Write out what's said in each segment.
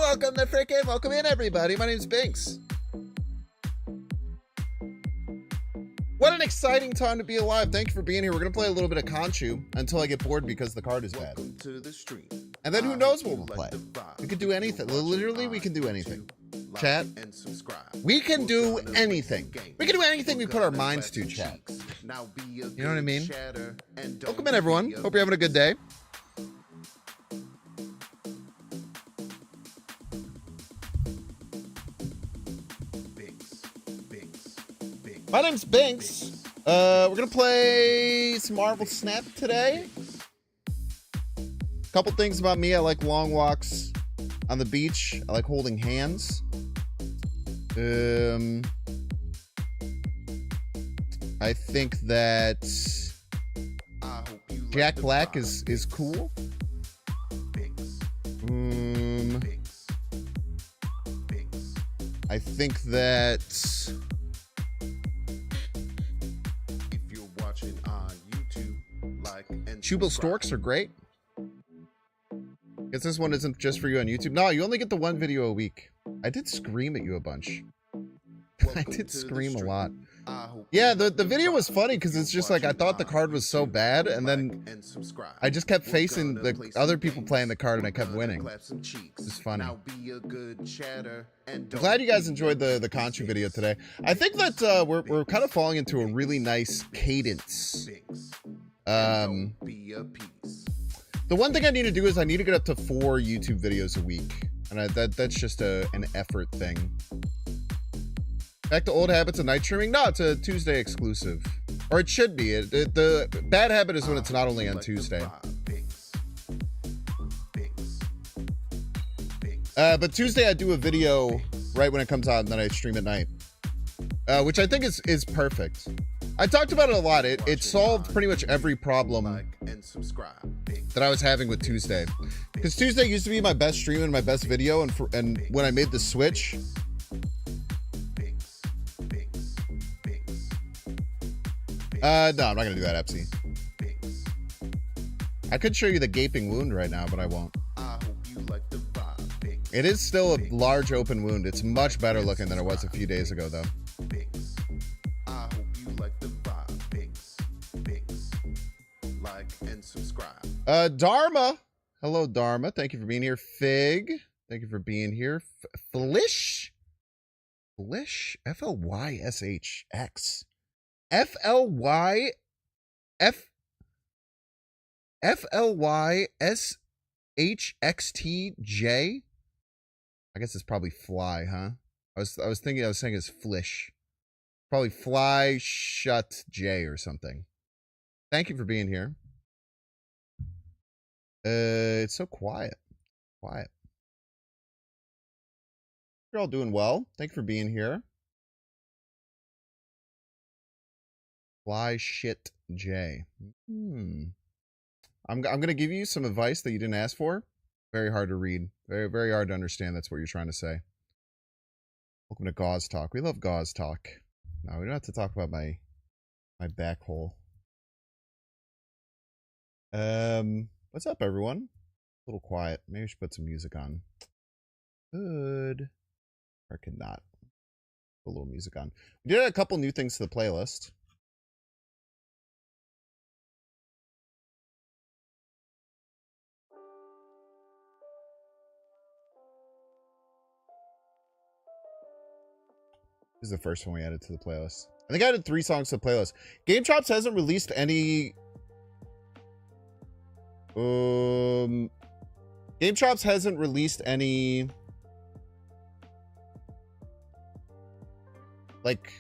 Welcome in, everybody. My name's Binks. What an exciting time to be alive. Thank you for being here. We're going to play a little bit of Konchu until I get bored because the card is bad. And then who knows what we'll play. We could do anything. Literally, we can do anything. Chat, we can do anything. We can do anything we put our minds to, chat. You know what I mean? Welcome in, everyone. Hope you're having a good day. My name's Binks. We're gonna play some Marvel Snap today. Couple things about me. I like long walks on the beach. I like holding hands. I think that Jack Black is cool. I think that Chubel Storks are great. Guess this one isn't just for you on YouTube. No, you only get the one video a week. I did scream at you a bunch. I did scream a lot. Yeah, the video was funny because it's just like I thought the card was so bad, and then I just kept facing the other people playing the card, and I kept winning. It's funny. I'm glad you guys enjoyed the Konchu video today. I think that we're kind of falling into a really nice cadence. The one thing I need to do is I need to get up to 4 YouTube videos a week, and that's just an effort thing. Back to old habits of night streaming? No, it's a Tuesday exclusive, or it should be. The bad habit is when it's not only on Tuesday. But Tuesday I do a video right when it comes out, and then I stream at night, which I think is perfect. I talked about it a lot. It solved pretty much every problem that I was having with Tuesday. Because Tuesday used to be my best stream and my best video, and when I made the switch, no, I'm not gonna do that, Epsy. I could show you the gaping wound right now, but I won't. It is still a large open wound. It's much better looking than it was a few days ago, though. Dharma. Hello, Dharma. Thank you for being here. Fig. Thank you for being here. Flish. Flish. F-L-Y-S-H-X. F-L-Y-S-H-X-T-J. I guess it's probably fly, huh? I was saying it's flish. Probably fly shut J or something. Thank you for being here. It's so quiet. Quiet. You're all doing well. Thank you for being here. Fly shit J. I'm gonna give you some advice that you didn't ask for. Very hard to read. Very, very hard to understand. That's what you're trying to say. Welcome to Gauze Talk. We love Gauze Talk. No, we don't have to talk about my back hole. What's up, everyone? A little quiet. Maybe we should put some music on. Good. Or could not. Put a little music on. We did a couple new things to the playlist. This is the first one we added to the playlist. I think I added 3 songs to the playlist. Game Chops hasn't released any... Game Chops hasn't released any... like...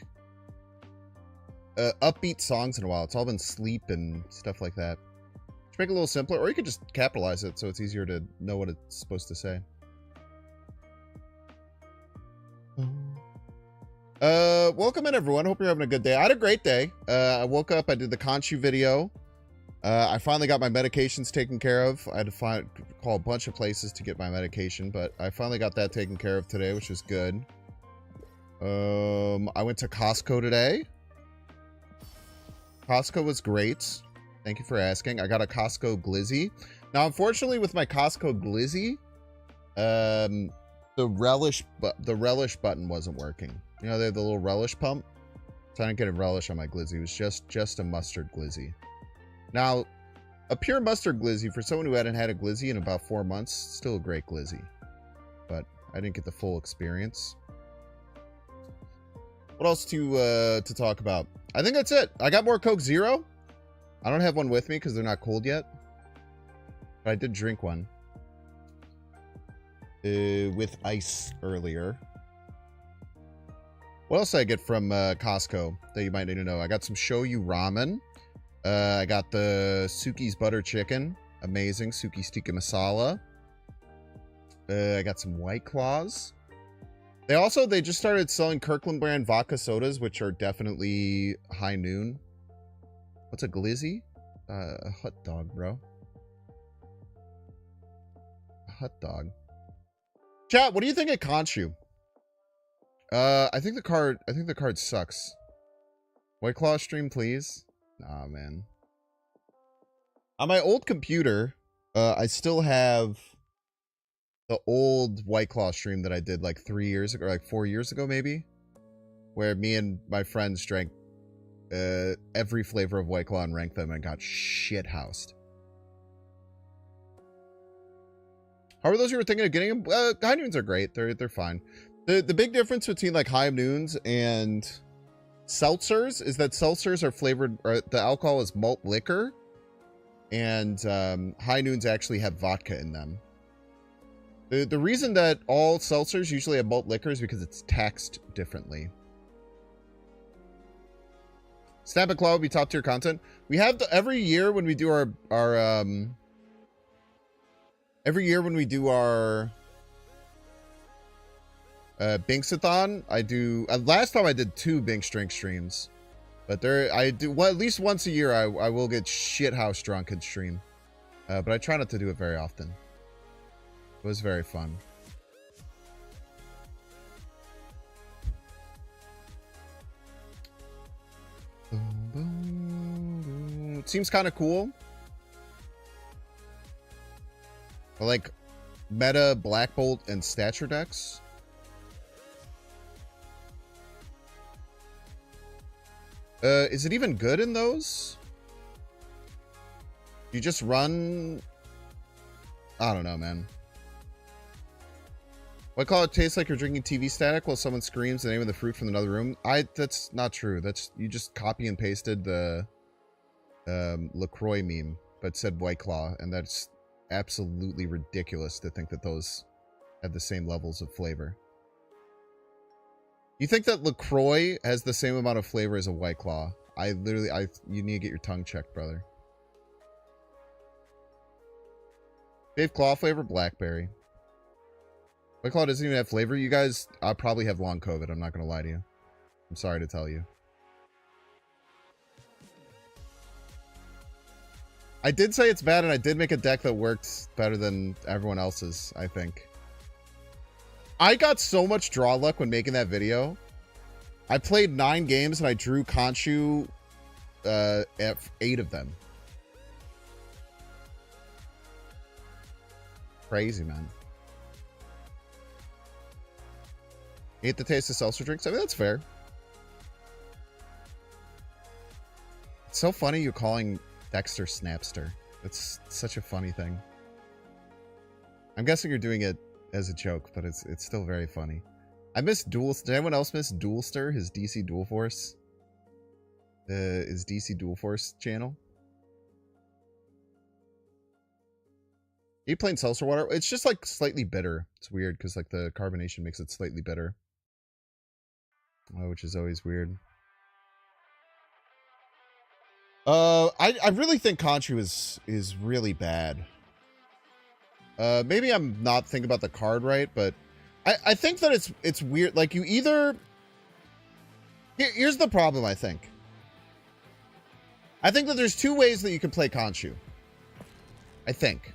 upbeat songs in a while. It's all been sleep and stuff like that. Should make it a little simpler, or you could just capitalize it so it's easier to know what it's supposed to say. Welcome in, everyone. Hope you're having a good day. I had a great day. I woke up, I did the Konchu video. I finally got my medications taken care of. I had to call a bunch of places to get my medication, but I finally got that taken care of today, which was good. I went to Costco today. Costco was great. Thank you for asking. I got a Costco Glizzy. Now, unfortunately, with my Costco Glizzy, the relish button wasn't working. You know, they have the little relish pump. So I didn't get a relish on my glizzy. It was just a mustard glizzy. Now, a pure mustard glizzy, for someone who hadn't had a glizzy in about 4 months, still a great glizzy. But I didn't get the full experience. What else to talk about? I think that's it. I got more Coke Zero. I don't have one with me because they're not cold yet. But I did drink one. With ice earlier. What else did I get from Costco that you might need to know? I got some shoyu ramen. I got the Suki's butter chicken. Amazing. Suki's tikka masala. I got some White Claws. They just started selling Kirkland brand vodka sodas, which are definitely high noon. What's a glizzy? A hot dog, bro. A hot dog. Chat, what do you think of Konchu? I think the card sucks. White Claw stream, please. Nah, man. On my old computer, I still have the old White Claw stream that I did like 3 years ago, or like 4 years ago, maybe, where me and my friends drank every flavor of White Claw and ranked them and got shit-housed. How are those you were thinking of getting them? High Noons are great. They're fine. The big difference between like High Noons and seltzers is that seltzers are flavored, or the alcohol is malt liquor, and High Noons actually have vodka in them. The reason that all seltzers usually have malt liquor is because it's taxed differently. Snap and Claw will be top tier content. We have every year when we do our Binksathon, I do. Last time I did 2 Binks drink streams, but I do at least once a year. I will get shithouse drunk and stream, but I try not to do it very often. It was very fun. It seems kind of cool. I like meta Black Bolt and stature decks. Is it even good in those? You just run... I don't know, man. White Claw tastes like you're drinking TV static while someone screams the name of the fruit from another room. That's not true. That's, you just copy and pasted the LaCroix meme, but said White Claw, and that's absolutely ridiculous to think that those have the same levels of flavor. You think that LaCroix has the same amount of flavor as a White Claw? You need to get your tongue checked, brother. Dave Claw flavor, blackberry. White Claw doesn't even have flavor. You guys probably have long COVID. I'm not going to lie to you. I'm sorry to tell you. I did say it's bad, and I did make a deck that worked better than everyone else's, I think. I got so much draw luck when making that video. I played 9 games, and I drew Konchu at 8 of them. Crazy, man. Hate the taste of seltzer drinks. I mean, that's fair. It's so funny you're calling Dexter Snapster. It's such a funny thing. I'm guessing you're doing it as a joke, but it's still very funny. I miss Did anyone else miss Duelster, his DC Dual Force? His DC Dual Force channel? Are you playing seltzer water? It's just like slightly bitter. It's weird because like the carbonation makes it slightly bitter. Which is always weird. I really think Konchu is really bad. Maybe I'm not thinking about the card right, but I think that it's weird. Like you either... Here's the problem, I think. I think that there's 2 ways that you can play Konchu. I think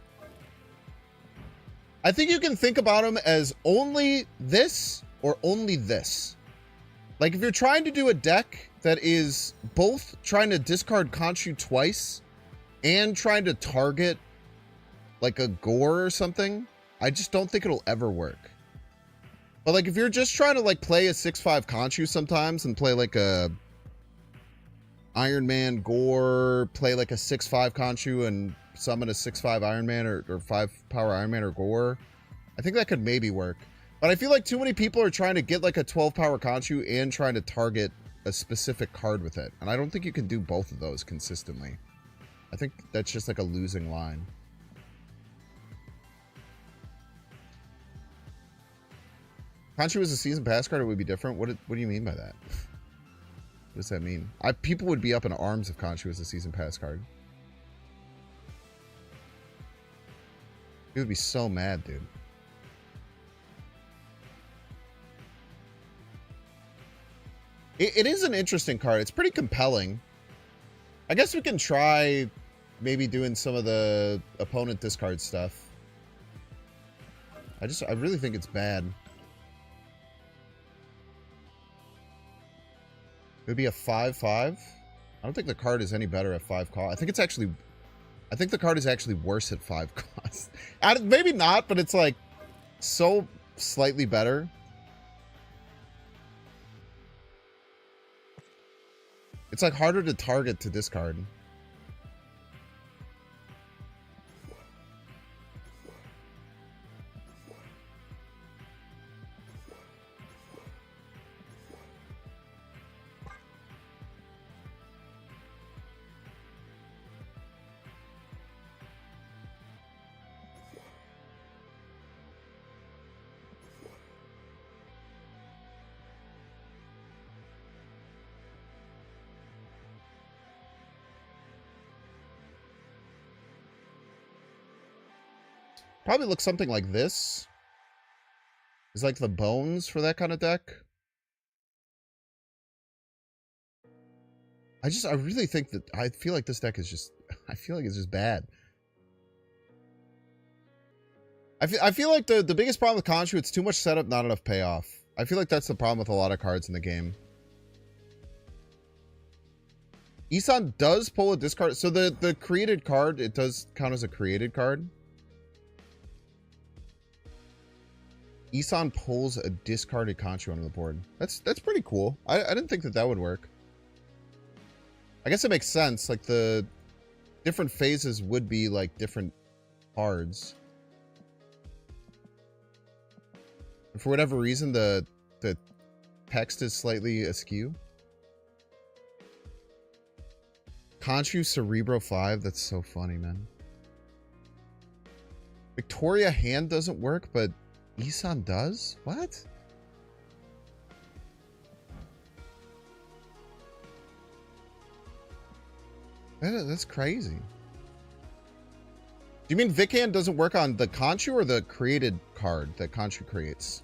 you can think about him as only this or only this. Like, if you're trying to do a deck that is both trying to discard Konchu twice and trying to target, like, a Gore or something, I just don't think it'll ever work. But like if you're just trying to like play a 6/5 Konchu sometimes and play like a Iron Man Gore, play like a 6/5 Konchu and summon a 6/5 Iron Man or 5 power Iron Man or Gore, I think that could maybe work. But I feel like too many people are trying to get like a 12 power Konchu and trying to target a specific card with it. And I don't think you can do both of those consistently. I think that's just like a losing line. Konchu was a season pass card, it would be different. What do you mean by that? What does that mean? People would be up in arms if Konchu was a season pass card. He would be so mad, dude. It is an interesting card. It's pretty compelling. I guess we can try maybe doing some of the opponent discard stuff. I really think it's bad. It would be a 5/5. I don't think the card is any better at 5 cost. I think the card is actually worse at 5 cost. Maybe not, but it's like so slightly better. It's like harder to target to discard. Probably looks something like this. It's like the bones for that kind of deck. I really think that, I feel like this deck is just, I feel like it's just bad. I feel like the biggest problem with Konchu, it's too much setup, not enough payoff. I feel like that's the problem with a lot of cards in the game. Isan does pull a discard. So the created card, it does count as a created card. Isan pulls a discarded Konchu onto the board. That's pretty cool. I didn't think that would work. I guess it makes sense. Like the different phases would be like different cards. And for whatever reason, the text is slightly askew. Konchu Cerebro 5. That's so funny, man. Victoria Hand doesn't work, but Isan does? What? That's crazy. Do you mean Vic Hand doesn't work on the Konchu or the created card that Konchu creates?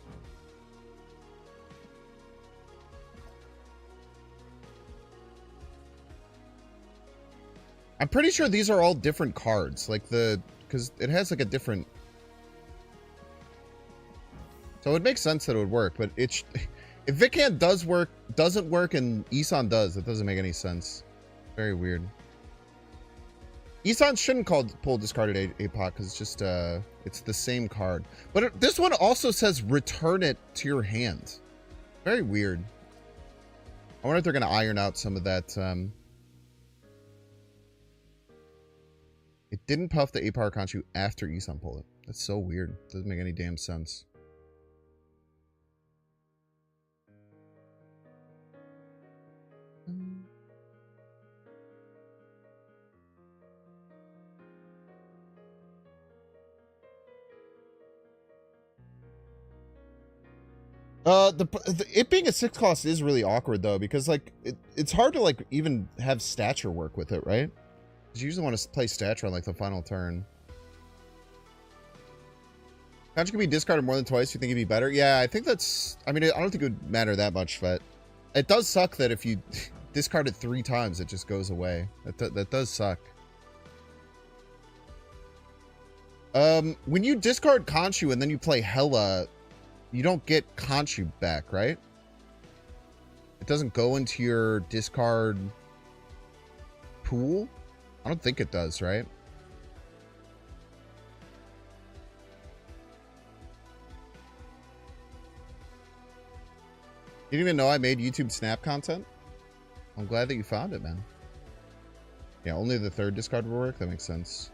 I'm pretty sure these are all different cards. Like because it has like a different... So it makes sense that it would work, but if Vic Hand doesn't work and Isan does, it doesn't make any sense. Very weird. Isan shouldn't pull discarded APOC because it's just it's the same card. But this one also says return it to your hand. Very weird. I wonder if they're gonna iron out some of that. It didn't puff the 8-power Konchu after Isan pulled it. That's so weird. Doesn't make any damn sense. It being a 6 cost is really awkward though, because like it's hard to like even have stature work with it, right? Because you usually want to play stature on like the final turn. Konchu can be discarded more than twice. You think it'd be better? Yeah, I think that's. I mean, I don't think it would matter that much, but it does suck that if you discard it 3 times, it just goes away. That does suck. When you discard Konchu and then you play Hela, you don't get Konchu back, right? It doesn't go into your discard pool? I don't think it does, right? You didn't even know I made YouTube Snap content? I'm glad that you found it, man. Yeah, only the third discard will work. That makes sense.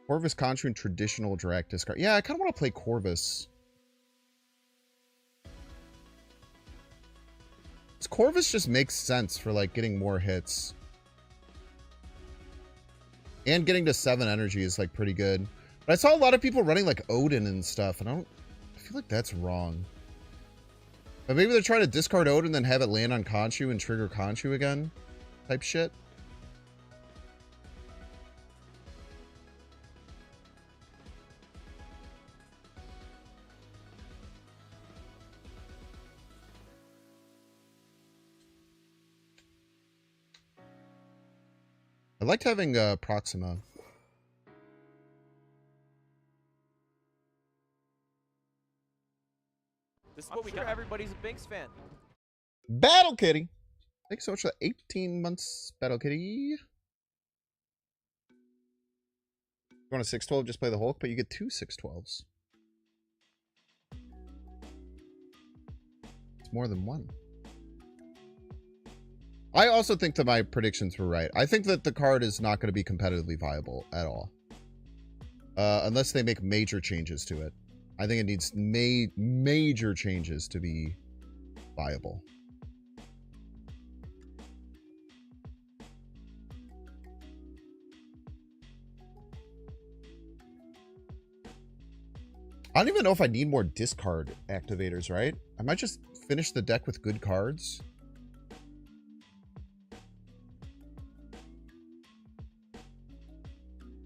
Corvus, Konchu, and traditional direct discard. Yeah, I kind of want to play Corvus. Corvus just makes sense for like getting more hits. And getting to 7 energy is like pretty good. But I saw a lot of people running like Odin and stuff, and I feel like that's wrong. But maybe they're trying to discard Odin and then have it land on Konchu and trigger Konchu again. Type shit. I liked having Proxima. This is what we got. Everybody's a Binks fan. Battle Kitty. Thanks so much for the 18 months, Battle Kitty. You want a 612, just play the Hulk, but you get 2 612s. It's more than one. I also think that my predictions were right. I think that the card is not going to be competitively viable at all. Unless they make major changes to it. I think it needs major changes to be viable. I don't even know if I need more discard activators, right? I might just finish the deck with good cards.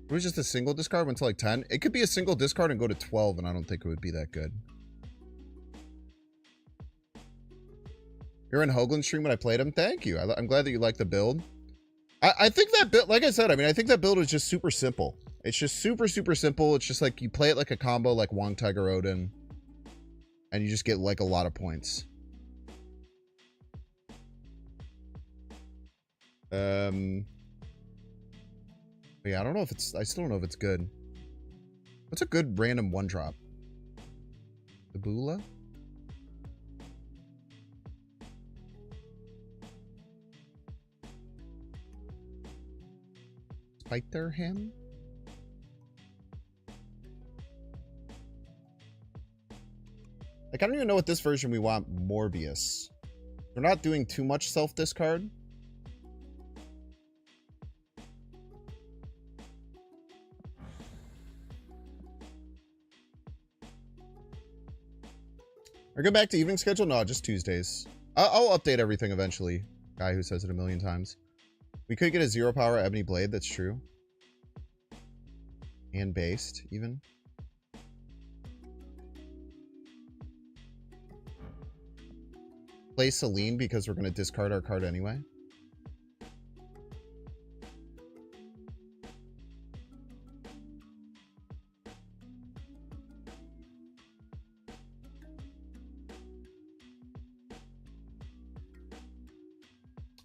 It was just a single discard, went to like 10. It could be a single discard and go to 12, and I don't think it would be that good. You're in Hoagland's stream when I played him. Thank you. I'm glad that you like the build. I think that build, like I said, I mean, I think that build is just super simple. It's just super, super simple. It's just like you play it like a combo like Wong Tiger Odin, and you just get like a lot of points. But yeah, I don't know if it's... I still don't know if it's good. What's a good random one-drop? The Bula? Spiderham? Like, I don't even know what this version we want Morbius. We're not doing too much self-discard. Or go back to evening schedule? No, just Tuesdays. I'll update everything eventually. Guy who says it a million times. We could get a 0 power Ebony Blade, that's true. And based, even. Play Celine because we're going to discard our card anyway.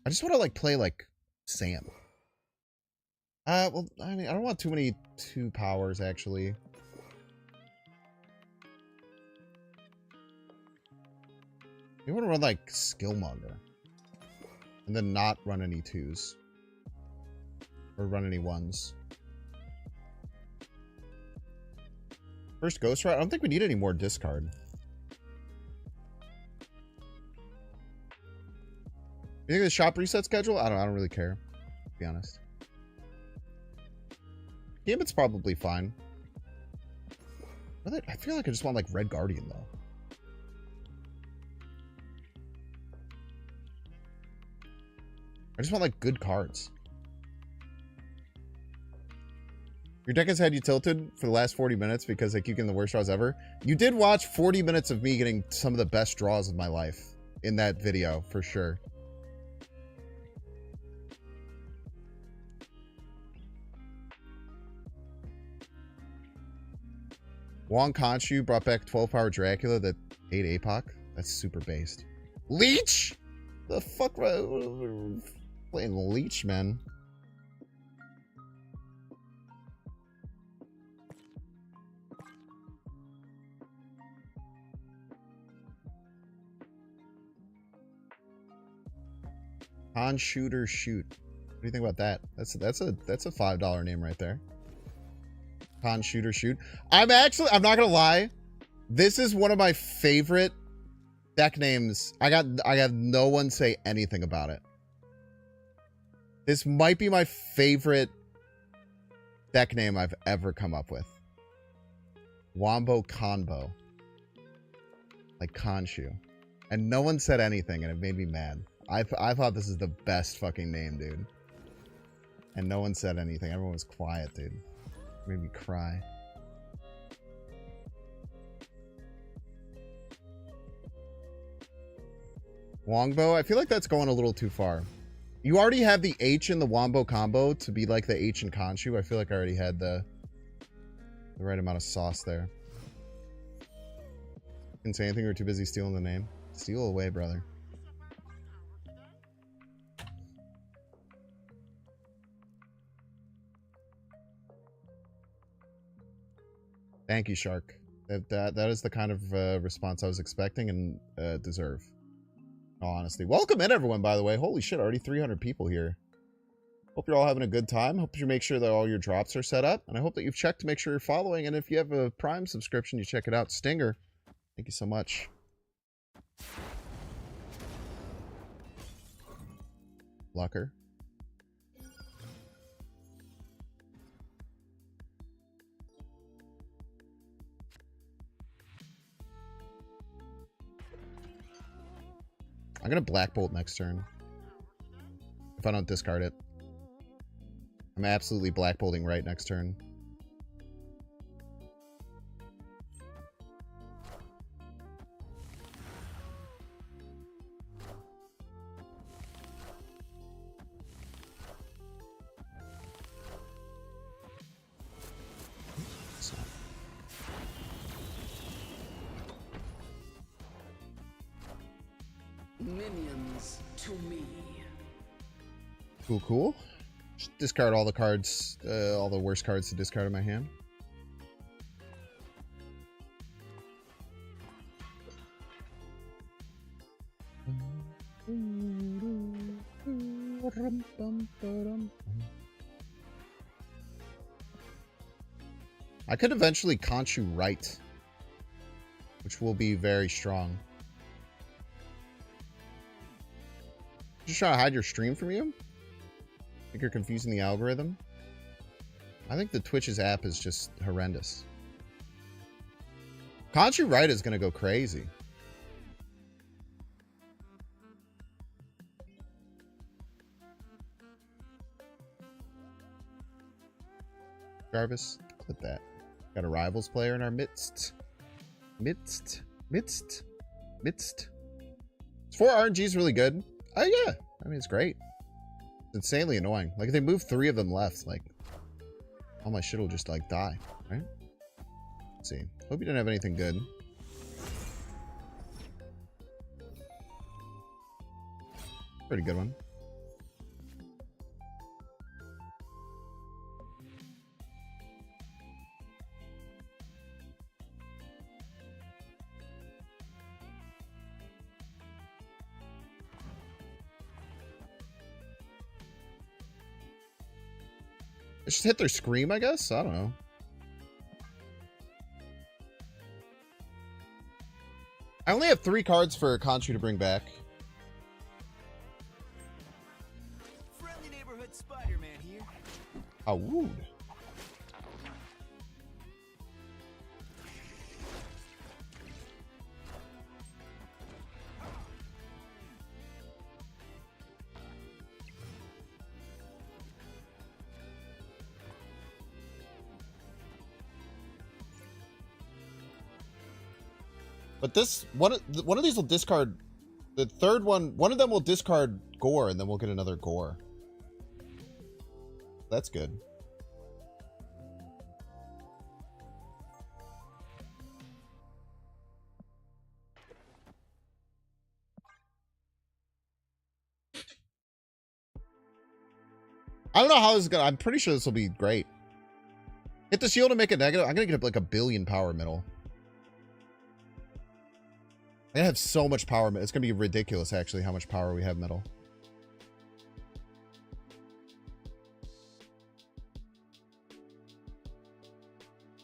I just want to like play like Sam. Well, I mean, I don't want too many 2 powers actually. You want to run like Skillmonger, and then not run any 2s, or run any 1s. First Ghost Rat. I don't think we need any more discard. You think the shop reset schedule? I don't really care, to be honest. Gambit's probably fine. I feel like I just want like Red Guardian though. I just want like good cards. Your deck has had you tilted for the last 40 minutes because I keep getting the worst draws ever. You did watch 40 minutes of me getting some of the best draws of my life in that video, for sure. Wong Konchu brought back 12 power Dracula that ate APOC. That's super based. Leech? The fuck? Playing Leech, man. KHONSHU shoot. What do you think about that? That's a $5 name right there. KHONSHU shoot. I'm not gonna lie. This is one of my favorite deck names. I got no one say anything about it. This might be my favorite deck name I've ever come up with. Wombo Combo. Like Konchu. And no one said anything, and it made me mad. I thought this is the best fucking name, dude. And no one said anything. Everyone was quiet, dude. It made me cry. Wombo? I feel like that's going a little too far. You already have the H in the Wombo combo to be like the H in Konchu. I feel like I already had the right amount of sauce there. Didn't say anything, or too busy stealing the name. Steal away, brother. Thank you, Shark. That is the kind of response I was expecting and deserve. In all honesty. Welcome in, everyone, by the way. Holy shit, already 300 people here. Hope you're all having a good time. Hope you make sure that all your drops are set up. And I hope that you've checked to make sure you're following. And if you have a Prime subscription, you check it out. Stinger, thank you so much. Lucker. I'm gonna Black Bolt next turn. If I don't discard it. I'm absolutely Black Bolting right next turn. Minions to me. Cool, cool. Just discard all the cards, all the worst cards to discard in my hand. I could eventually Konchu right, which will be very strong. Just trying to hide your stream from you? Think you're confusing the algorithm? I think the Twitch's app is just horrendous. Konchu right is going to go crazy. Jarvis, clip that. Got a rivals player in our midst. Midst. 4 RNG is really good. Oh yeah, I mean, it's great. It's insanely annoying. Like, if they move 3 of them left, like, all my shit will just, like, die, right? Let's see. Hope you didn't have anything good. Pretty good one. Let's just hit their scream, I guess? I don't know. I only have 3 cards for Konchu to bring back. Friendly neighborhood Spider-Man here. How rude. But this one of these will discard the third one. One of them will discard Gore, and then we'll get another Gore. That's good. I don't know how this is gonna. I'm pretty sure this will be great. Hit the shield and make it negative. I'm gonna get like 1 billion power middle. I have so much power. It's going to be ridiculous, actually, how much power we have middle.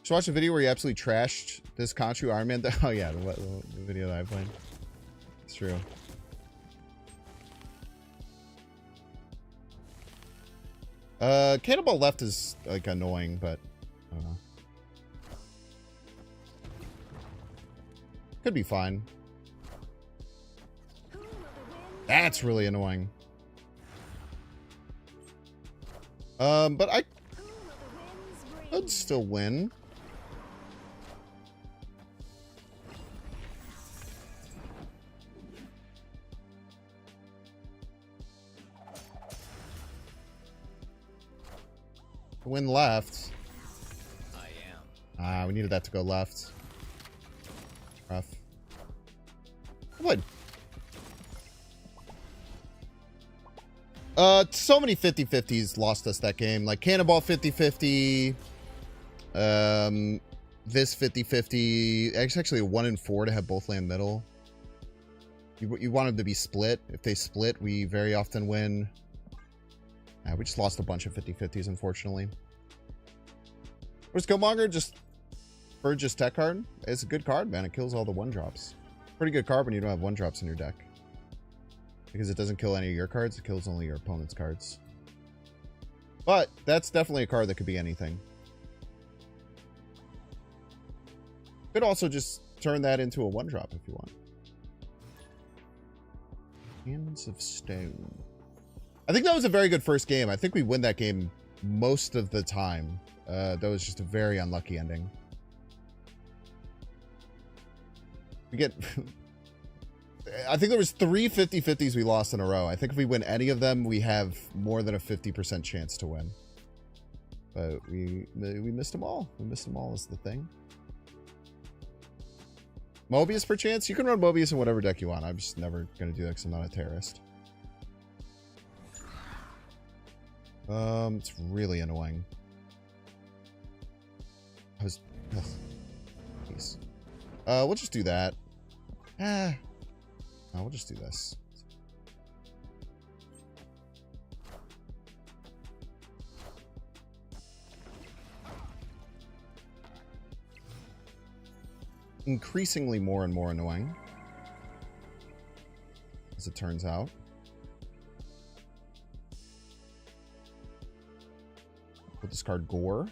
Just watch a video where you absolutely trashed this Konchu Iron Man. Oh yeah, the video that I played. It's true. Cannonball left is like annoying, but I don't know. Could be fine. That's really annoying. But I could still win. Win left. I am. Ah, we needed that to go left. Rough. Would. So many 50-50s lost us that game. Like Cannonball 50-50. This 50-50. It's actually a 1 in 4 to have both land middle. You want them to be split. If they split, we very often win. We just lost a bunch of 50-50s, unfortunately. Where's Killmonger? Just Burgess tech card. It's a good card, man. It kills all the 1-drops. Pretty good card when you don't have 1-drops in your deck. Because it doesn't kill any of your cards, it kills only your opponent's cards. But that's definitely a card that could be anything. Could also just turn that into a 1-drop if you want. Hands of Stone. I think that was a very good first game. I think we win that game most of the time. That was just a very unlucky ending. We get... I think there was 3 50-50s we lost in a row. I think if we win any of them, we have more than a 50% chance to win. But we missed them all. We missed them all is the thing. Mobius per chance? You can run Mobius in whatever deck you want. I'm just never going to do that because I'm not a terrorist. It's really annoying. I was... Ugh. Please. We'll just do that. No, we'll just do this. Increasingly more and more annoying, as it turns out. We'll discard Gore.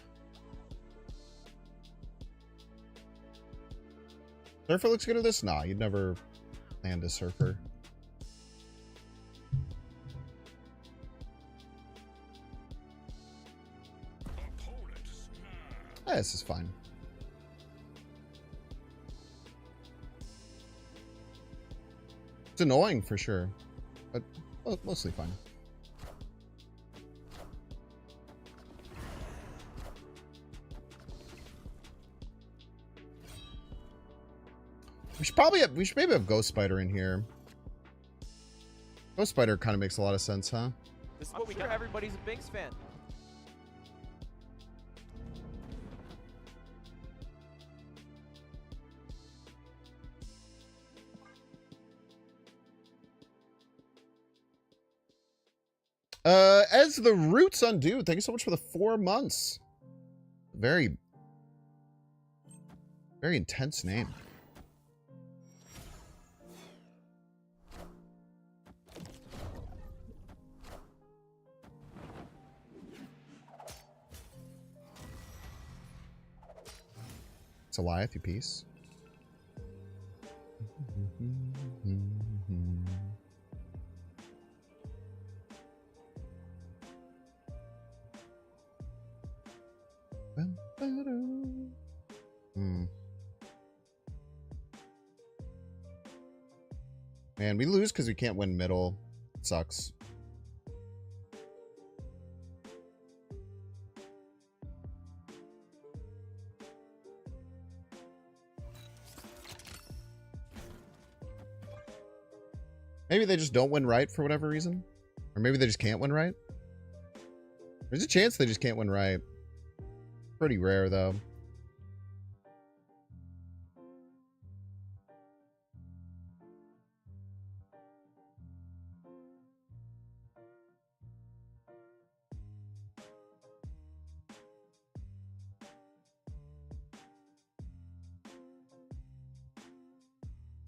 Surfer looks good at this? Nah, you'd never land a Surfer. This is fine. It's annoying for sure, but mostly fine. We should maybe have Ghost Spider in here. Ghost Spider kind of makes a lot of sense, huh? This is what we got. Everybody's a Binks fan. As the Roots Undo, thank you so much for the 4 months. Very intense name. Goliath, you piece. Man, we lose because we can't win middle. It sucks. Maybe they just don't win right for whatever reason. Or maybe they just can't win right. There's a chance they just can't win right. Pretty rare, though.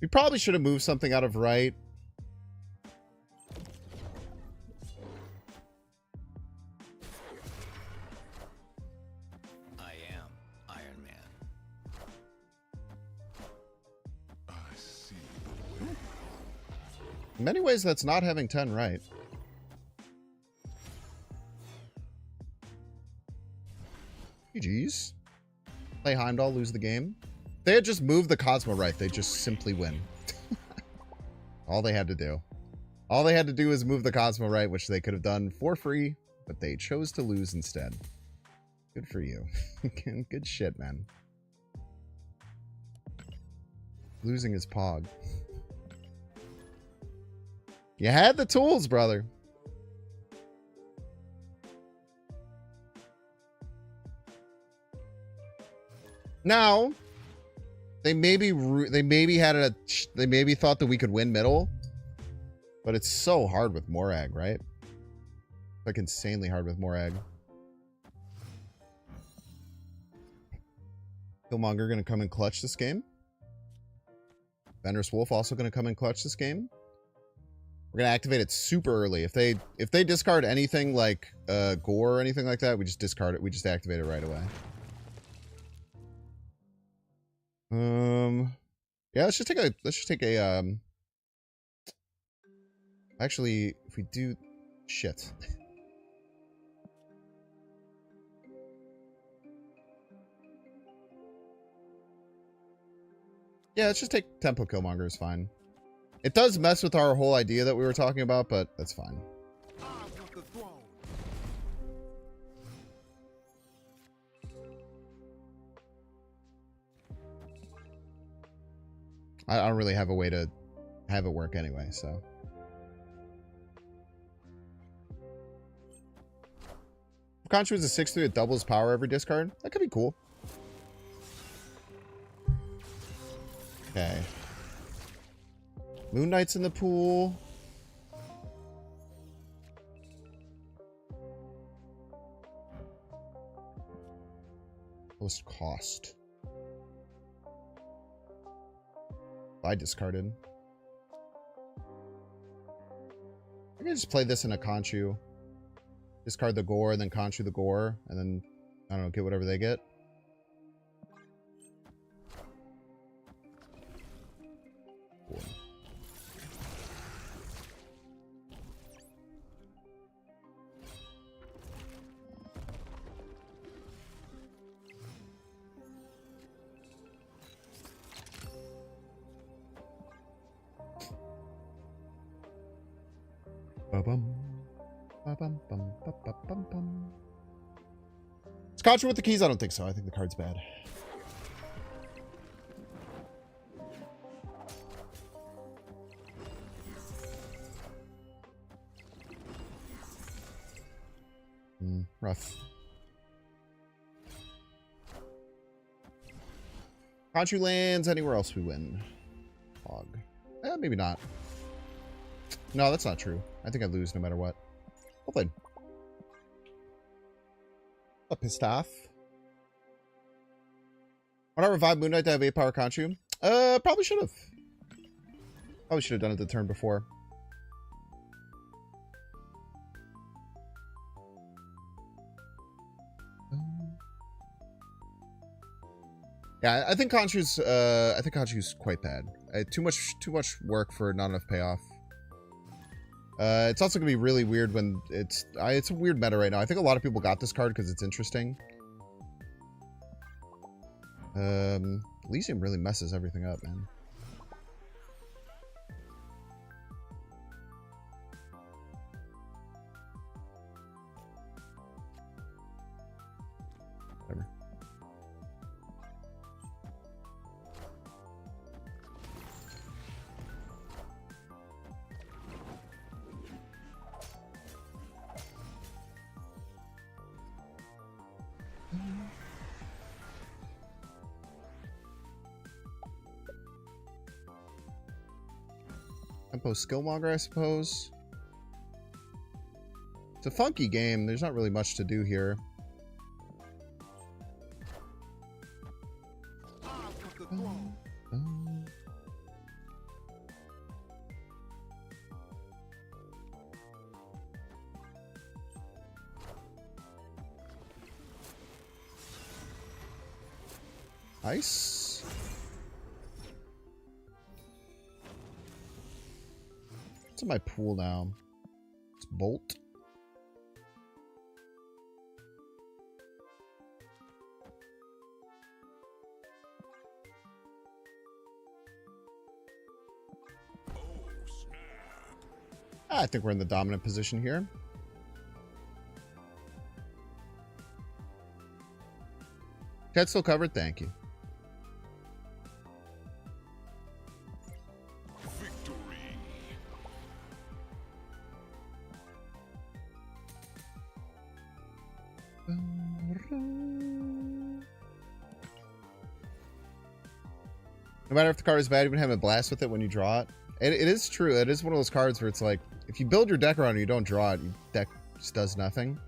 We probably should have moved something out of right. I am Iron Man. I see. In many ways, that's not having 10 right. GG's. Play Heimdall, lose the game. If they had just moved the Cosmo right, they just simply win. All they had to do. All they had to do was move the Cosmo right, which they could have done for free, but they chose to lose instead. Good for you. Good shit, man. Losing is Pog. You had the tools, brother. Now, they maybe thought that we could win middle, but it's so hard with Morag, right? Like insanely hard with Morag. Killmonger gonna come and clutch this game. Fenris Wolf also gonna come and clutch this game. We're gonna activate it super early. If they discard anything like gore or anything like that, we just discard it. We just activate it right away. Yeah, let's just take a actually, if we do shit. Yeah, let's just take Tempo Killmonger is fine. It does mess with our whole idea that we were talking about, but that's fine. I don't really have a way to have it work anyway, so. If Konchu is a 6/3, it doubles power every discard. That could be cool. Okay. Moon Knight's in the pool. Lowest cost. I discarded. I can just play this in a Konchu. Discard the gore, and then Konchu the gore, and then, I don't know, get whatever they get. Cool. Ba-bum. Ba-bum, bum, ba-ba-bum, bum. Is Konchu with the keys? I don't think so. I think the card's bad. Rough. Konchu lands. Anywhere else we win. Hog. Maybe not. No, that's not true. I think I lose no matter what. Well played. A pissed off. Why not revive Moon Knight to have 8-power Konchu? Probably should have. Probably should have done it the turn before. Yeah, I think Konchu's quite bad. Too much work for not enough payoff. It's also gonna be really weird when it's a weird meta right now. I think a lot of people got this card because it's interesting. Elysium really messes everything up, man. Whatever. Tempo Skillmonger, I suppose. It's a funky game. There's not really much to do here. Nice. What's in my pool now? It's Bolt. I think we're in the dominant position here. Chat's still covered? Thank you. Victory. No matter if the card is bad, you've been having a blast with it when you draw it. It is true. It is one of those cards where it's like, if you build your deck around it and you don't draw it, your deck just does nothing.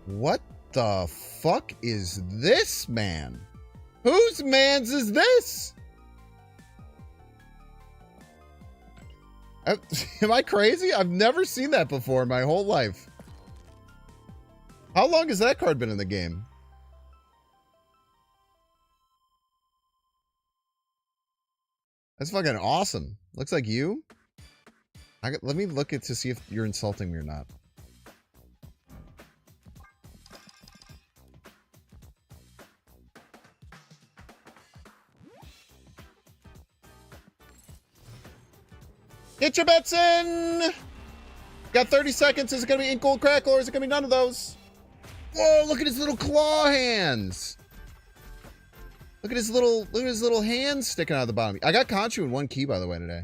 What the fuck is this, man? Whose mans is this? Am I crazy? I've never seen that before in my whole life. How long has that card been in the game? That's fucking awesome. Looks like you. Let me look at to see if you're insulting me or not. Get your bets in! Got 30 seconds. Is it going to be ink gold crackle or is it going to be none of those? Whoa, look at his little claw hands. Look at his little hands sticking out of the bottom. I got Konchu in 1 key, by the way, today.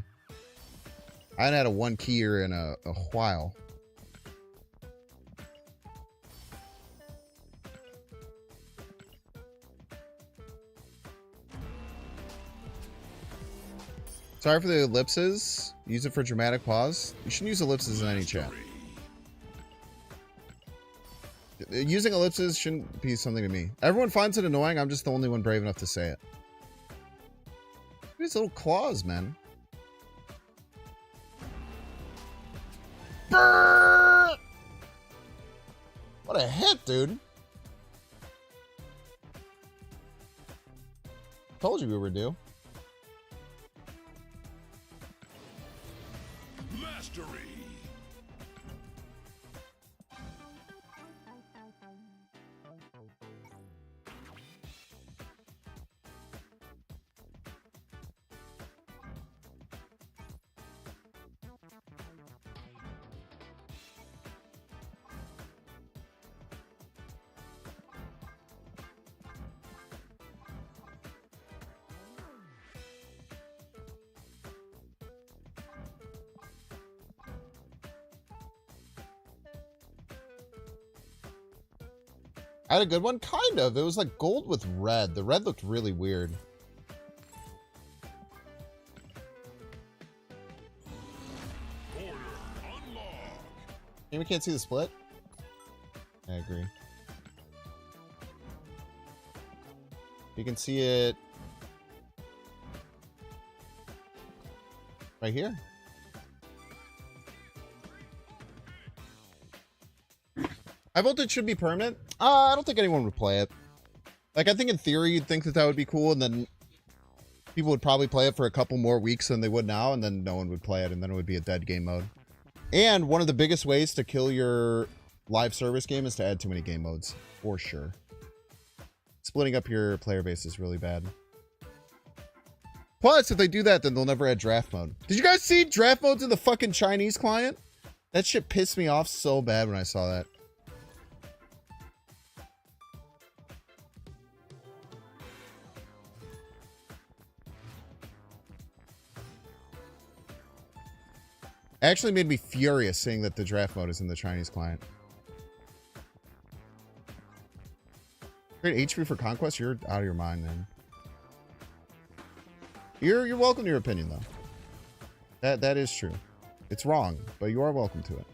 I hadn't had a 1 keyer in a while. Sorry for the ellipses. Use it for dramatic pause. You shouldn't use ellipses in any chat. Using ellipses shouldn't be something to me. Everyone finds it annoying. I'm just the only one brave enough to say it. Look at his little claws, man. Brrr! What a hit, dude. Told you we were due. Mastery. I had a good one? Kind of. It was like gold with red. The red looked really weird. Order unlocked. Maybe we can't see the split? I agree. You can see it right here. I vote it should be permanent. I don't think anyone would play it. Like, I think in theory you'd think that that would be cool, and then people would probably play it for a couple more weeks than they would now, and then no one would play it, and then it would be a dead game mode. And one of the biggest ways to kill your live service game is to add too many game modes, for sure. Splitting up your player base is really bad. Plus, if they do that, then they'll never add draft mode. Did you guys see draft modes in the fucking Chinese client? That shit pissed me off so bad when I saw that. Actually made me furious seeing that the draft mode is in the Chinese client. Great HP for Conquest? You're out of your mind, man. You're welcome to your opinion, though. That is true. It's wrong, but you are welcome to it.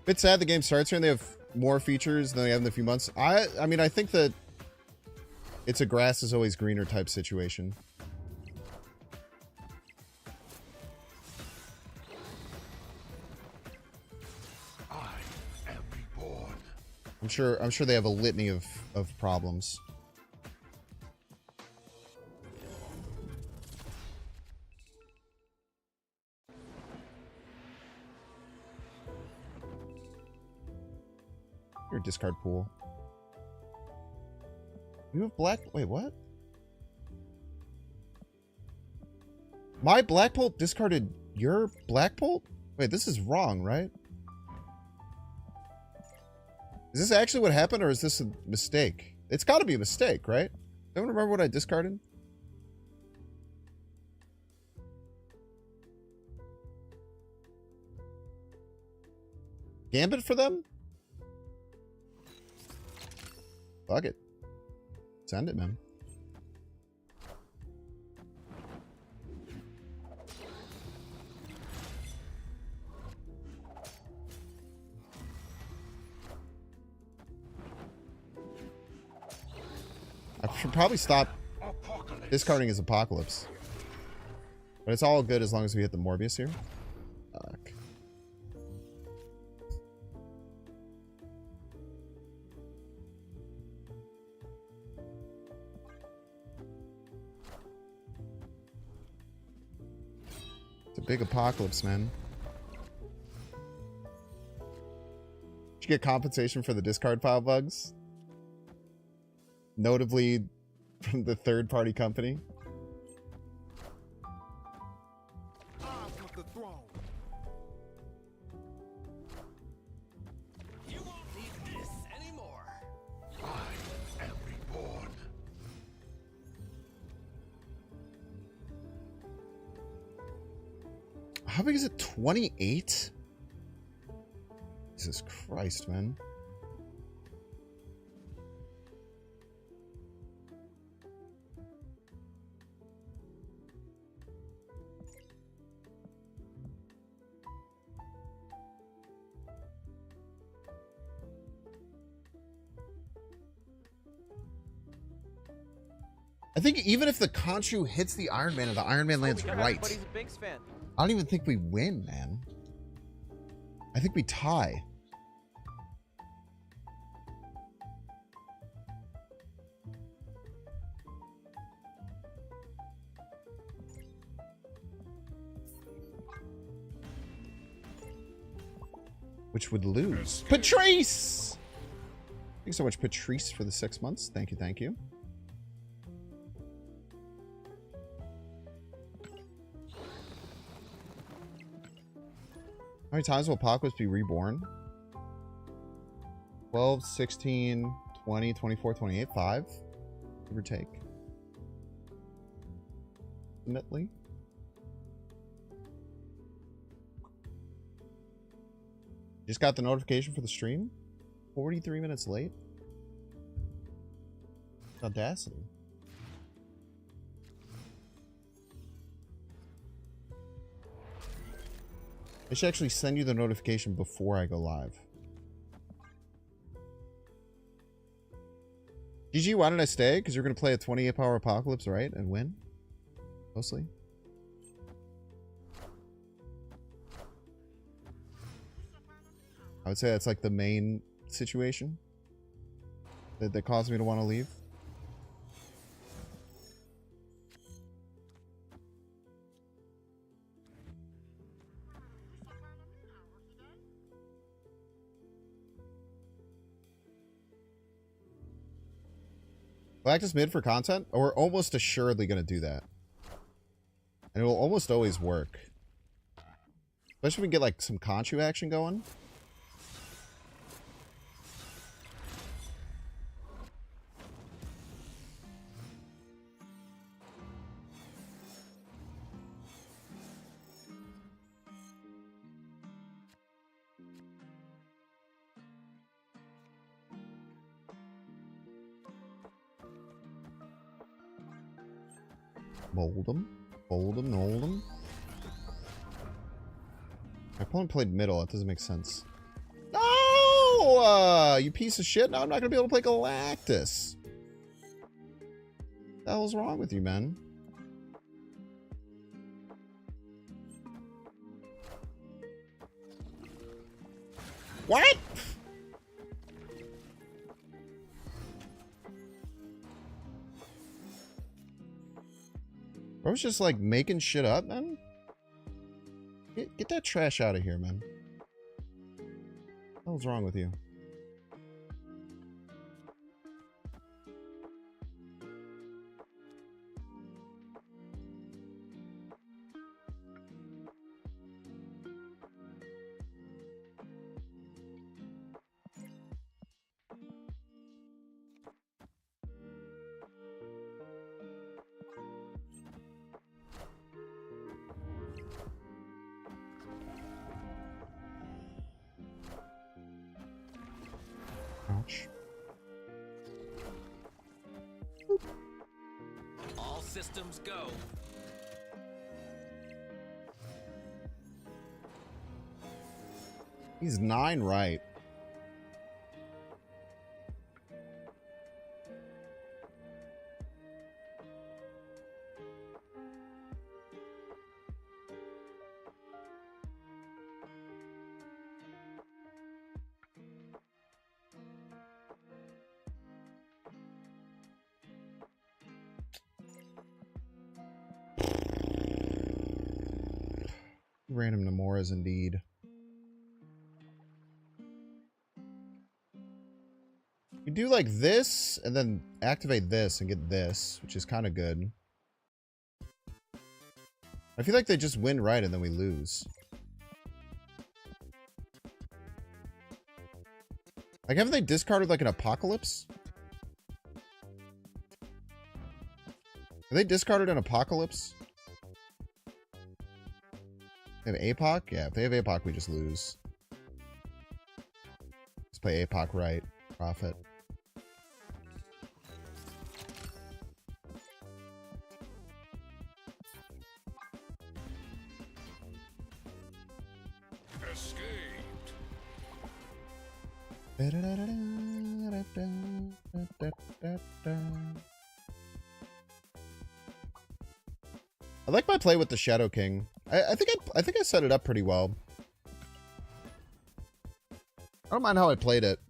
Bit sad the game starts here and they have more features than they have in a few months. I mean, I think that it's a grass is always greener type situation. I'm sure they have a litany of problems. Your discard pool. You have black. Wait, what? My Black Bolt discarded your Black Bolt? Wait, this is wrong, right? Is this actually what happened, or is this a mistake? It's got to be a mistake, right? Don't remember what I discarded? Gambit for them? Fuck it. Send it, man. I should probably stop discarding his Apocalypse. But it's all good as long as we hit the Morbius here. Fuck. It's a big Apocalypse, man. Did you get compensation for the discard pile bugs? Notably from the third-party company. You won't need this anymore. I am reborn. How big is it? 28? Jesus Christ, man. I think even if the Konchu hits the Iron Man and the Iron Man lands right, Everybody's a Binks fan. I don't even think we win, man. I think we tie. Which would lose. Patrice! Thank you so much, Patrice, for the 6 months. Thank you, thank you. How many times will Apocalypse be reborn? 12, 16, 20, 24, 28, 5. Give or take. Ultimately. Just got the notification for the stream? 43 minutes late? Audacity. I should actually send you the notification before I go live. GG, why did I stay? Because you're going to play a 28-power Apocalypse, right? And win? Mostly. I would say that's like the main situation that caused me to want to leave. Galactus mid for content? Or we're almost assuredly going to do that. And it will almost always work. Especially if we get like some Konchu action going. Mold him. Fold him. Mold him. My opponent played middle. That doesn't make sense. No! You piece of shit. Now I'm not going to be able to play Galactus. What the hell's wrong with you, man? What? Mor's just like making shit up, man. Get that trash out of here, man. What the hell's wrong with you? Ouch. All systems go. He's 9 right. Random Namoras indeed. You do like this, and then activate this and get this, which is kind of good. I feel like they just win right and then we lose. Like, haven't they discarded like an Apocalypse? Have they discarded an Apocalypse? They have APOC? Yeah, if they have APOC, we just lose. Let's play APOC right. Profit. Escaped. I like my play with the Shadow King. I think I set it up pretty well. I don't mind how I played it.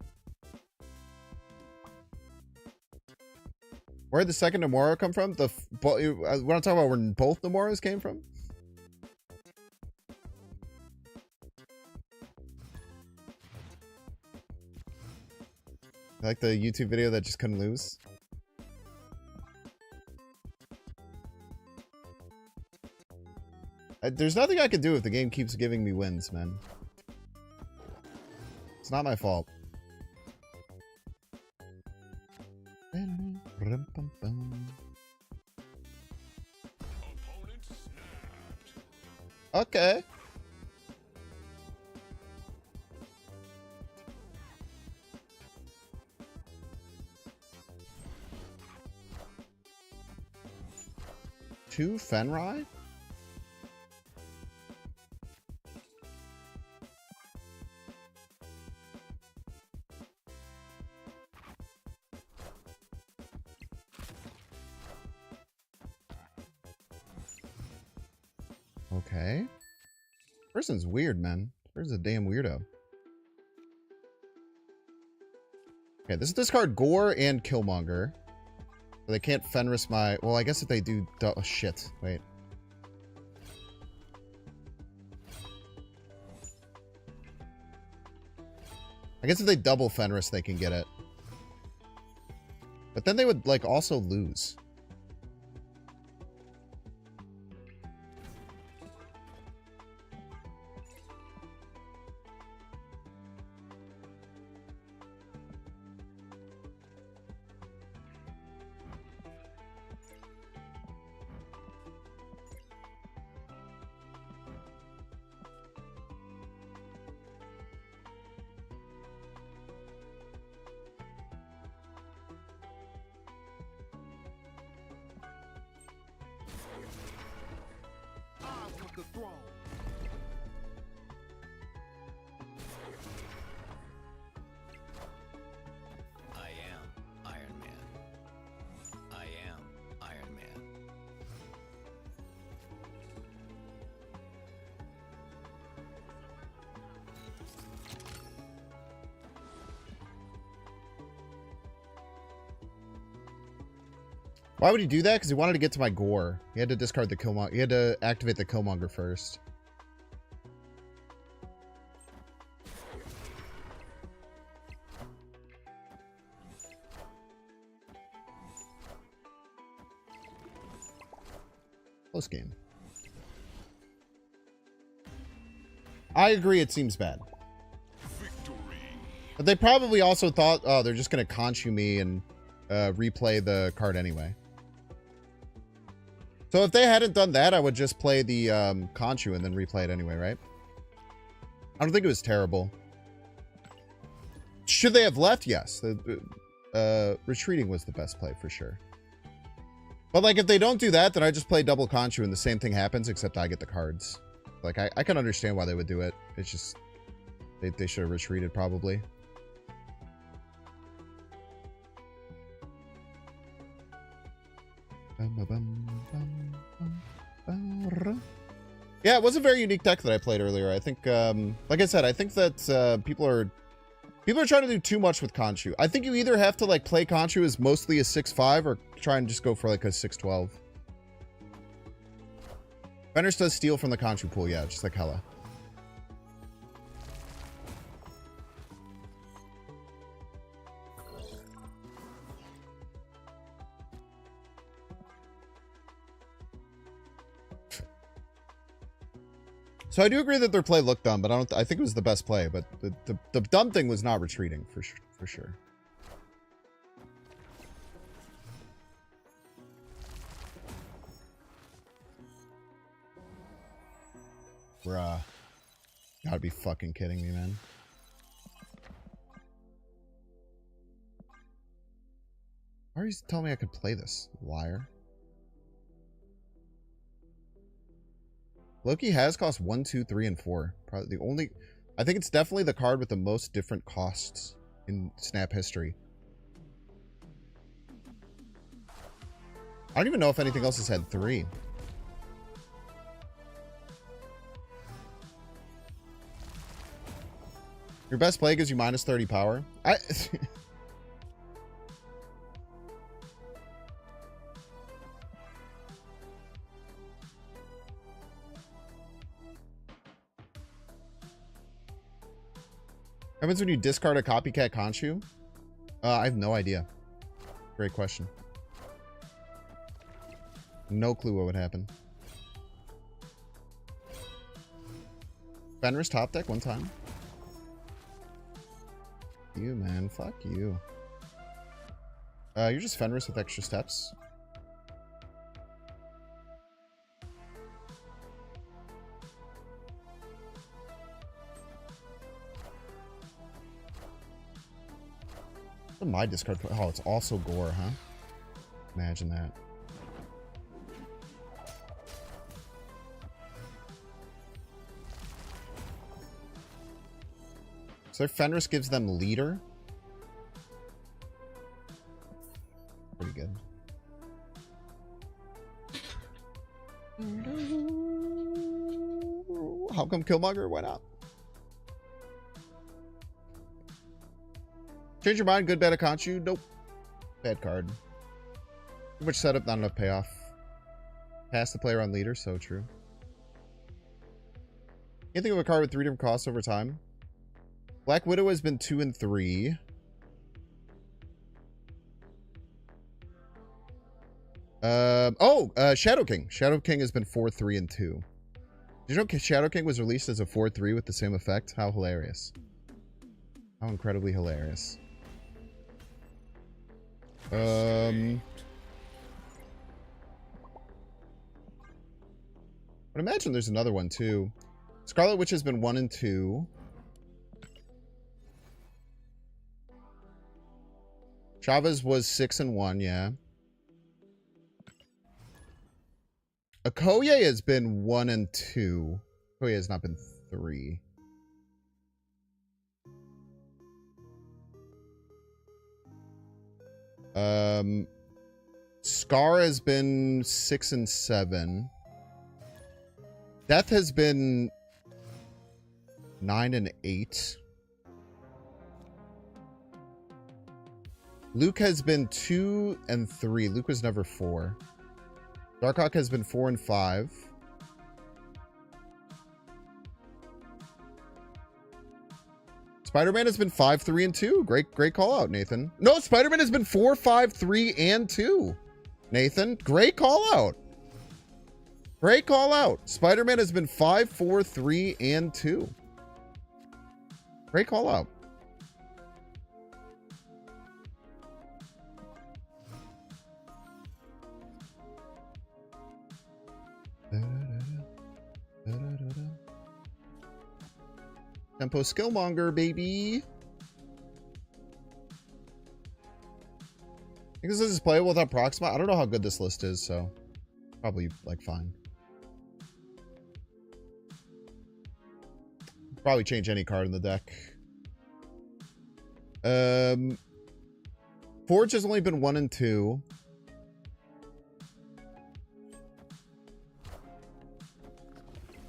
Where did the second Nomura come from? We're not talking about where both Nomuras came from? Like the YouTube video that just couldn't lose? There's nothing I can do if the game keeps giving me wins, man. It's not my fault. Opponent snapped. Okay. Two Fenrai? Okay. Person's weird, man. Person's a damn weirdo. Okay, this is discard Gore and Killmonger. So they can't Fenris my... Well, I guess if they do... Oh, shit. Wait. I guess if they double Fenris, they can get it. But then they would, like, also lose. Why would he do that? Because he wanted to get to my gore. He had to discard the Killmonger. He had to activate the Killmonger first. Close game. I agree it seems bad. Victory. But they probably also thought, oh, they're just going to Konchu me and replay the card anyway. So if they hadn't done that, I would just play the Konchu and then replay it anyway, right? I don't think it was terrible. Should they have left? Yes. Retreating was the best play for sure. But like if they don't do that, then I just play double Konchu and the same thing happens, except I get the cards. Like I can understand why they would do it. It's just they should have retreated probably. Yeah, it was a very unique deck that I played earlier. I think, like I said, I think that people are trying to do too much with Konchu. I think you either have to like play Konchu as mostly a 6-5 or try and just go for like a 6-12. Fenris does steal from the Konchu pool, yeah, just like hella. So I do agree that their play looked dumb, but I think it was the best play. But the dumb thing was not retreating for sure. Bruh, gotta be fucking kidding me, man. Why are you telling me I could play this, liar? Loki has cost 1, 2, 3, and 4. Probably the only... I think it's definitely the card with the most different costs in Snap history. I don't even know if anything else has had 3. Your best play gives you minus 30 power. Happens when you discard a copycat Konchu? I have no idea. Great question. No clue what would happen. Fenris top deck one time. You, man. Fuck you. You're just Fenris with extra steps. My discard. Oh, it's also gore, huh? Imagine that. So their Fenris gives them leader. Pretty good. How come Killmonger? Why not? Change your mind. Good, bad, a Konchu? Nope. Bad card. Too much setup, not enough payoff. Pass the player on leader, so true. Can't think of a card with 3 different costs over time. Black Widow has been 2 and 3. Shadow King. Shadow King has been 4, 3, and 2. Did you know Shadow King was released as a 4-3 with the same effect? How hilarious. How incredibly hilarious. But imagine there's another one too. Scarlet Witch has been 1 and 2. Chavez was 6 and 1, yeah. Okoye has been 1 and 2. Okoye has not been 3. Scar has been 6 and 7. Death has been 9 and 8. Luke has been 2 and 3. Luke was never 4. Darkhawk has been 4 and 5. Spider-Man has been 5, 3, and 2. Great call out, Nathan. No, Spider-Man has been 4, 5, 3, and 2. Nathan, great call out. Great call out. Spider-Man has been 5, 4, 3, and 2. Great call out. Tempo Skillmonger, baby. I think this is playable without Proxima. I don't know how good this list is, so probably like fine. Probably change any card in the deck. Forge has only been 1 and 2.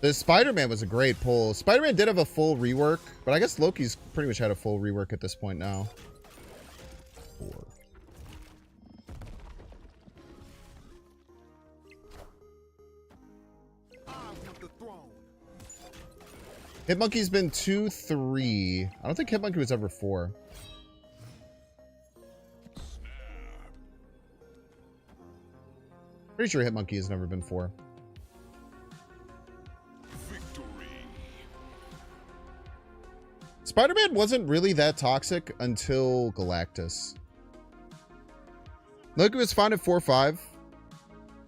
The Spider-Man was a great pull. Spider-Man did have a full rework, but I guess Loki's pretty much had a full rework at this point now. 4. Hitmonkey's been 2, 3. I don't think Hitmonkey was ever 4. Pretty sure Hitmonkey has never been 4. Spider-Man wasn't really that toxic until Galactus. Loki was fine at 4, 5.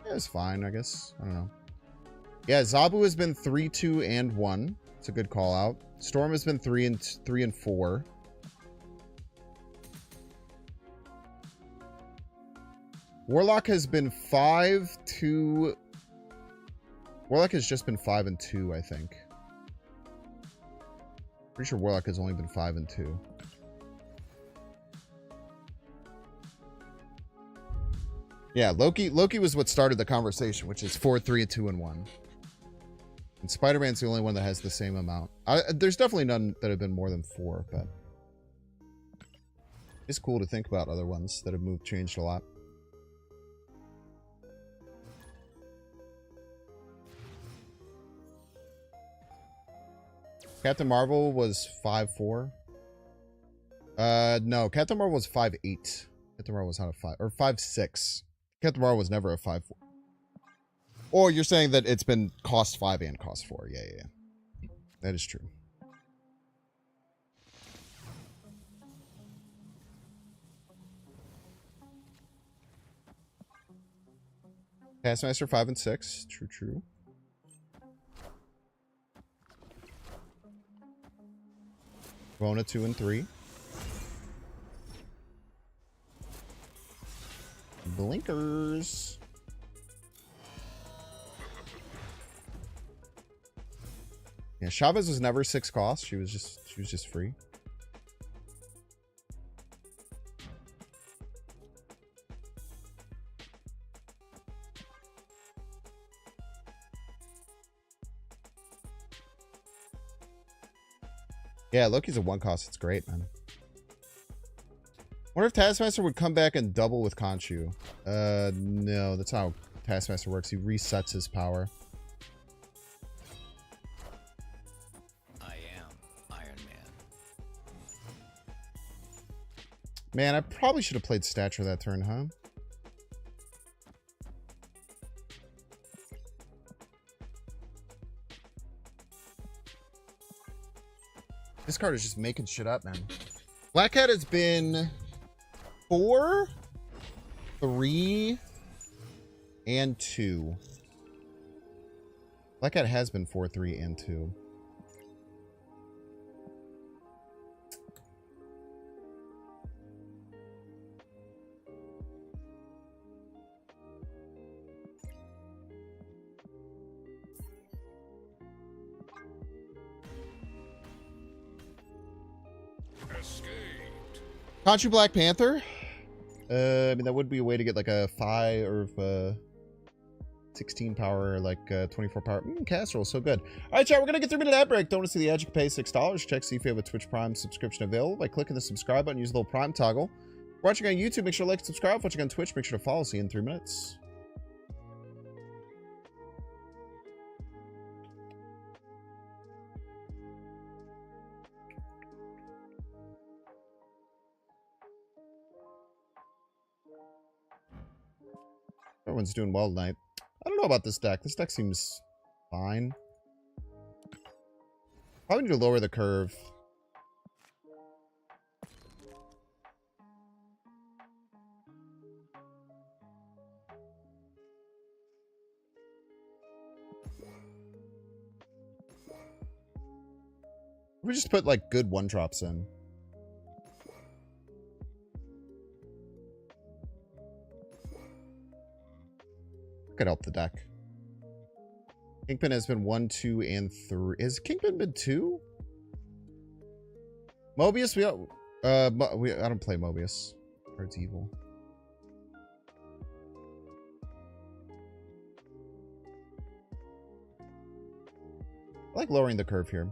Yeah, it's fine, I guess. I don't know. Yeah, Zabu has been 3, 2, and 1. It's a good call out. Storm has been 3 and 4. Warlock has been 5, 2. Warlock has just been 5 and 2, I think. Pretty sure Warlock has only been 5 and 2. Yeah, Loki was what started the conversation, which is 4, 3, and 2, and 1. And Spider-Man's the only one that has the same amount. There's definitely none that have been more than 4, but it's cool to think about other ones that have changed a lot. Captain Marvel was 5, 4. No, Captain Marvel was 5, 8. Captain Marvel was not a 5 or 5, 6. Captain Marvel was never a 5, 4. Or you're saying that it's been cost 5 and cost 4. Yeah. That is true. Taskmaster 5 and 6. True. Rona 2 and 3. Blinkers. Yeah, Chavez was never 6 cost. She was just free. Yeah, Loki's a 1 cost. It's great, man. Wonder if Taskmaster would come back and double with Konchu. No, that's how Taskmaster works. He resets his power. I am Iron Man. Man, I probably should have played Stature that turn, huh? This card is just making shit up, man. Black Cat has been 4, 3, and 2. Black Cat has been 4, 3, and 2. Konchu Black Panther. I mean, that would be a way to get like a 5 or 16 power, like 24 power. Casserole, so good. All right, chat, we're gonna get 3 minute ad break. Don't want to see the ad? You can pay $6. Check see if you have a Twitch Prime subscription available by clicking the subscribe button. Use the little Prime toggle. Watching on YouTube, make sure to like and subscribe. Watching on Twitch, make sure to follow. See you in 3 minutes. Everyone's doing well tonight. I don't know about this deck. This deck seems fine. Probably need to lower the curve. We just put like good 1-drops in. Could help the deck. Kingpin has been 1, 2, and 3. Has Kingpin been 2? Mobius, I don't play Mobius. Card's evil. I like lowering the curve here.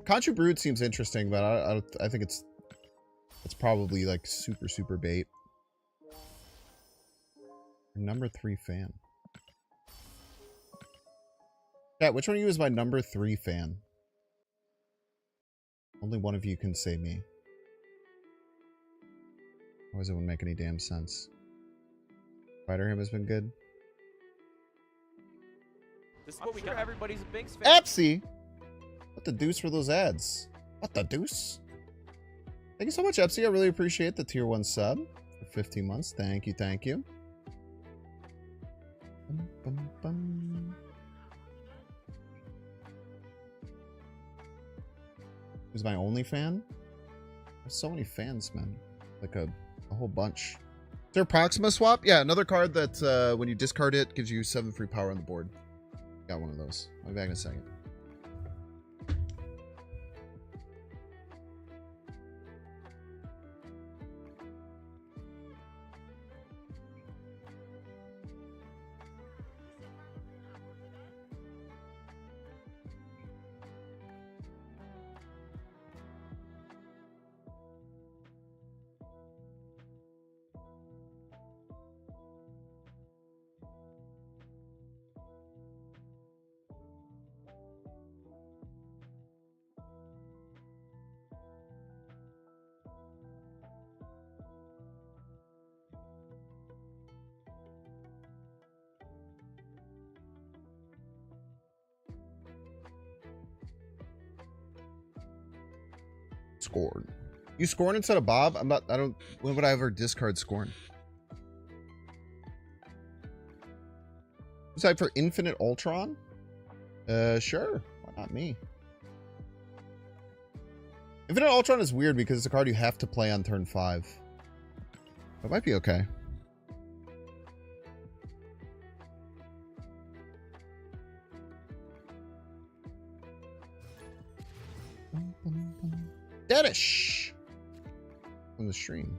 Konchu Brood seems interesting, but I think it's probably like super bait. Number 3 fan. Yeah, which one of you is my number 3 fan? Only one of you can say me. Otherwise it wouldn't make any damn sense. Spider Ham has been good. This is what we got. Everybody's a Binks fan. Epsy! What the deuce for those ads? What the deuce? Thank you so much, Epsy. I really appreciate the tier 1 sub for 15 months. Thank you, thank you. Bum, bum, bum. Who's my only fan? There's so many fans, man. Like a whole bunch. Is there a Proxima swap? Yeah, another card that when you discard it gives you 7 free power on the board. Got one of those. I'll be back in a second. Scorn. You Scorn instead of Bob? When would I ever discard Scorn? You type for Infinite Ultron? Sure. Why not me? Infinite Ultron is weird because it's a card you have to play on turn 5. That might be okay. Deadish on the stream.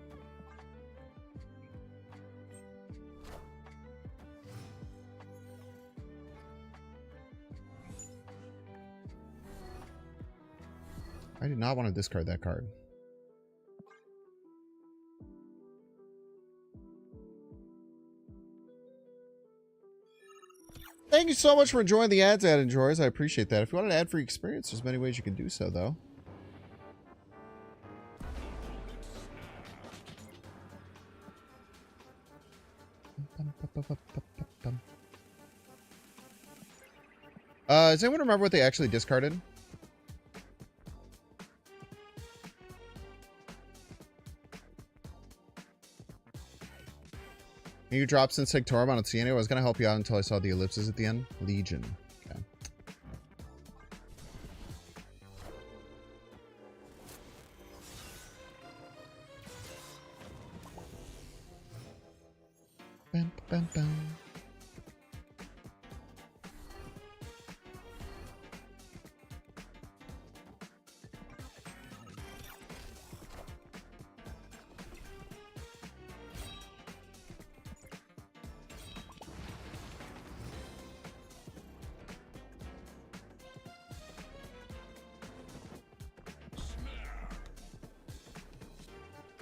I did not want to discard that card. Thank you so much for enjoying the ads, ad enjoyers. I appreciate that. If you want an ad-free experience, there's many ways you can do so, though. Does anyone remember what they actually discarded? You dropped since Sanctorum. I don't see any. I was going to help you out until I saw the ellipses at the end. Legion. Okay. Bam, bam, bam.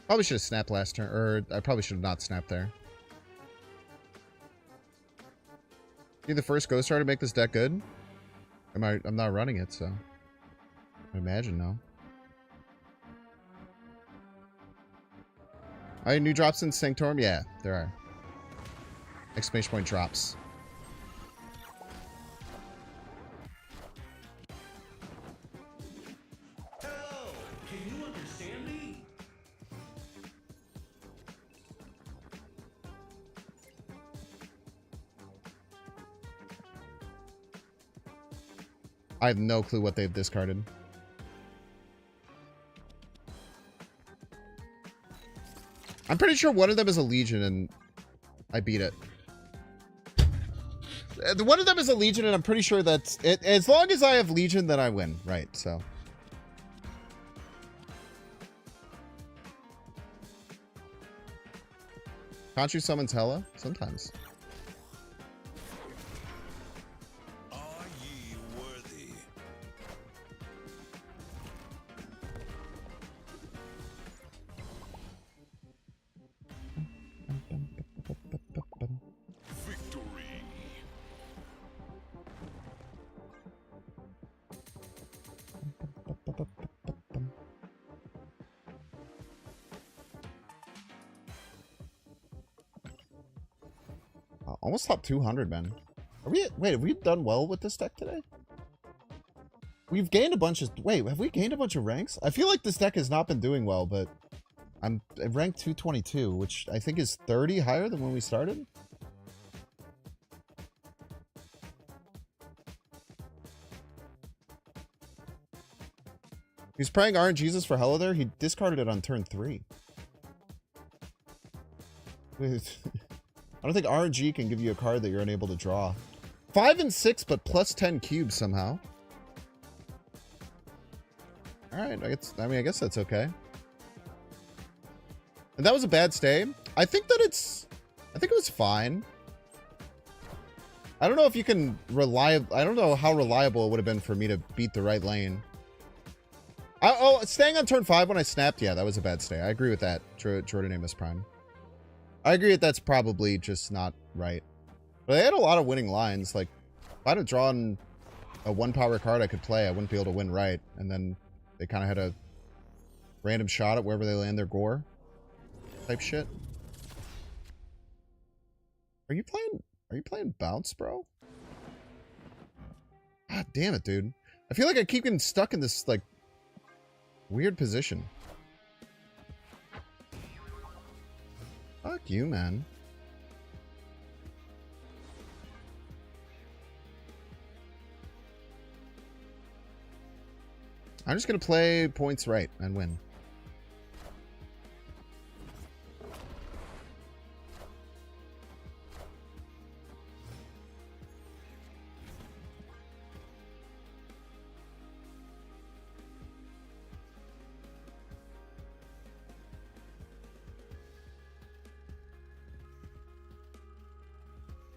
Probably should have snapped last turn, or I probably should have not snapped there. Be the first Ghost Rider to make this deck good? I'm not running it, so I imagine no. Are new drops in Sanctorum? Yeah, there are. Exclamation point drops. Hello, can you understand me? I have no clue what they've discarded. I'm pretty sure one of them is a Legion and I beat it. One of them is a Legion and I'm pretty sure that's it. As long as I have Legion, then I win. Right, so. Konchu summons Hella? Sometimes. Are ye worthy? Victory. Almost top 200, man. Are we? Wait, have we done well with this deck today? We've gained a bunch of... Wait, have we gained a bunch of ranks? I feel like this deck has not been doing well, but I'm ranked 222, which I think is 30 higher than when we started. He's praying RNGesus for Hella there. He discarded it on turn 3. I don't think RNG can give you a card that you're unable to draw. 5 and 6, but plus 10 cubes somehow. Alright, I guess that's okay. And that was a bad stay. I think it was fine. I don't know if you can I don't know how reliable it would have been for me to beat the right lane. Oh, staying on turn 5 when I snapped, yeah, that was a bad stay. I agree with that, Jordan Amos Prime. I agree that that's probably just not right. But they had a lot of winning lines. Like, if I'd have drawn a 1-power card I could play, I wouldn't be able to win right. And then they kind of had a random shot at wherever they land their gore type shit. Are you playing bounce, bro? God damn it, dude. I feel like I keep getting stuck in this, like, weird position. Fuck you, man. I'm just gonna play points right and win.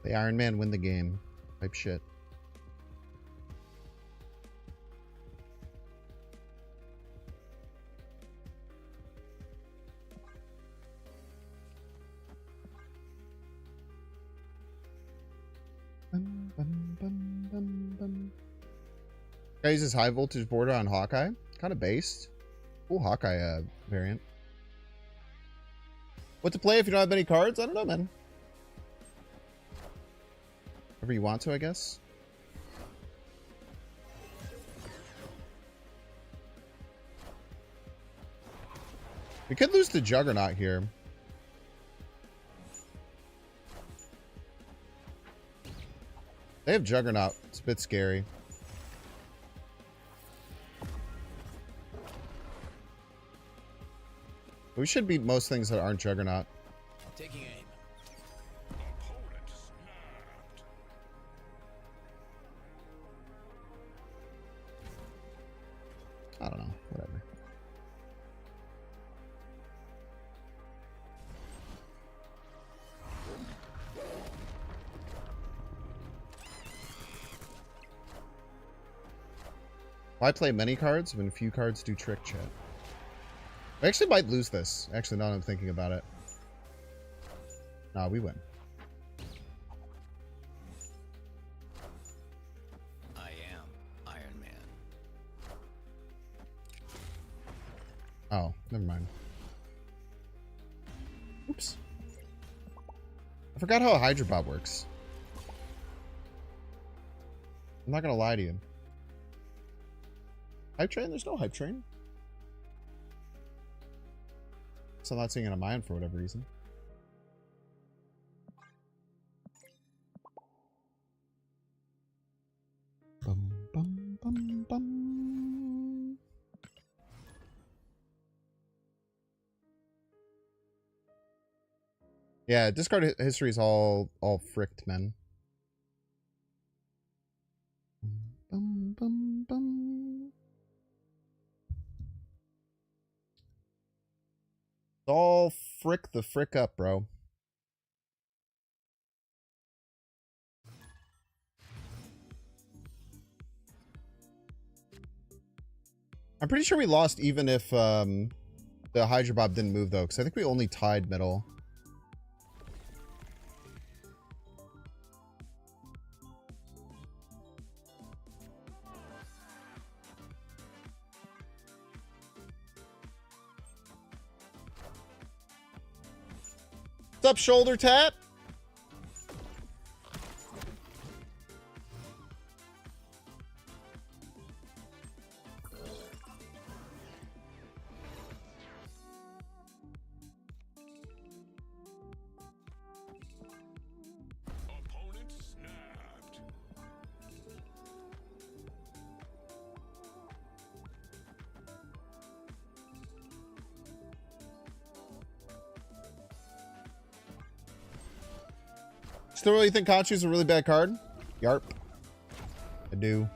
The Iron Man win the game. Type shit. Guy uses high voltage border on Hawkeye. Kind of based. Cool Hawkeye variant. What to play if you don't have many cards? I don't know, man. Whatever you want to, I guess. We could lose to Juggernaut here. They have Juggernaut. It's a bit scary. We should beat most things that aren't Juggernaut. Taking aim. Opponent snapped. I don't know. Whatever. Why play many cards when few cards do trick, chat? I actually might lose this. Actually, now that I'm thinking about it. Nah, we win. I am Iron Man. Oh, never mind. Oops. I forgot how a Hydra Bob works. I'm not gonna lie to you. Hype train? There's no hype train. So I'm not seeing it on mine for whatever reason. Bum, bum, bum, bum. Yeah, discard history is all fricked, men. Bum, bum, bum. It's all frick the frick up, bro. I'm pretty sure we lost even if the Hydra Bob didn't move though, because I think we only tied middle. What's up, shoulder tap? Opponent snapped. Still really think Konchu's a really bad card? Yarp. I do.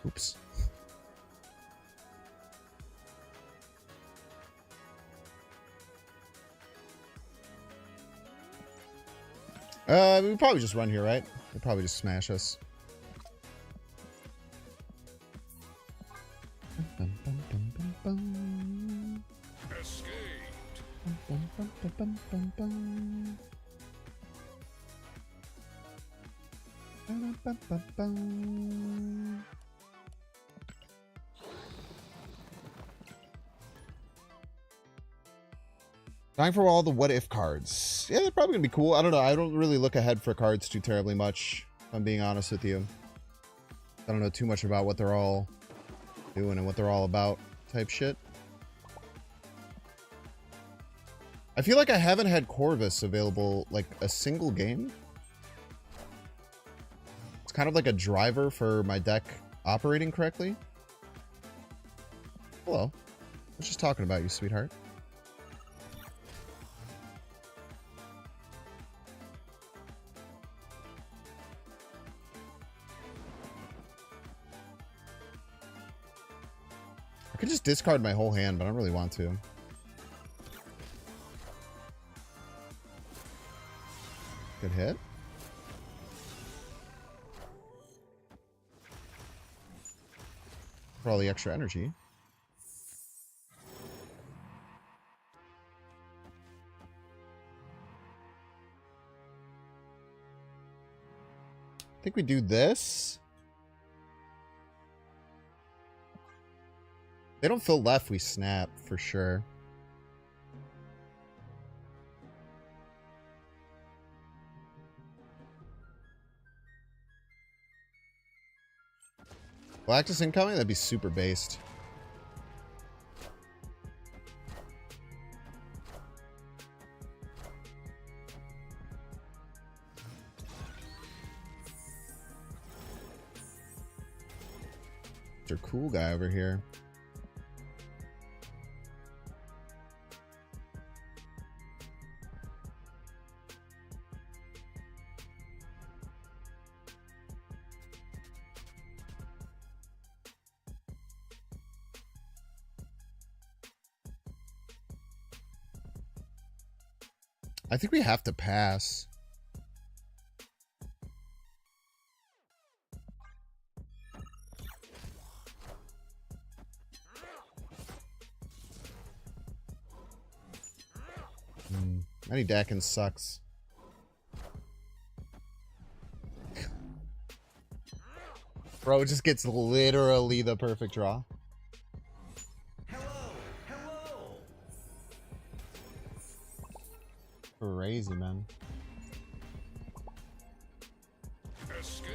Oops. We probably just run here, right? They'll probably just smash us. Bum, bum, bum, bum, bum. Escaped. Bum, bum, bum, bum, bum, bum. Bum, bum, bum, bum. Time for all the what if cards. Yeah, they're probably gonna be cool. I don't know. I don't really look ahead for cards too terribly much, if I'm being honest with you. I don't know too much about what they're all doing and what they're all about type shit. I feel like I haven't had Corvus available like a single game. It's kind of like a driver for my deck operating correctly. Hello. I was just talking about you, sweetheart. I could just discard my whole hand, but I don't really want to. Good hit. For all the extra energy. I think we do this. They don't fill left, we snap for sure. Galactus incoming? That'd be super based. Mr. Cool guy over here. I think we have to pass. Any Dakin sucks. Bro, it just gets literally the perfect draw. Hello. Crazy, man. Escaped.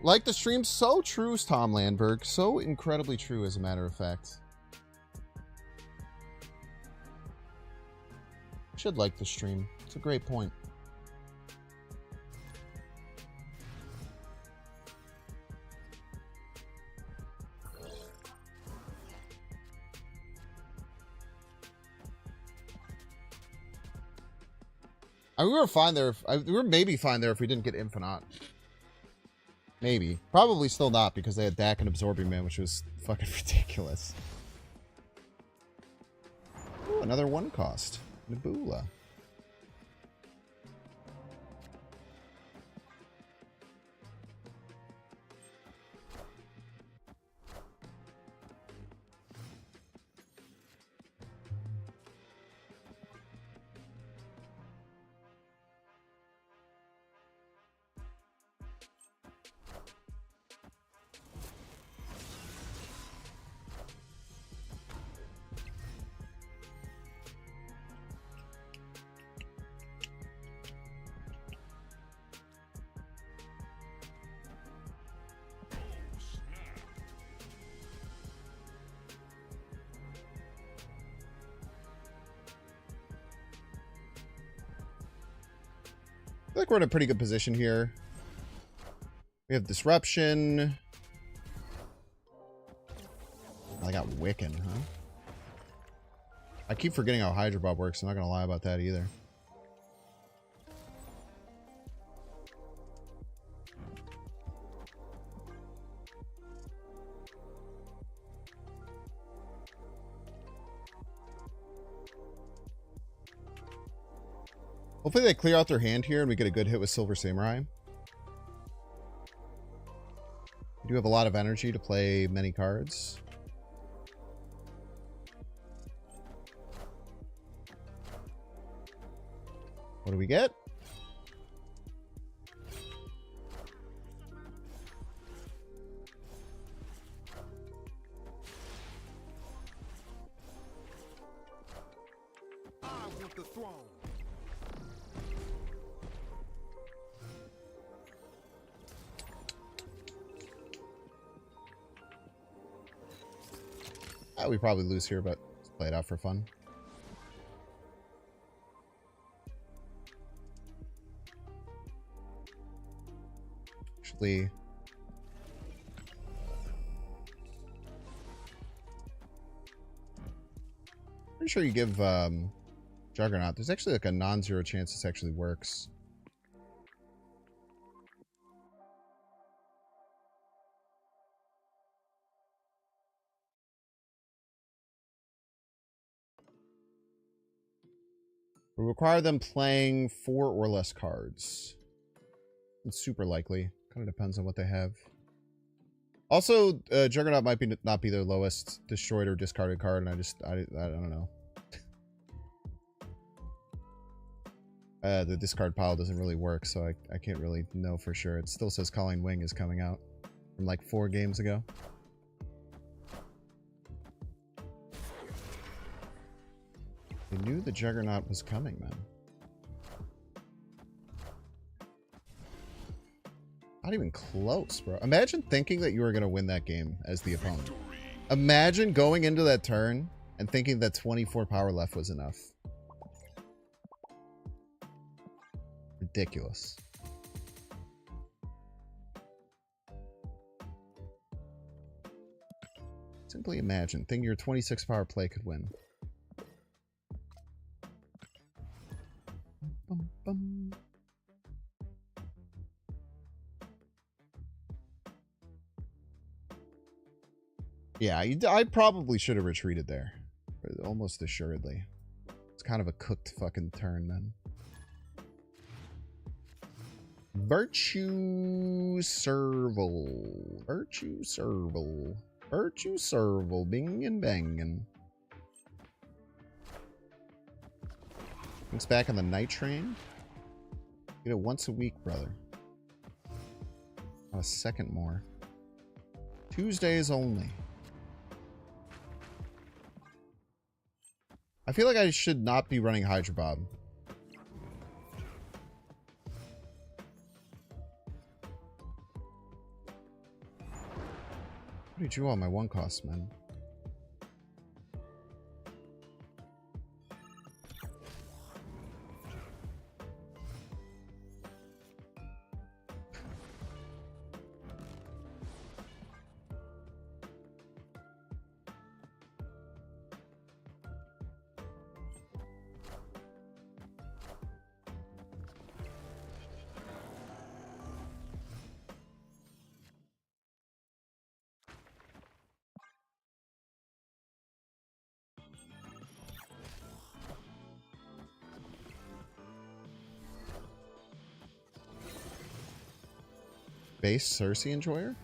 Like the stream, so true, Tom Landberg. So incredibly true, as a matter of fact. Should like the stream. It's a great point. We were fine there. We were maybe fine there if we didn't get Infinite. Maybe. Probably still not, because they had Dak and Absorbing Man, which was fucking ridiculous. Ooh, another one cost. Nebula. I feel like we're in a pretty good position here. We have Disruption. I got Wiccan, huh? I keep forgetting how Hydra Bob works. I'm not going to lie about that either. Hopefully they clear out their hand here and we get a good hit with Silver Samurai. We do have a lot of energy to play many cards. What do we get? I want the throne. We probably lose here, but let's play it out for fun. Actually, pretty sure you give Juggernaut. There's actually like a non-zero chance this actually works. We require them playing 4 or less cards. It's super likely. Kind of depends on what they have. Also, Juggernaut might be not be their lowest destroyed or discarded card, and I don't know. The discard pile doesn't really work, so I can't really know for sure. It still says Calling Wing is coming out from like 4 games ago. They knew the Juggernaut was coming, man. Not even close, bro. Imagine thinking that you were going to win that game as the opponent. Imagine going into that turn and thinking that 24 power left was enough. Ridiculous. Simply imagine thinking your 26 power play could win. Bum, bum. Yeah, I probably should have retreated there. Almost assuredly. It's kind of a cooked fucking turn then. Virtue Serval. Virtue Serval. Virtue Serval. Bing and bangin'. It's back on the night train. Get it once a week, brother. Not a second more. Tuesdays only. I feel like I should not be running Hydra Bob. What did you do on my 1 cost, man? Base Cersei Enjoyer?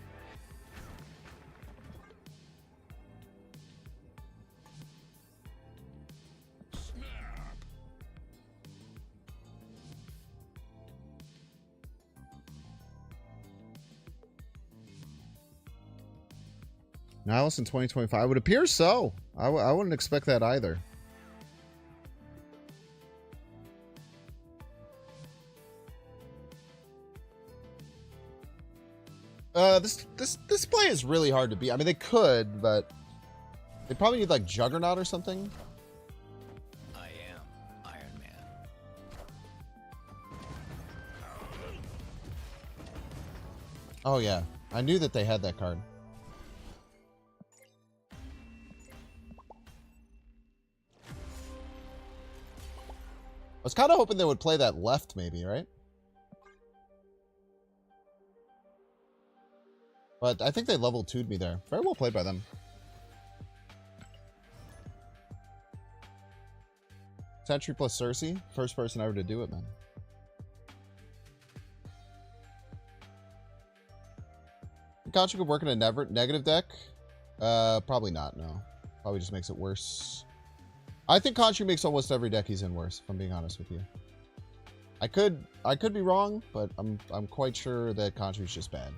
Nihilus in 2025 would appear so. I wouldn't expect that either. This play is really hard to beat. I mean, they could, but they probably need like Juggernaut or something. I am Iron Man. Oh yeah, I knew that they had that card. I was kind of hoping they would play that left, maybe, right? But I think they level 2'd me there. Very well played by them. Sentry plus Cersei. First person ever to do it, man. Konchu could work in a negative deck? Probably not, no. Probably just makes it worse. I think Konchu makes almost every deck he's in worse, if I'm being honest with you. I could be wrong, but I'm quite sure that Konchu's just bad.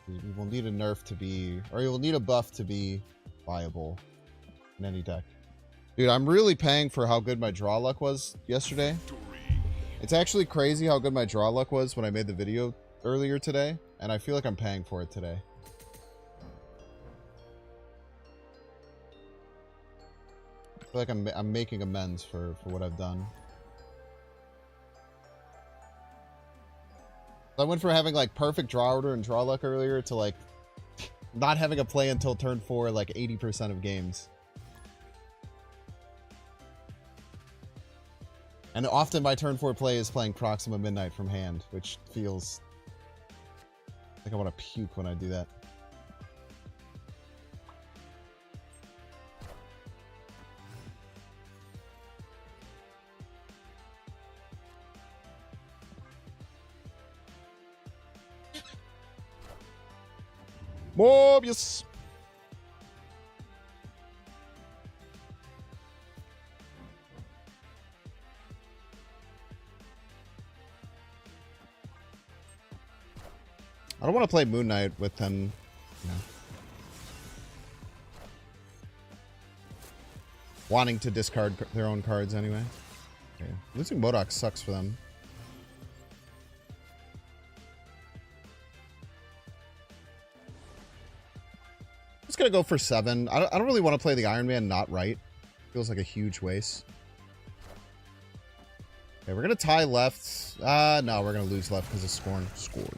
You will need a nerf to be, or you will need a buff to be viable in any deck. Dude, I'm really paying for how good my draw luck was yesterday. It's actually crazy how good my draw luck was when I made the video earlier today, and I feel like I'm paying for it today. I feel like I'm making amends for what I've done. I went from having like perfect draw order and draw luck earlier to like not having a play until turn 4 like 80% of games. And often my turn 4 play is playing Proxima Midnight from hand, which feels like I want to puke when I do that. Mobius. I don't want to play Moon Knight with them. You know, wanting to discard their own cards anyway. Okay. Losing MODOK sucks for them. Just gonna go for 7. I don't really want to play the Iron Man not right. Feels like a huge waste. Okay, we're gonna tie left. No, we're gonna lose left because of Scorn. Scorn.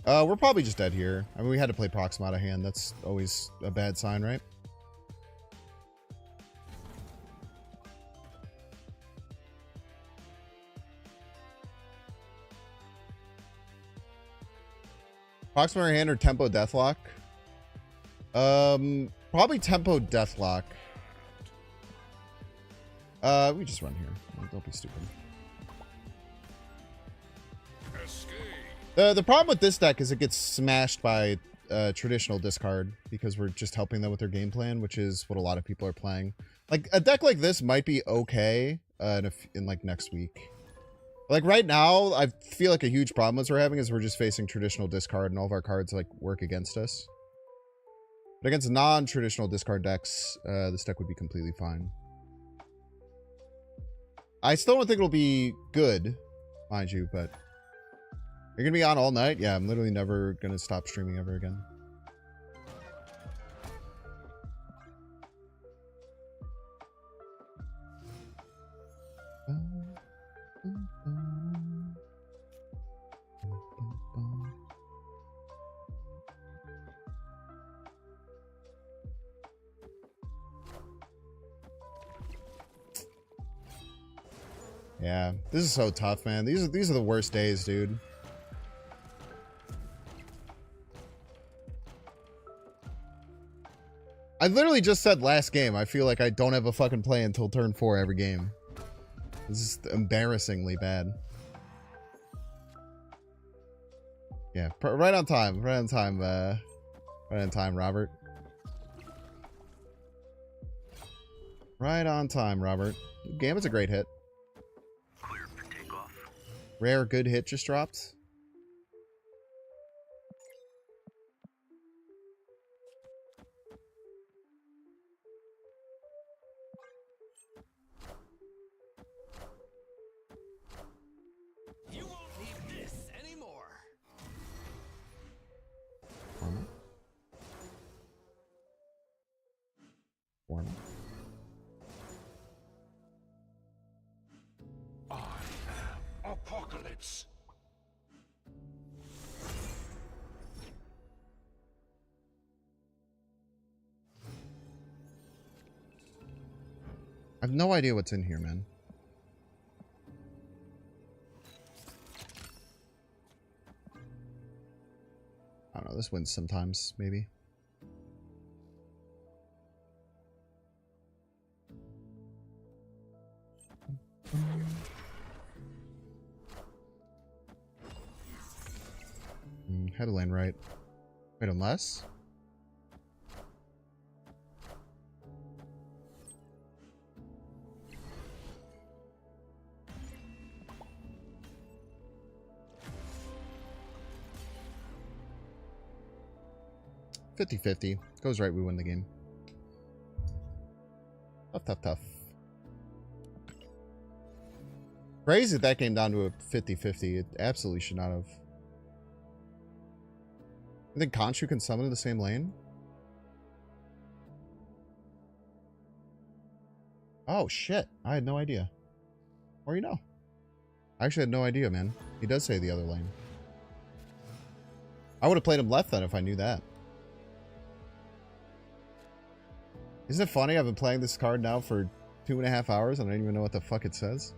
We're probably just dead here. I mean, we had to play Proxima out of hand. That's always a bad sign, right? Proxima in hand or Tempo Deathlock? Probably Tempo Deathlock. We just run here. Don't be stupid. The problem with this deck is it gets smashed by traditional discard because we're just helping them with their game plan, which is what a lot of people are playing. Like a deck like this might be okay in like next week. Like right now, I feel like a huge problem we're having is we're just facing traditional discard and all of our cards like work against us. But against non-traditional discard decks, this deck would be completely fine. I still don't think it'll be good, mind you, but you're gonna be on all night? Yeah, I'm literally never gonna stop streaming ever again. Yeah, this is so tough, man. These are the worst days, dude. I literally just said last game, I feel like I don't have a fucking play until turn 4 every game. This is embarrassingly bad. Yeah, right on time. Right on time, right on time, Robert. Right on time, Robert. Gambit's a great hit. Cleared for takeoff. Rare good hit just dropped. You won't need this anymore. Warning. Apocalypse. I have no idea what's in here, man. I don't know, this wins sometimes, maybe. Headland right. Wait, unless? $50-50. Goes right, we win the game. Tough. Crazy that came down to a 50-50. It absolutely should not have. I think Konchu can summon in the same lane. Oh, shit. I had no idea. Or you know. I actually had no idea, man. He does say the other lane. I would have played him left then if I knew that. Isn't it funny? I've been playing this card now for 2.5 hours and I don't even know what the fuck it says.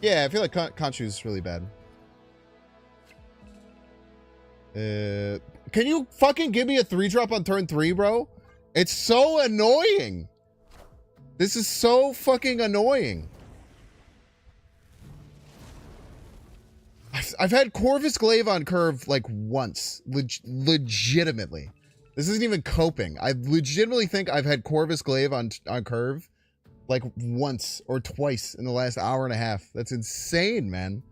Yeah, I feel like Konchu is really bad. Can you fucking give me a 3-drop on turn 3, bro? It's so annoying. This is so fucking annoying. I've had Corvus Glaive on curve like once. Legitimately. This isn't even coping. I legitimately think I've had Corvus Glaive on curve like once or twice in the last hour and a half. That's insane, man.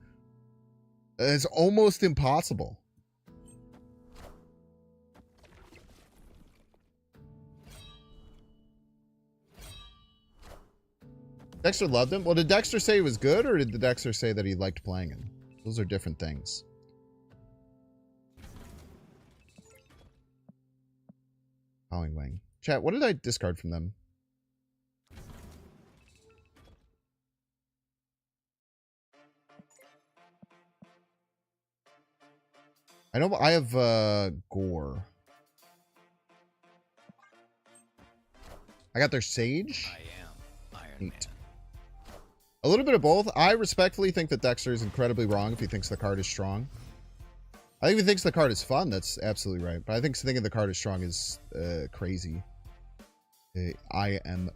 It's almost impossible. Dexter loved him? Well, did Dexter say he was good, or did Dexter say that he liked playing him? Those are different things. Howling Wing. Chat, what did I discard from them? I know I have Gore. I got their Sage. I am Iron Neat. Man. A little bit of both. I respectfully think that Dexter is incredibly wrong if he thinks the card is strong. I think if he thinks the card is fun, that's absolutely right. But I think thinking the card is strong is crazy. IMO.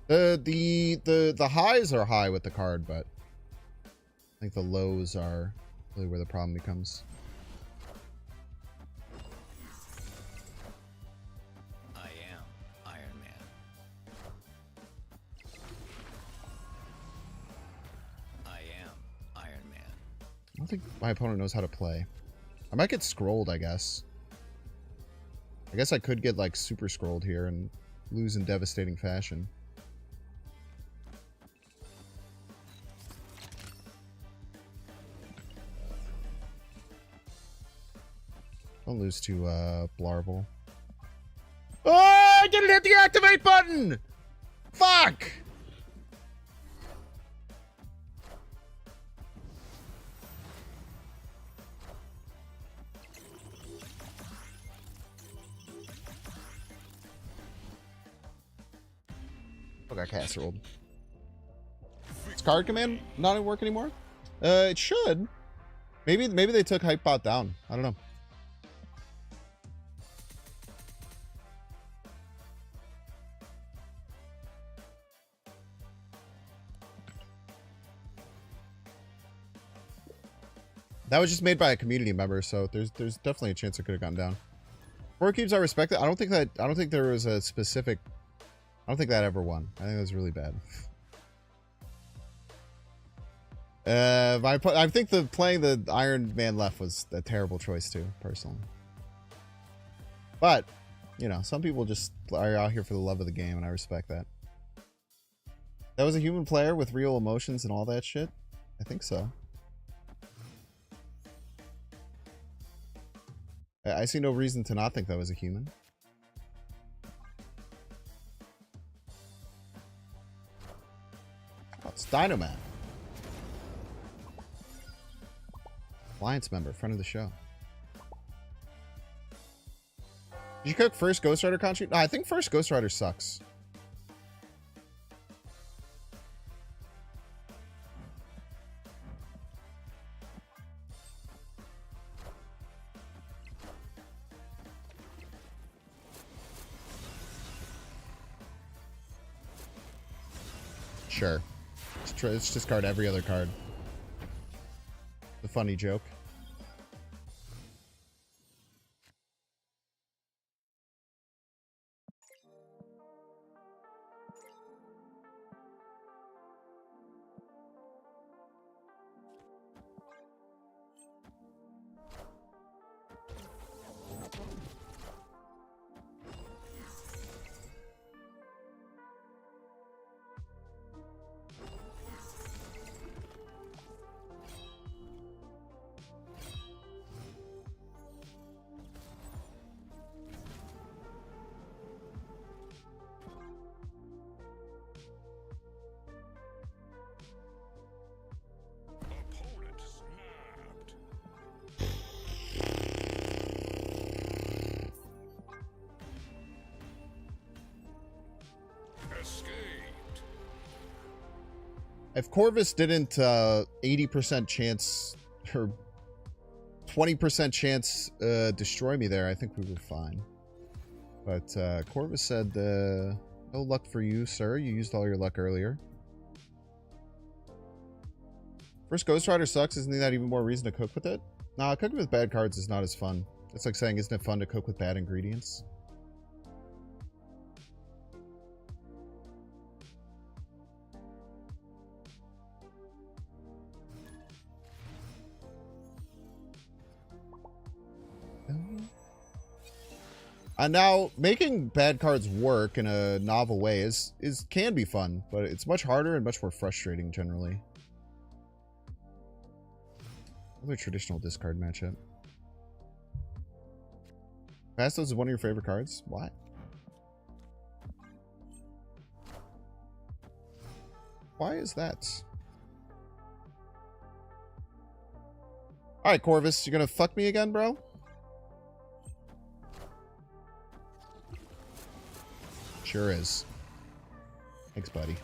The highs are high with the card, but I think the lows are really where the problem becomes. I am Iron Man. I am Iron Man. I don't think my opponent knows how to play. I might get scrolled, I guess. I guess I could get like super scrolled here and lose in devastating fashion. Don't lose to Blarble. Oh, I didn't hit the activate button! Fuck! Oh, got casseroled. Does card command not work anymore? It should. Maybe they took Hypebot down. I don't know. That was just made by a community member, so there's definitely a chance it could have gone down. 4 cubes I respect it. I don't think there was a specific. I don't think that ever won. I think it was really bad. I think playing the Iron Man left was a terrible choice too, personally. But, you know, some people just are out here for the love of the game, and I respect that. That was a human player with real emotions and all that shit? I think so. I see no reason to not think that was a human. Oh, it's Dinoman. Alliance member, friend of the show. Did you cook first Ghost Rider Konchu? No, I think first Ghost Rider sucks. Sure. Let's discard every other card. The funny joke. If Corvus didn't 80% chance or 20% chance destroy me there, I think we were fine. But Corvus said, no luck for you, sir. You used all your luck earlier. First Ghost Rider sucks. Isn't that even more reason to cook with it? Nah, cooking with bad cards is not as fun. It's like saying, isn't it fun to cook with bad ingredients? Now, making bad cards work in a novel way can be fun, but it's much harder and much more frustrating generally. Another traditional discard matchup. Fastos is one of your favorite cards? Why? Why is that? Alright, Corvus, you gonna fuck me again, bro? Sure is. Thanks, buddy.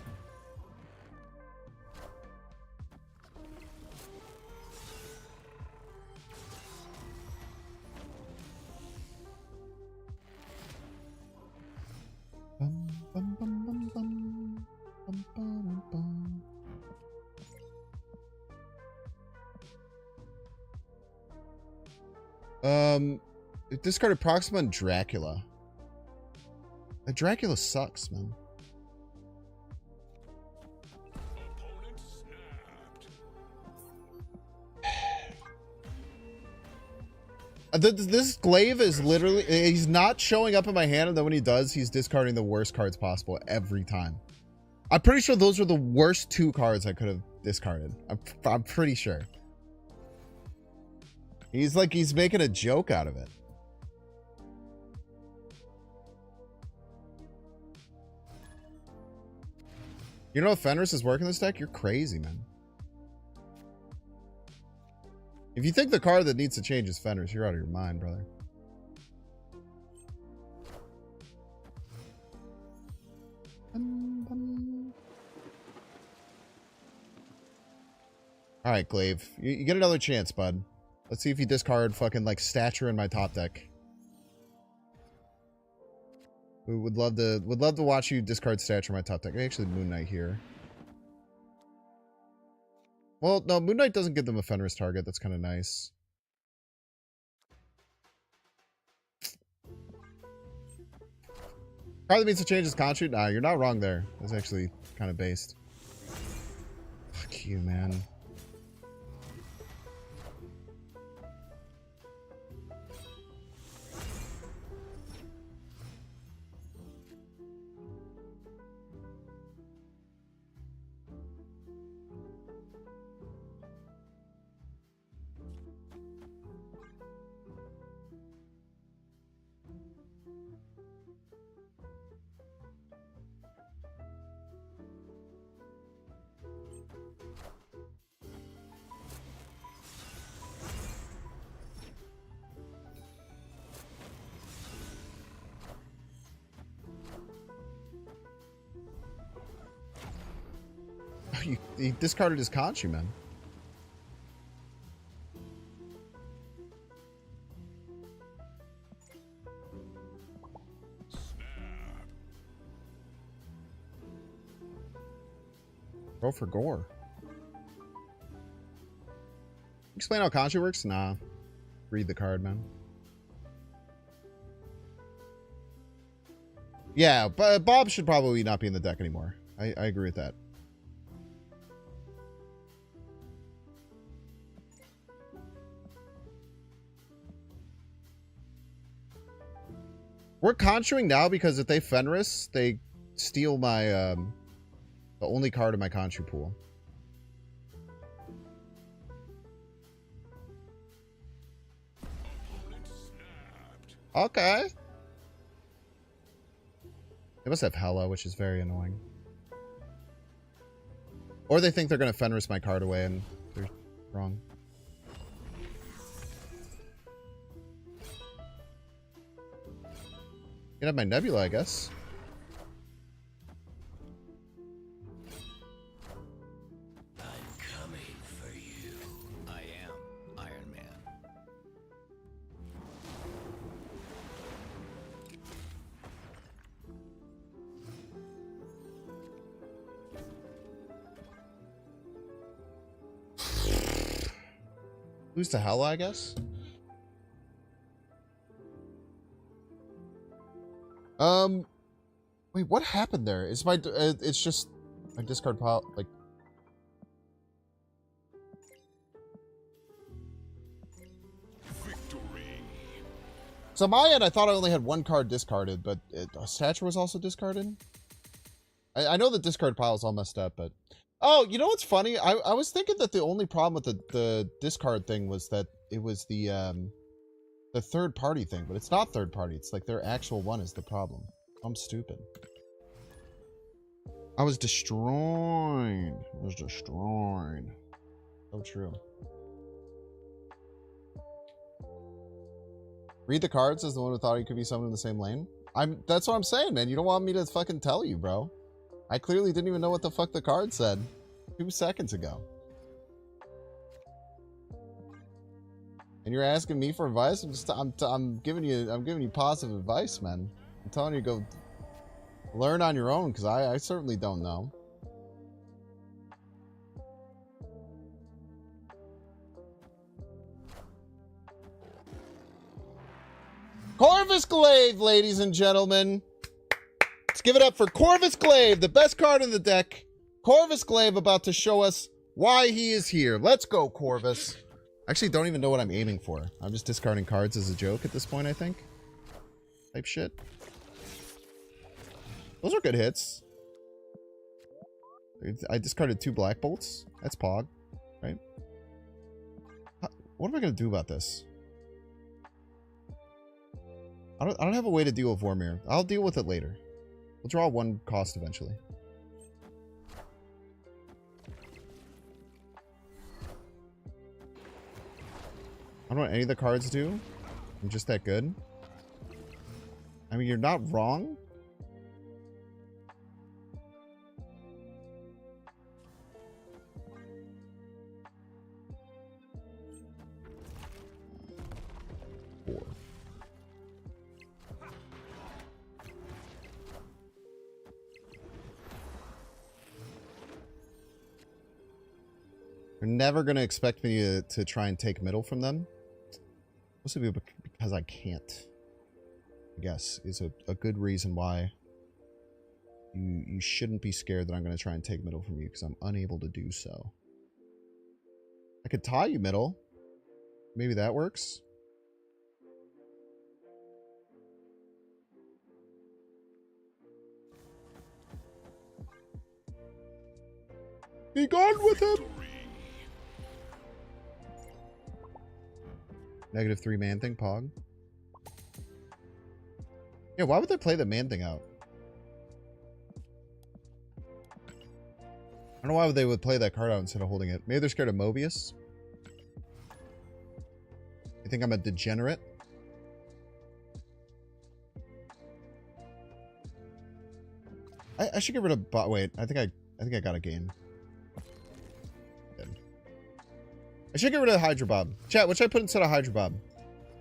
It discarded Proxima and Dracula. The Dracula sucks, man. This glaive is literally, he's not showing up in my hand, and then when he does, he's discarding the worst cards possible every time. I'm pretty sure those were the worst 2 cards I could have discarded. I'm pretty sure. He's like, he's making a joke out of it. You know if Fenris is working this deck? You're crazy, man. If you think the card that needs to change is Fenris, you're out of your mind, brother. Alright, Glaive. You get another chance, bud. Let's see if you discard fucking, like, Stature in my top deck. We would love to watch you discard Stature in my top deck. Actually, Moon Knight here. Well, no, Moon Knight doesn't give them a Fenris target. That's kind of nice. Probably means to change his Konchu. Nah, you're not wrong there. That's actually kind of based. Fuck you, man. He discarded his Konchu, man. Go for gore. Explain how Konchu works? Nah. Read the card, man. Yeah, but Bob should probably not be in the deck anymore. I agree with that. We're Konchuing now because if they Fenris, they steal my, the only card in my Konchu pool. Okay. They must have Hella, which is very annoying. Or they think they're going to Fenris my card away and they're wrong. You can have my Nebula, I guess. Who's to hell, I guess? Wait, what happened there? Is my, it's just my discard pile, like... Victory. So my end, I thought I only had one card discarded, but Stature was also discarded? I know the discard pile is all messed up, but... Oh, you know what's funny? I was thinking that the only problem with the discard thing was that it was the third party thing, but it's not third party. It's like their actual one is the problem. I'm stupid. I was destroyed. I was destroyed. So true. Read the cards as the one who thought he could be summoned in the same lane. That's what I'm saying, man. You don't want me to fucking tell you, bro. I clearly didn't even know what the fuck the card said 2 seconds ago. And you're asking me for advice? I'm giving you positive advice, man. I'm telling you to go learn on your own, because I certainly don't know. Corvus Glaive, ladies and gentlemen. Let's give it up for Corvus Glaive, the best card in the deck. Corvus Glaive about to show us why he is here. Let's go, Corvus. I actually don't even know what I'm aiming for. I'm just discarding cards as a joke at this point, I think. Type shit. Those are good hits. I discarded 2 Black Bolts. That's Pog, right? What am I going to do about this? I don't have a way to deal with Vormir. I'll deal with it later. We'll draw 1 cost eventually. I don't know what any of the cards do. I'm just that good. I mean, you're not wrong. You're never going to expect me to try and take middle from them. Mostly because I can't. I guess is a good reason why you shouldn't be scared that I'm going to try and take middle from you, because I'm unable to do so. I could tie you middle. Maybe that works. Be gone with him! -3 man thing, Pog. Yeah, why would they play the man thing out? I don't know why they would play that card out instead of holding it. Maybe they're scared of Mobius. You think I'm a degenerate? I should get rid of wait, I think I got a game. I should get rid of the Hydra Bob. Chat, what should I put instead of Hydra Bob?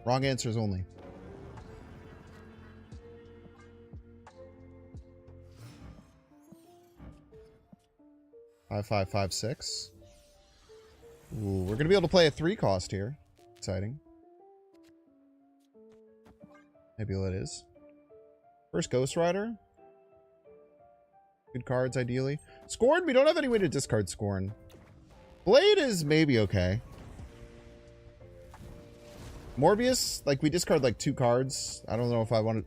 Wrong answers only. Five, 5, 5, 6. Ooh, we're gonna be able to play a 3 cost here. Exciting. Maybe it is. First Ghost Rider. Good cards, ideally. Scorn, we don't have any way to discard Scorn. Blade is maybe okay. Morbius, like, we discard like 2 cards. I don't know if I wanted...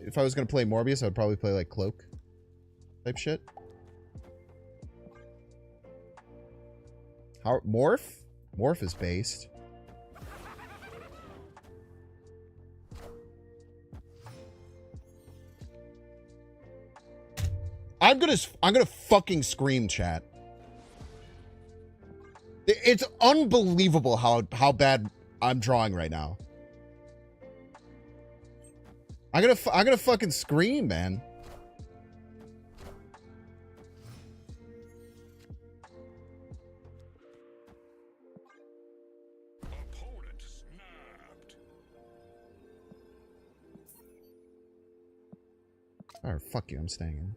if I was going to play Morbius, I would probably play like Cloak type shit. How, Morph? Morph is based. I'm gonna fucking scream, chat. It's unbelievable how bad I'm drawing right now. I'm gonna fucking scream, man. Opponent snapped. Alright, fuck you, I'm staying in.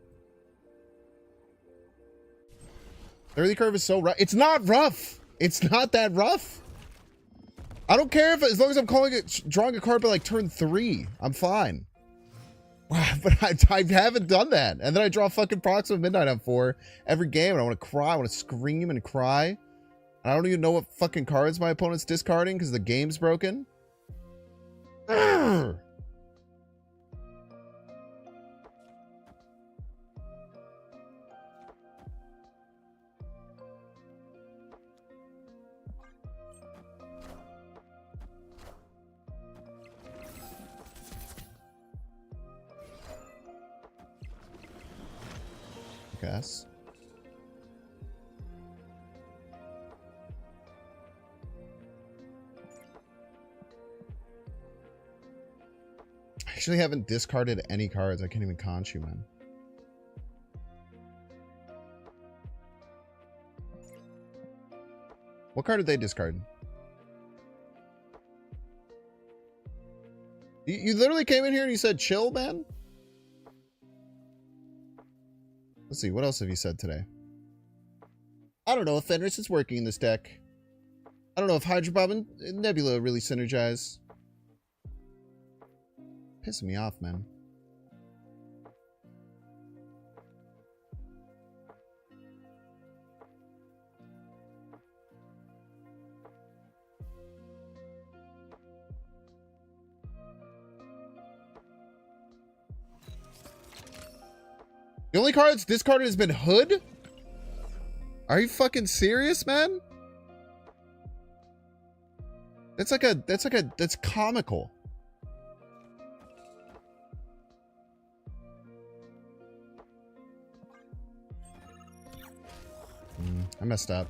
The early curve is so rough. It's not rough! It's not that rough! I don't care if, as long as I'm calling it, drawing a card by like turn 3. I'm fine. But I haven't done that. And then I draw fucking Proxima Midnight on 4 every game, and I want to cry. I want to scream and cry. And I don't even know what fucking cards my opponent's discarding because the game's broken. Urgh. Guess. I actually haven't discarded any cards. I can't even Konchu, man. What card did they discard? You literally came in here and you said chill, man? Let's see, what else have you said today? I don't know if Fenris is working in this deck. I don't know if Hydra Bob and Nebula really synergize. Pissing me off, man. The only card that's discarded has been Hood? Are you fucking serious, man? That's comical. I messed up.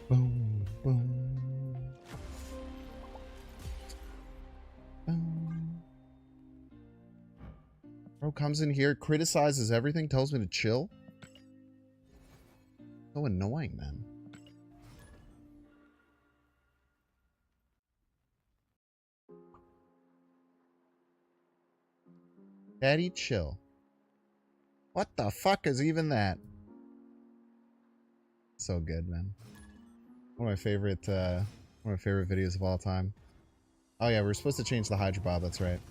Boom, boom. Boom. Bro comes in here, criticizes everything, tells me to chill. So annoying, man. Daddy, chill. What the fuck is even that? So good, man. One of my favorite videos of all time. Oh yeah, we're supposed to change the Hydra Bob, that's right.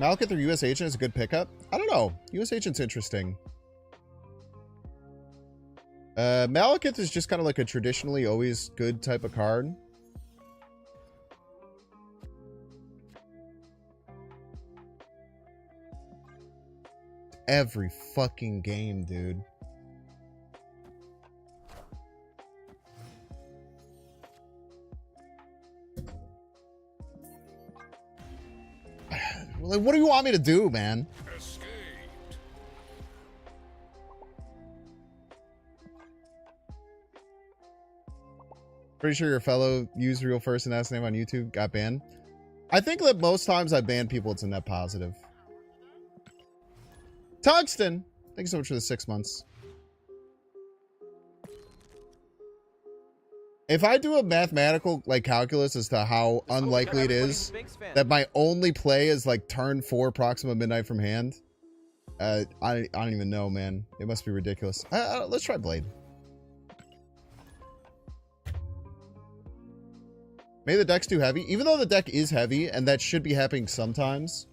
Malekith or US Agent is a good pickup? I don't know. US Agent's interesting. Malekith is just kind of like a traditionally always good type of card. Every fucking game, dude. Like, what do you want me to do, man? Escaped. Pretty sure your fellow use real first and last name on YouTube got banned. I think that most times I ban people, it's a net positive. Tungsten! Thank you so much for the 6 months. If I do a mathematical like calculus as to how unlikely it is that my only play is like turn 4 Proxima Midnight from hand, I don't even know, man. It must be ridiculous. Let's try Blade. Maybe the deck's too heavy. Even though the deck is heavy, and that should be happening sometimes,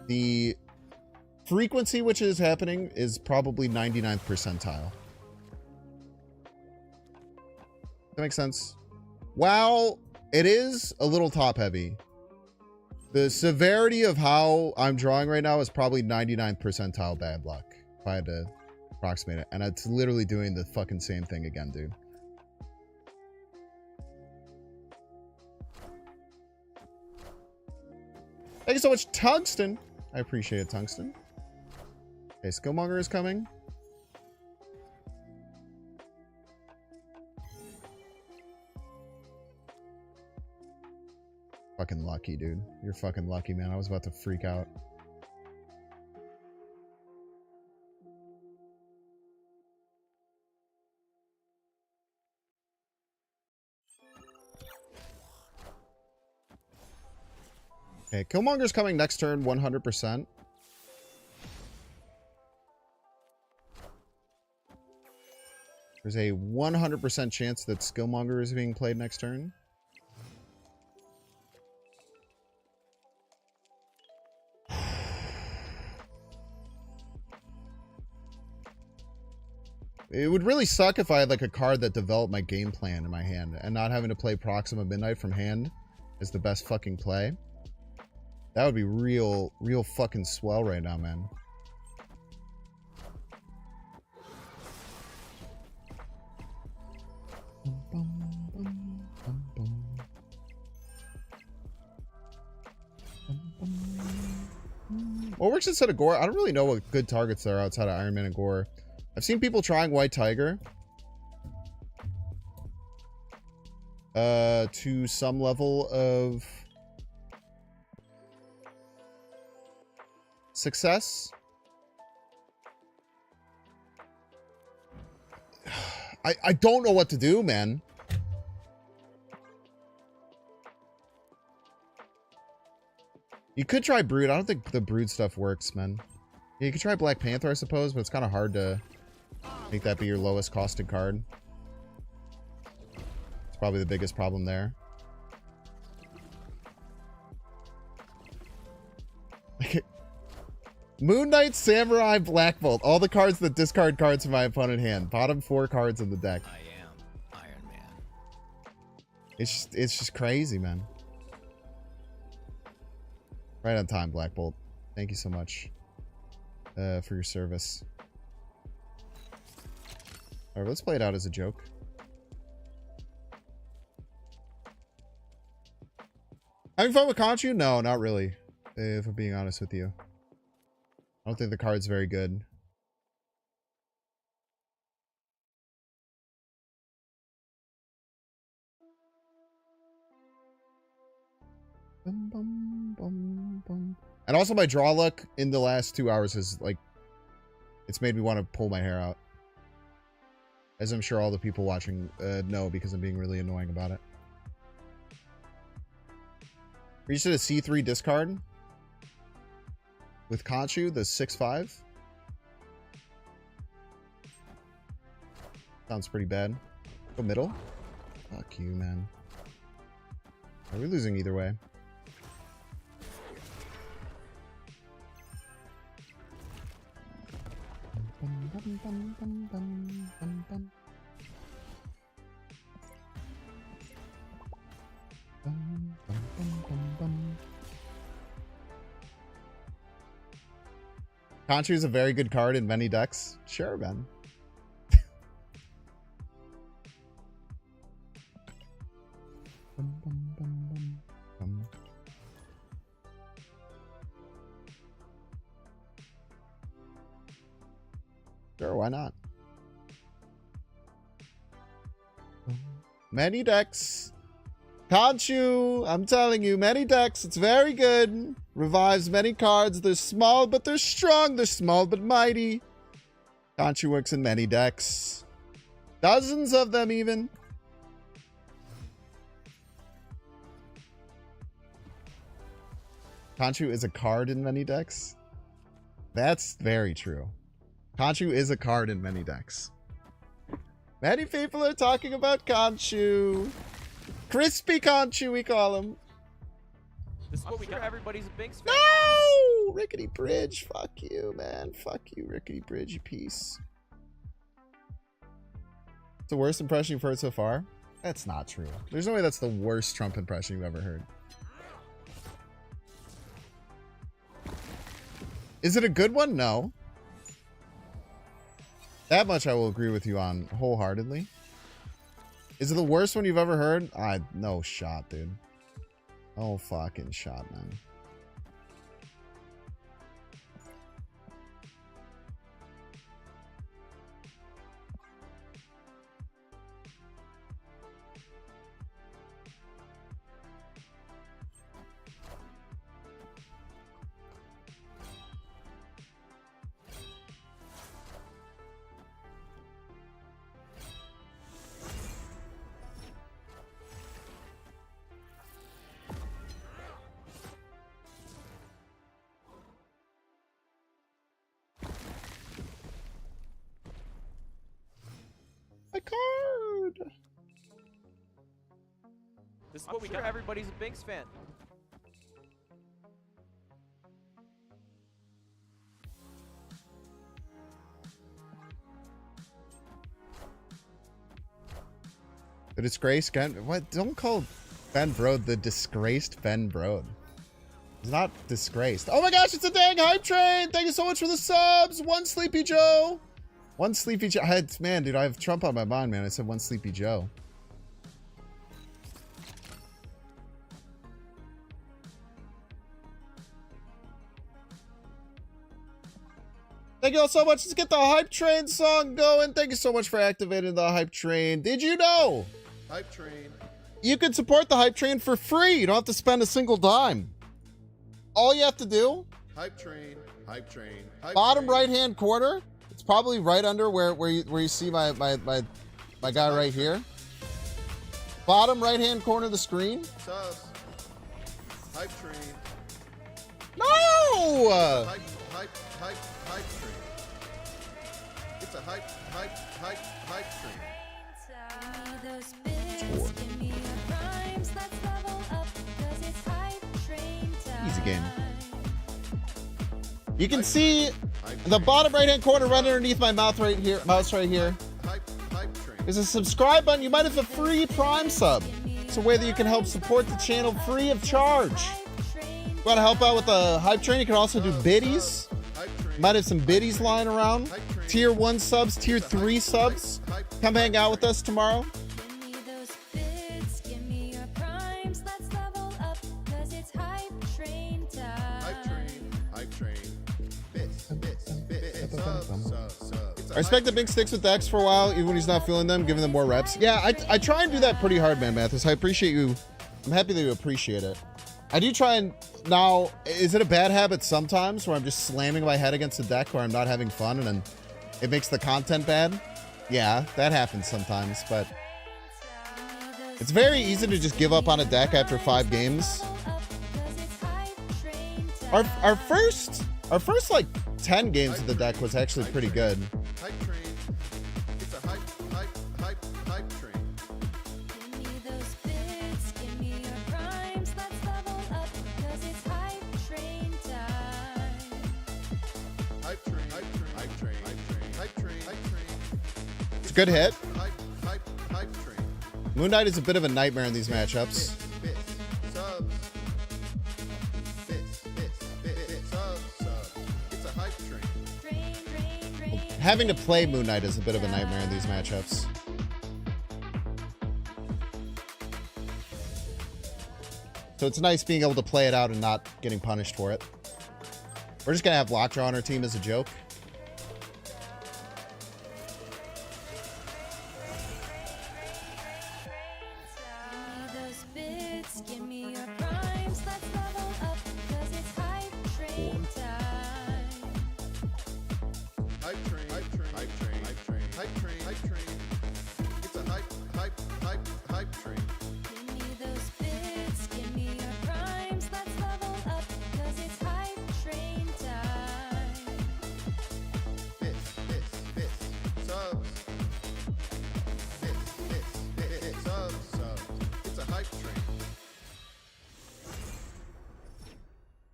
the frequency which is happening is probably 99th percentile. That makes sense. While it is a little top heavy, the severity of how I'm drawing right now is probably 99th percentile bad luck, if I had to approximate it. And it's literally doing the fucking same thing again, dude. Thank you so much, Tungsten. I appreciate it, Tungsten. Okay, Skillmonger is coming. fucking lucky, dude. You're fucking lucky, man. I was about to freak out. Okay, Killmonger's coming next turn 100%. There's a 100% chance that Skillmonger is being played next turn. It would really suck if I had like a card that developed my game plan in my hand and not having to play Proxima Midnight from hand is the best fucking play. That would be real fucking swell right now, man. What works instead of Gore? I don't really know what good targets there are outside of Iron Man and Gore. I've seen people trying White Tiger. To some level of success. I don't know what to do, man. You could try Brood. I don't think the Brood stuff works, man. Yeah, you could try Black Panther, I suppose, but it's kind of hard to make that be your lowest costed card. It's probably the biggest problem there. Moon Knight, Samurai, Black Bolt. All the cards that discard cards from my opponent hand. Bottom 4 cards in the deck. I am Iron Man. It's just crazy, man. Right on time, Black Bolt. Thank you so much for your service. Alright, let's play it out as a joke. Having fun with Konchu? No, not really. If I'm being honest with you. I don't think the card's very good. Bum, bum, bum, bum. And also my draw luck in the last 2 hours is like, it's made me want to pull my hair out. As I'm sure all the people watching know because I'm being really annoying about it. Reached at a C3 discard with Konchu, the 6/5. Sounds pretty bad. Go middle. Fuck you, man. Are we losing either way? Konchu is a very good card in many decks. Sure, man. Sure, why not? Many decks. Konchu, I'm telling you, many decks. It's very good. Revives many cards. They're small, but they're strong. They're small, but mighty. Konchu works in many decks. Dozens of them, even. Konchu is a card in many decks. That's very true. Konchu is a card in many decks. Many people are talking about Konchu. Crispy Konchu, we call him. This is what we got. Everybody's a Binks fan. No! Rickety Bridge. Fuck you, man. Fuck you, Rickety Bridge, you piece. It's the worst impression you've heard so far? That's not true. There's no way that's the worst Trump impression you've ever heard. Is it a good one? No. That much I will agree with you on wholeheartedly. Is it the worst one you've ever heard? No shot, dude. No fucking shot, man. card. This is what we got. Everybody's a Binks fan. The disgraced what? Don't call Ben Brode the disgraced Ben Brode. He's not disgraced. Oh my gosh, it's a dang hype train! Thank you so much for the subs! One Sleepy Joe! One Sleepy Joe. Man, dude, I have Trump on my mind, man. I said one Sleepy Joe. Thank you all so much. Let's get the hype train song going. Thank you so much for activating the hype train. Did you know? Hype train. You can support the hype train for free. You don't have to spend a single dime. All you have to do, Hype train. Hype train. Hype bottom train. right hand corner. It's probably right under where you see my guy right here. Bottom right hand corner of the screen. Subs. Hype train. No! Hype train. It's a hype train. Easy game. You can see the bottom right hand corner right underneath my mouse right here. Hype train. There's a subscribe button. You might have a free Prime sub. It's a way that you can help support the channel free of charge. You want to help out with the hype train? You can also do biddies. Might have some biddies lying around. Tier 1 subs, tier 3 subs. Come hang out with us tomorrow. I respect that Bink sticks with the X for a while, even when he's not feeling them, giving them more reps. Yeah, I try and do that pretty hard, man, Mathis. I appreciate you. I'm happy that you appreciate it. I do try and... Now, is it a bad habit sometimes where I'm just slamming my head against the deck where I'm not having fun and then it makes the content bad? Yeah, that happens sometimes, but... It's very easy to just give up on a deck after 5 games. Our first like 10 games of the deck was actually pretty good. Hype train. It's a hype train. Hype train. It's a good hit. Hype train. Moon Knight is a bit of a nightmare in these matchups. Subs. Subs. It's a hype train. Having to play Moon Knight is a bit of a nightmare in these matchups. So it's nice being able to play it out and not getting punished for it. We're just going to have Lockjaw on our team as a joke. It's a hype train. Subs. It's a hype train.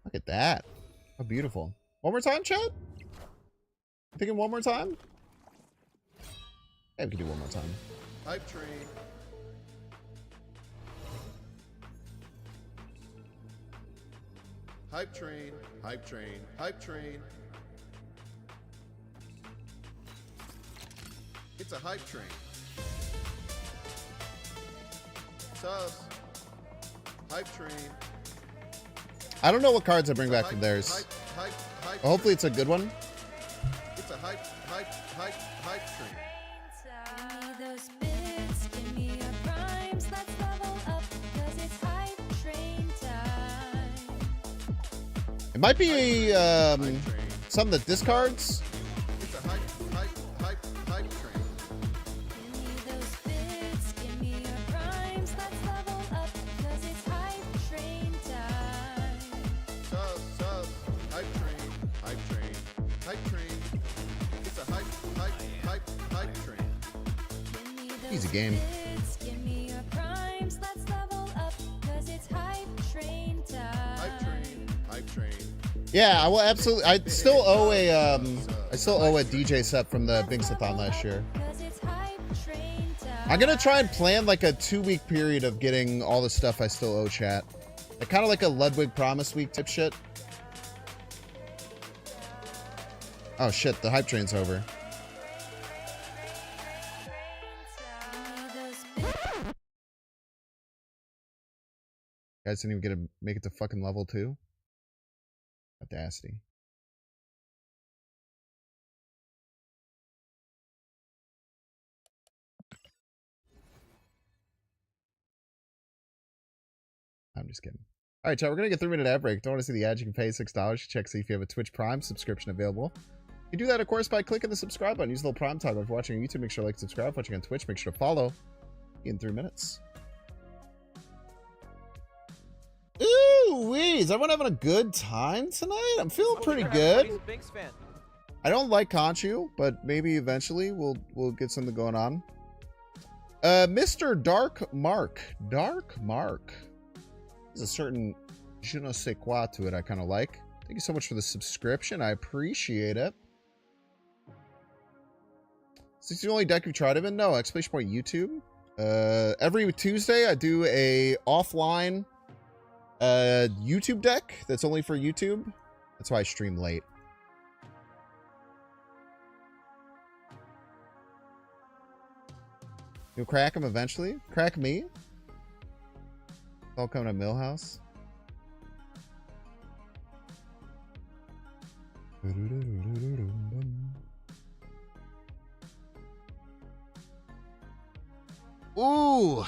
Look at that. How beautiful. One more time, chat? Thinking one more time? Yeah, we can do one more time. Hype train. Hype train. Hype train. Hype train. It's a hype train. Subs. Hype train. I don't know what cards I bring back from theirs. Hype Hopefully it's a good one. It's a hype train. It might be Hype train. something that discards. It's a hype train. Subs. Hype train. Hype train. It's a hype train. Easy game. Give me your primes, let's level up, 'cause it's hype train time. Hype train. Hype train. Yeah, I will absolutely. I still owe a DJ set from the Bingsathon last year. 'Cause it's hype train time. I'm gonna try and plan like a 2-week period of getting all the stuff I still owe chat. Like, kind of like a Ludwig Promise Week type shit. Oh shit, the hype train's over. Guys didn't even get to make it to fucking level 2. Audacity. I'm just kidding. All right, chat, we're going to get 3-minute ad break. Don't want to see the ads? You can pay $6. Check see if you have a Twitch Prime subscription available. You do that, of course, by clicking the subscribe button. Use the little Prime toggle. If you're watching on YouTube, make sure to like, subscribe. If you're watching on Twitch, make sure to follow. In 3 minutes. Ooh, wee! Is everyone having a good time tonight? I'm feeling pretty good. Everybody's a Binks fan. I don't like Konchu, but maybe eventually we'll get something going on. Mr. Dark Mark. There's a certain je ne sais quoi to it I kind of like. Thank you so much for the subscription. I appreciate it. Is this the only deck you've tried it in? No, exclamation point YouTube. Every Tuesday I do a offline YouTube deck that's only for YouTube. That's why I stream late. You'll crack him eventually? Crack me? I'll come to Millhouse. Ooh.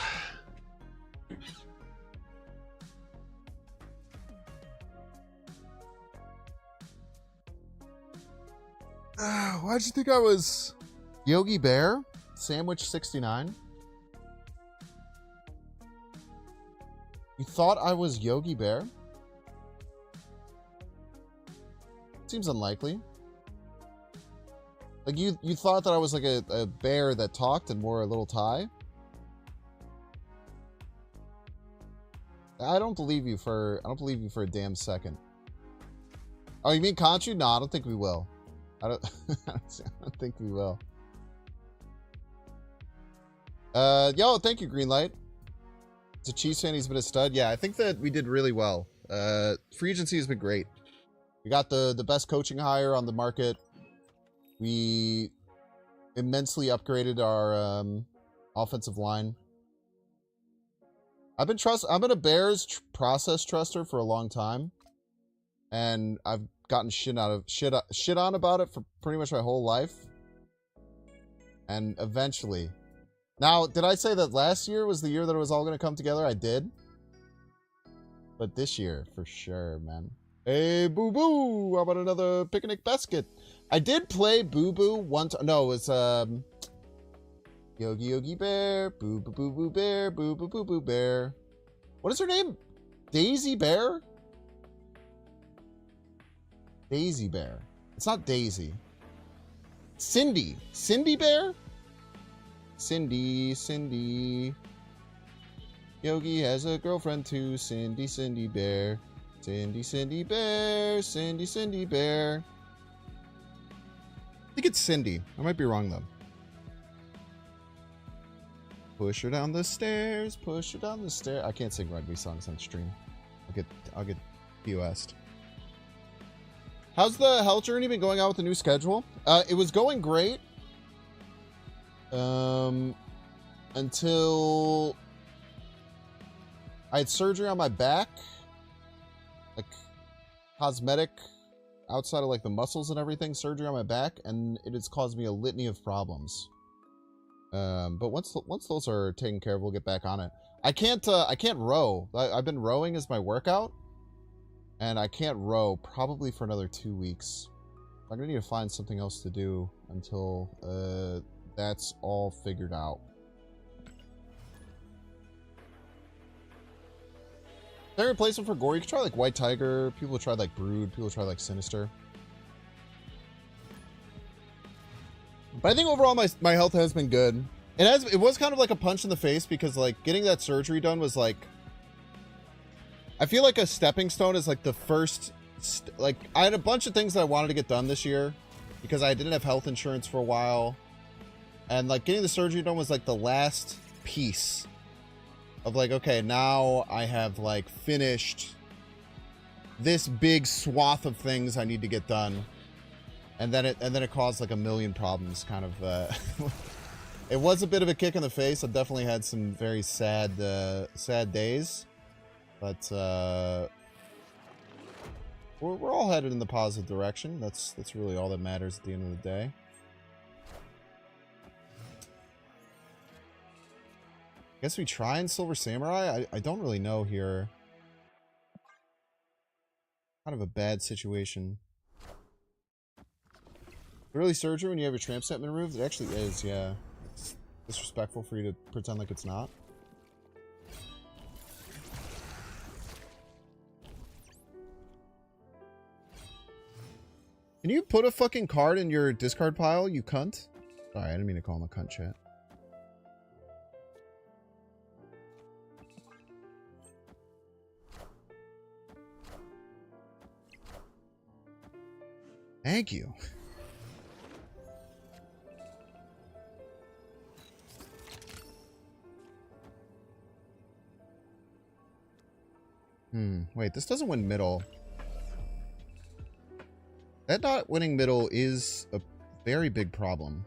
Why'd you think I was Yogi Bear? Sandwich 69? You thought I was Yogi Bear? Seems unlikely. Like you thought that I was like a bear that talked and wore a little tie? I don't believe you for a damn second. Oh, you mean Konchu? No, I don't think we will. I don't think we will. Yo, thank you, Greenlight. It's a Chiefs fan, he's been a stud. Yeah, I think that we did really well. Free agency has been great. We got the best coaching hire on the market. We immensely upgraded our offensive line. I've been a Bears process truster for a long time, and I've gotten shit on about it for pretty much my whole life. And eventually, now, did I say that last year was the year that it was all going to come together? I did. But this year, for sure, man. Hey, Boo Boo! How about another picnic basket? I did play Boo Boo one time. No, it's Yogi Yogi Bear, Boo Boo Boo Boo Bear, Boo Boo Boo Boo Bear. What is her name? Daisy Bear? Daisy Bear. It's not Daisy. Cindy. Cindy Bear? Cindy. Yogi has a girlfriend too. Cindy Bear. Cindy Bear. Cindy Bear. I think it's Cindy. I might be wrong though. Push her down the stairs. Push her down the stairs. I can't sing rugby songs on stream. I'll get POS'd. How's the health journey been going out with the new schedule? It was going great. Until I had surgery on my back, like cosmetic, outside of like the muscles and everything, surgery on my back, and it has caused me a litany of problems. But once those are taken care of, we'll get back on it. I can't row. I've been rowing as my workout, and I can't row probably for another 2 weeks. I'm gonna need to find something else to do until that's all figured out. Is there a replacement for Gore? You could try like White Tiger. People tried like Brood. People tried like Sinister. But I think overall my health has been good. It was kind of like a punch in the face because like getting that surgery done was like, I feel like a stepping stone is like the first, like I had a bunch of things that I wanted to get done this year because I didn't have health insurance for a while. And like getting the surgery done was like the last piece of like, okay, now I have like finished this big swath of things I need to get done. And then it caused like a million problems kind of, it was a bit of a kick in the face. I definitely had some very sad days, but we're all headed in the positive direction. That's really all that matters at the end of the day. Guess we try in Silver Samurai. I don't really know here. Kind of a bad situation. Really surgery when you have your tramp stamp removed? It actually is, yeah. It's disrespectful for you to pretend like it's not. Can you put a fucking card in your discard pile, you cunt? Sorry, I didn't mean to call him a cunt, chat. Thank you. Wait, this doesn't win middle. That not winning middle is a very big problem.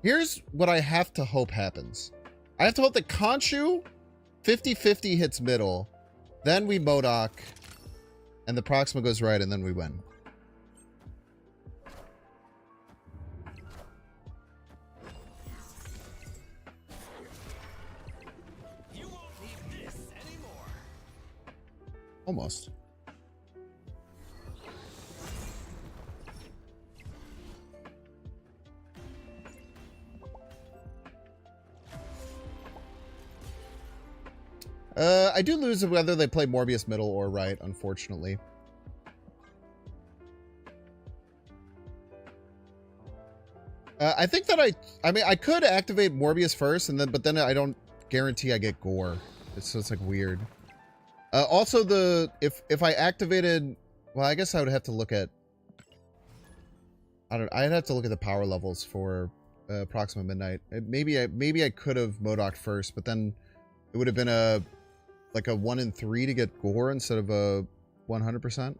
Here's what I have to hope happens. I have to hope that Konchu 50-50 hits middle, then we Modok, and the Proxima goes right, and then we win. You won't need this anymore. Almost. I do lose whether they play Morbius middle or right, unfortunately. I think that I mean, I could activate Morbius first, and then, but then I don't guarantee I get gore. It's like weird. Also, if I activated, well, I guess I would have to look at. I'd have to look at the power levels for Proxima Midnight. Maybe I could have Modoked first, but then it would have been like a 1 in 3 to get gore instead of a 100%.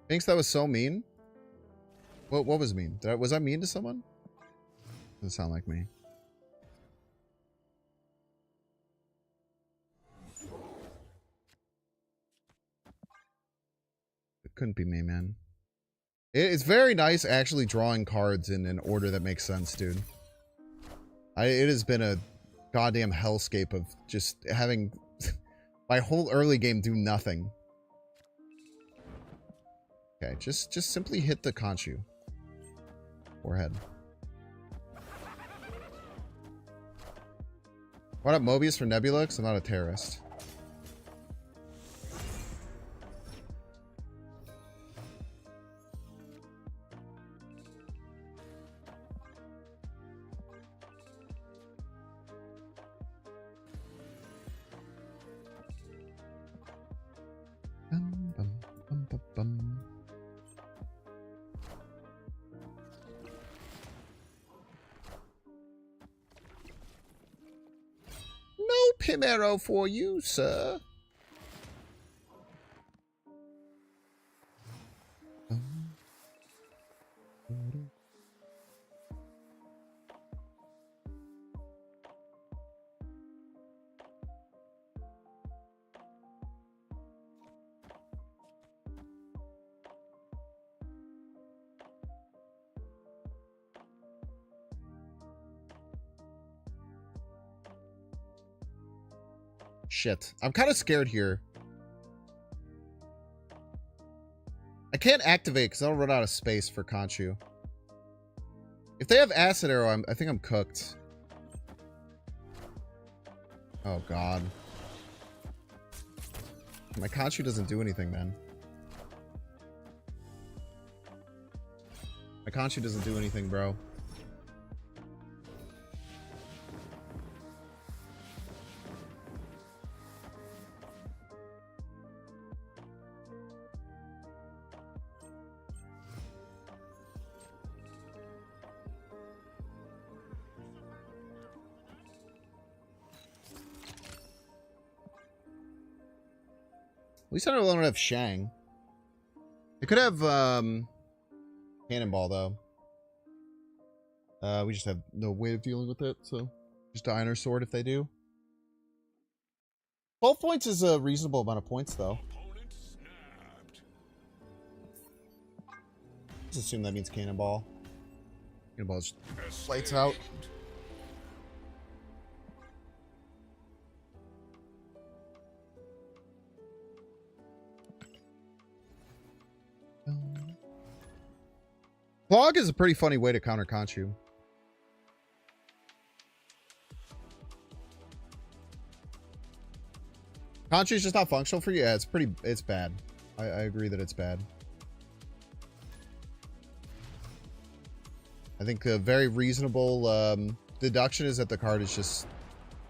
Thinks that was so mean. What was mean? Was I mean to someone? Doesn't sound like me. It couldn't be me, man. It's very nice actually drawing cards in an order that makes sense, dude. It has been a goddamn hellscape of just having my whole early game do nothing. Okay, just simply hit the Konchu. Forehead. What up, Mobius for Nebula? Because I'm not a terrorist. No Pimero for you, sir. Shit. I'm kind of scared here. can't activate because I'll run out of space for Konchu. If they have Acid Arrow, I think I'm cooked. Oh, God. My Konchu doesn't do anything, man. My Konchu doesn't do anything, bro. At least I don't have Shang. It could have Cannonball though. We just have no way of dealing with it, so just Iron or Sword if they do. 12 points is a reasonable amount of points though. Opponent snapped. Let's assume that means Cannonball. Cannonball just lights out. Clog is a pretty funny way to counter Konchu. Konchu's just not functional for you? Yeah, it's bad. I agree that it's bad. I think a very reasonable deduction is that the card is just...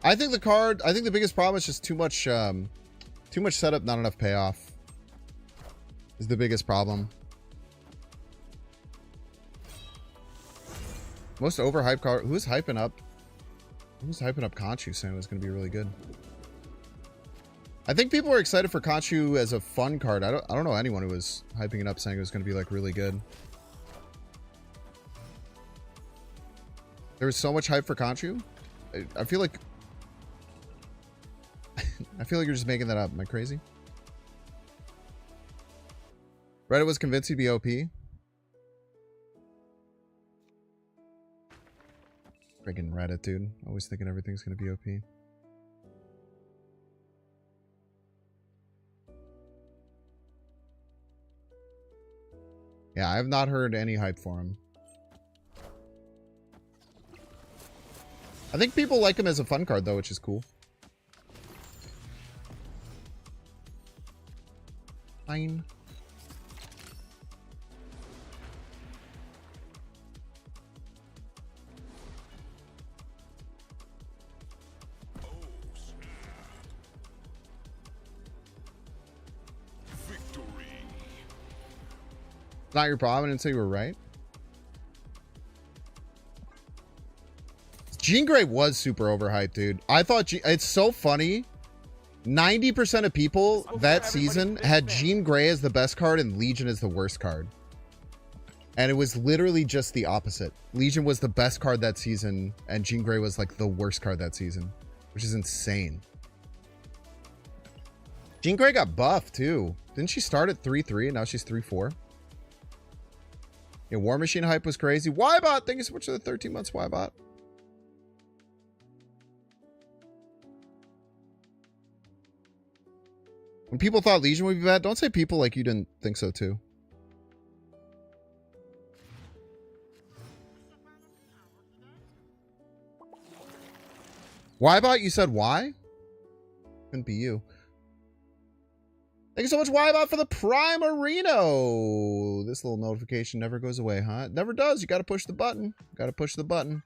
I think the biggest problem is just too much setup, not enough payoff. Is the biggest problem. Most overhyped card. Who's hyping up Konchu saying it was going to be really good? I think people were excited for Konchu as a fun card. I don't know anyone who was hyping it up saying it was going to be like really good. There was so much hype for Konchu. I feel like you're just making that up. Am I crazy? Reddit was convinced he'd be OP. Friggin' Reddit, dude. Always thinking everything's gonna be OP. Yeah, I have not heard any hype for him. I think people like him as a fun card, though, which is cool. Fine. Not your problem. I didn't say you were right. Jean Grey was super overhyped, dude. I thought it's so funny. 90% of people that season had Jean Grey as the best card and Legion as the worst card. And it was literally just the opposite. Legion was the best card that season and Jean Grey was like the worst card that season, which is insane. Jean Grey got buffed too. Didn't she start at 3-3 and now she's 3-4? Yeah, War Machine hype was crazy. Ybot, thank you so much for the 13 months, Ybot. When people thought Legion would be bad, don't say people like you didn't think so too. Ybot, you said why? Couldn't be you. Thank you so much, Ybot, for the Primarino. This little notification never goes away, huh? It never does. You got to push the button. Got to push the button.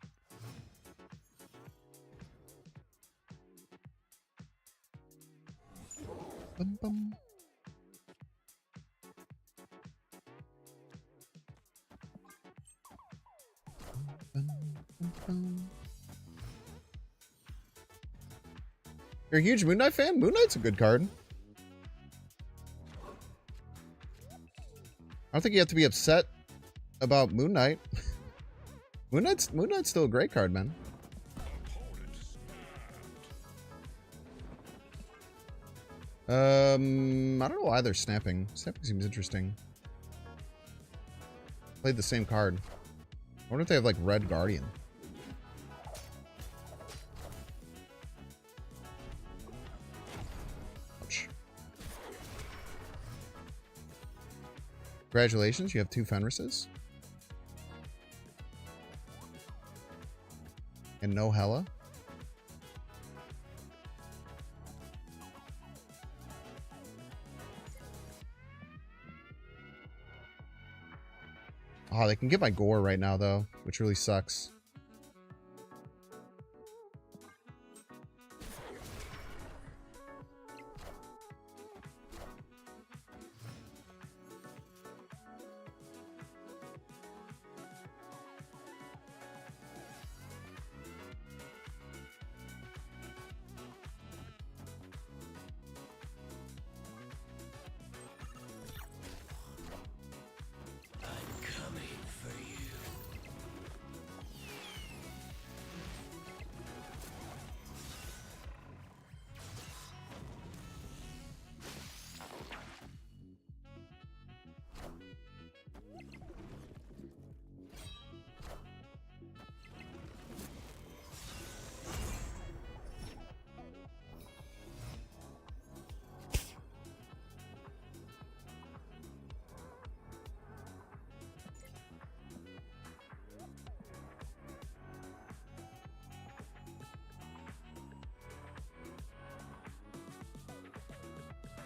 Bum, bum. Bum, bum, bum. You're a huge Moon Knight fan? Moon Knight's a good card. I don't think you have to be upset about Moon Knight. Moon Knight's still a great card, man. I don't know why they're snapping. Snapping seems interesting. Played the same card. I wonder if they have like Red Guardian. Ouch. Congratulations, you have 2 Fenrises. And no Hella. Oh, they can get my gore right now, though, which really sucks.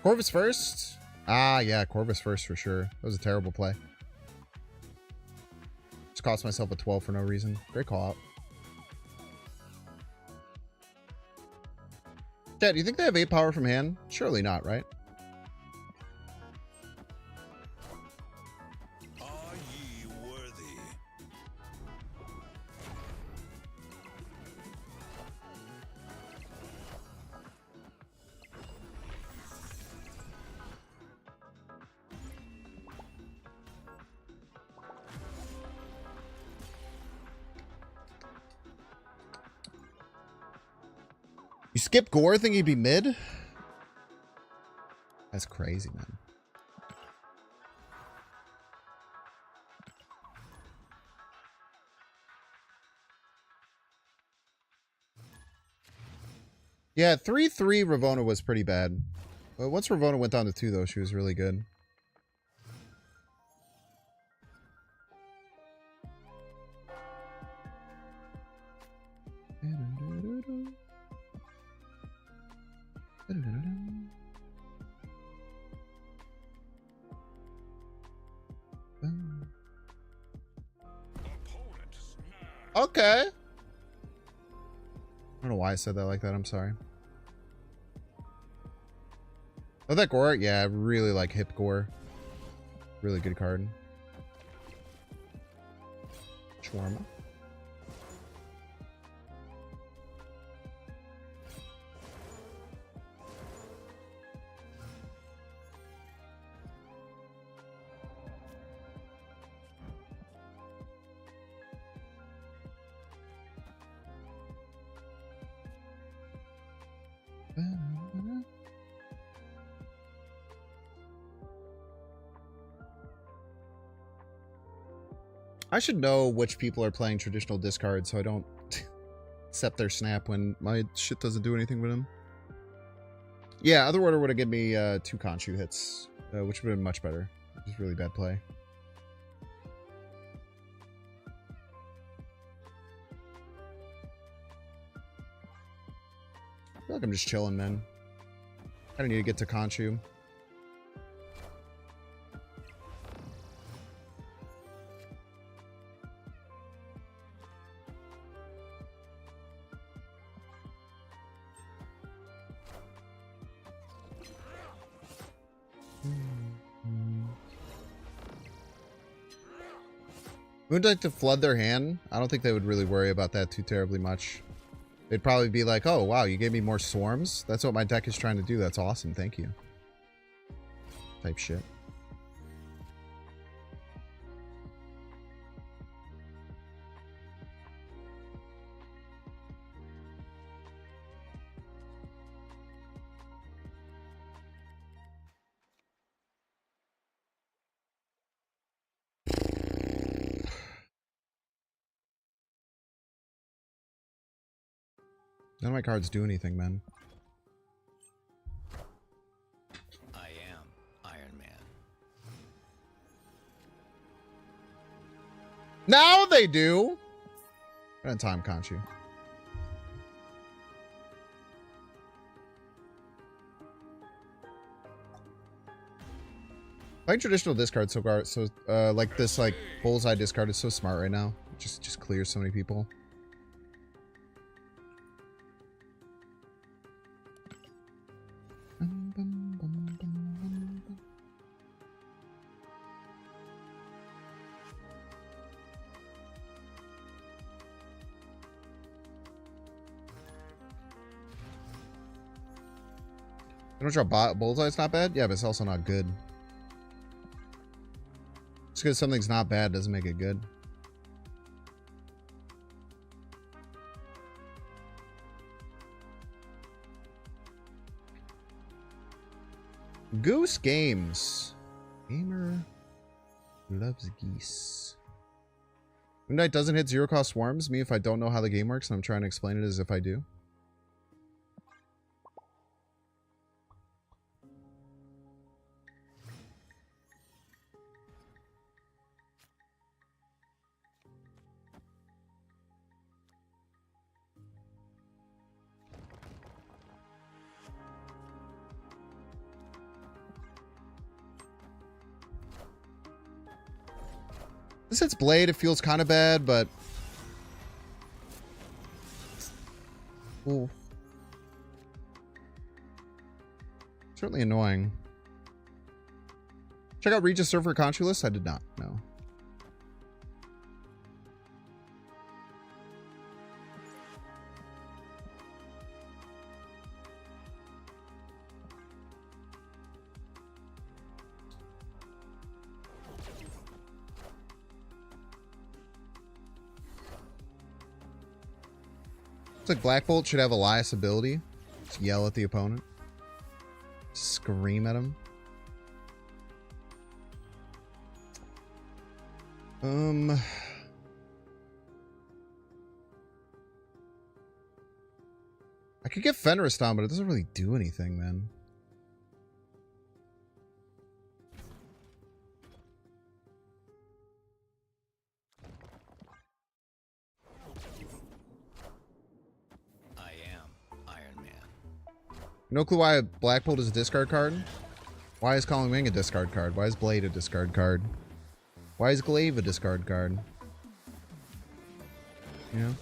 Corvus first? Ah, yeah, Corvus first for sure. That was a terrible play. Just cost myself a 12 for no reason. Great call out. Chat, do you think they have 8 power from hand? Surely not, right? Are ye worthy? You skip Gore, think he'd be mid? That's crazy, man. Yeah, 3-3 Ravona was pretty bad. But once Ravona went down to 2, though, she was really good. Okay. I don't know why I said that like that. I'm sorry. Oh, that Gore? Yeah, I really like Hip Gore. Really good card. Shawarma. I should know which people are playing traditional discards so I don't accept their snap when my shit doesn't do anything with them. Yeah, other order would have given me 2 Konchu hits, which would have been much better. It was really bad play. I feel like I'm just chilling, man. I don't need to get to Konchu. Would like to flood their hand? I don't think they would really worry about that too terribly much. They'd probably be like, oh, wow, you gave me more swarms? That's what my deck is trying to do. That's awesome. Thank you. Type shit. None of my cards do anything, man. I am Iron Man. Now they do. Right on time, Konchu. Playing traditional discard so far, so like this like bullseye discard is so smart right now. It just clears so many people. You don't draw bullseye, it's not bad? Yeah, but it's also not good. Just because something's not bad doesn't make it good. Goose Games. Gamer loves geese. Moonlight doesn't hit zero cost swarms. Me if I don't know how the game works and I'm trying to explain it as if I do. This hits Blade, it feels kind of bad, but... Ooh. Certainly annoying. Check out Regis server Konchu list? I did not, no. Looks like Black Bolt should have Elias ability. Just yell at the opponent. Scream at him. I could get Fenris down, but it doesn't really do anything, man. No clue why Black Bolt is a discard card. Why is Calling Wing a discard card? Why is Blade a discard card? Why is Glaive a discard card? You know?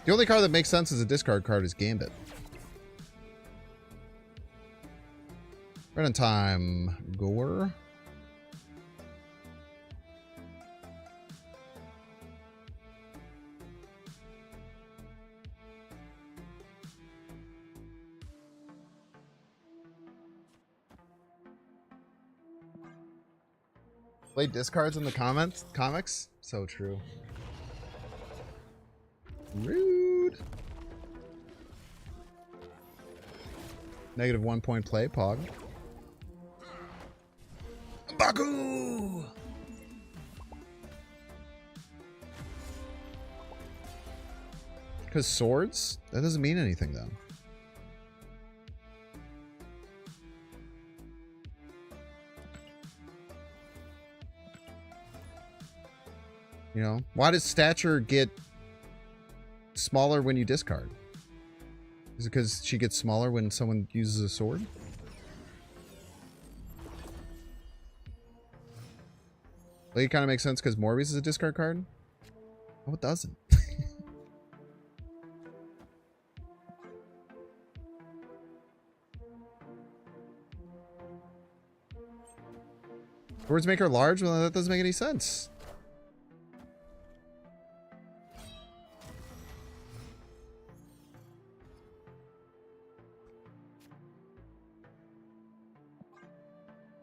The only card that makes sense as a discard card is Gambit. Right on time. Gore. Play discards in the comics? So true. Rude. -1 point play, Pog. Baku! Because swords? That doesn't mean anything, though. You know, why does stature get smaller when you discard? Is it because she gets smaller when someone uses a sword? Well, it kind of makes sense because Morbius is a discard card. Oh, it doesn't. Swords make her large? Well, that doesn't make any sense.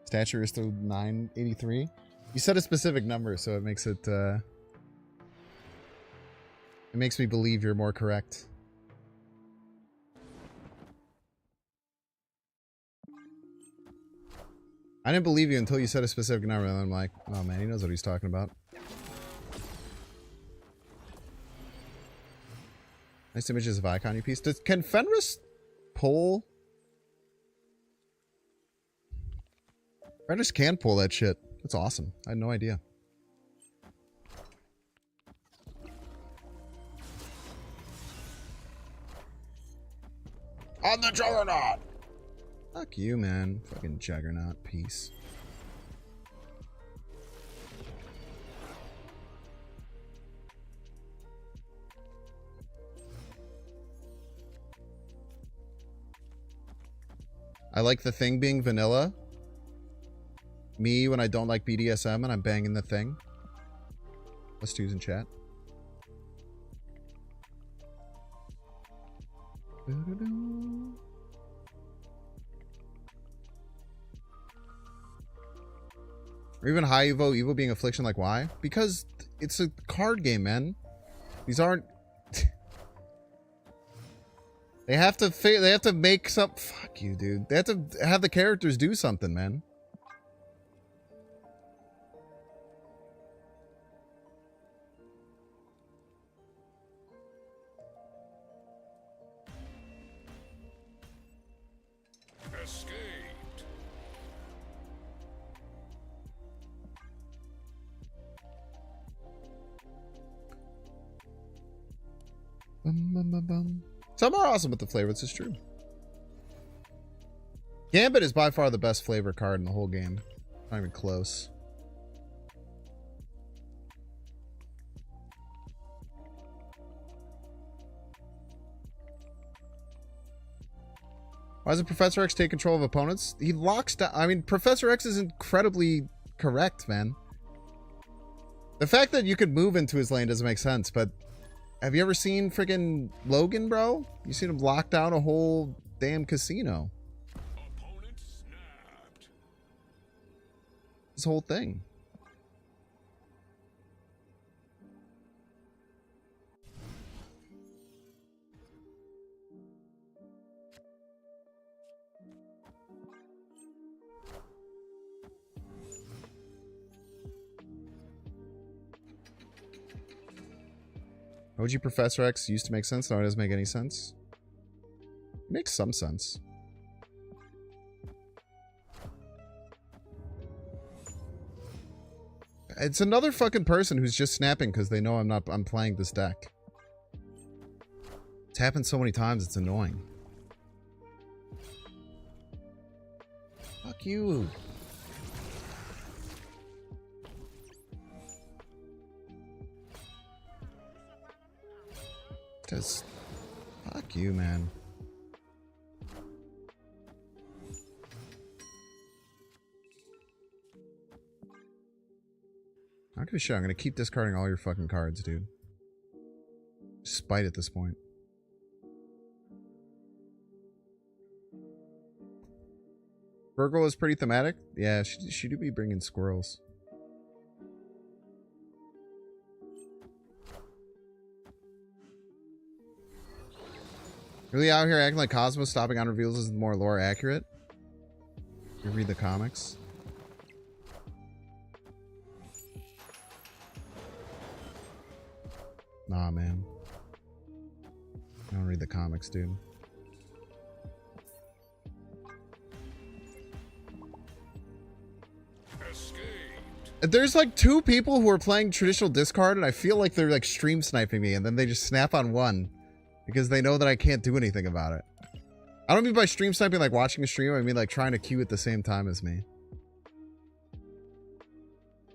Stature is still 983. You said a specific number, so it makes it makes me believe you're more correct. I didn't believe you until you said a specific number, and I'm like, oh man, he knows what he's talking about. Nice images of Icon you piece. Can Fenris pull? Fenris can pull that shit. That's awesome. I had no idea. On the Juggernaut! Fuck you, man. Fucking Juggernaut. Peace. I like the thing being vanilla. Me when I don't like BDSM and I'm banging the thing. Let's do in chat. Or even high Evo, Evo being affliction, like why? Because it's a card game, man. These aren't... They have to make some... Fuck you, dude. They have to have the characters do something, man. Escaped. Some are awesome with the flavor, this is true. Gambit is by far the best flavor card in the whole game. Not even close. Why doesn't Professor X take control of opponents? He locks down... I mean, Professor X is incredibly correct, man. The fact that you could move into his lane doesn't make sense, but... Have you ever seen freaking Logan, bro? You seen him lock down a whole damn casino. Opponent snapped. This whole thing. OG Professor X used to make sense. Now it doesn't make any sense. It makes some sense. It's another fucking person who's just snapping because they know I'm playing this deck. It's happened so many times, it's annoying. Fuck you. Just fuck you, man. I don't give a shit. I'm gonna keep discarding all your fucking cards, dude. Spite at this point. Virgil is pretty thematic. Yeah, she do be bringing squirrels. Really out here acting like Cosmos stopping on reveals is more lore accurate? You read the comics? Nah, man. I don't read the comics, dude. There's like 2 people who are playing traditional discard and I feel like they're like stream sniping me and then they just snap on one. Because they know that I can't do anything about it. I don't mean by stream sniping like watching a stream. I mean like trying to queue at the same time as me.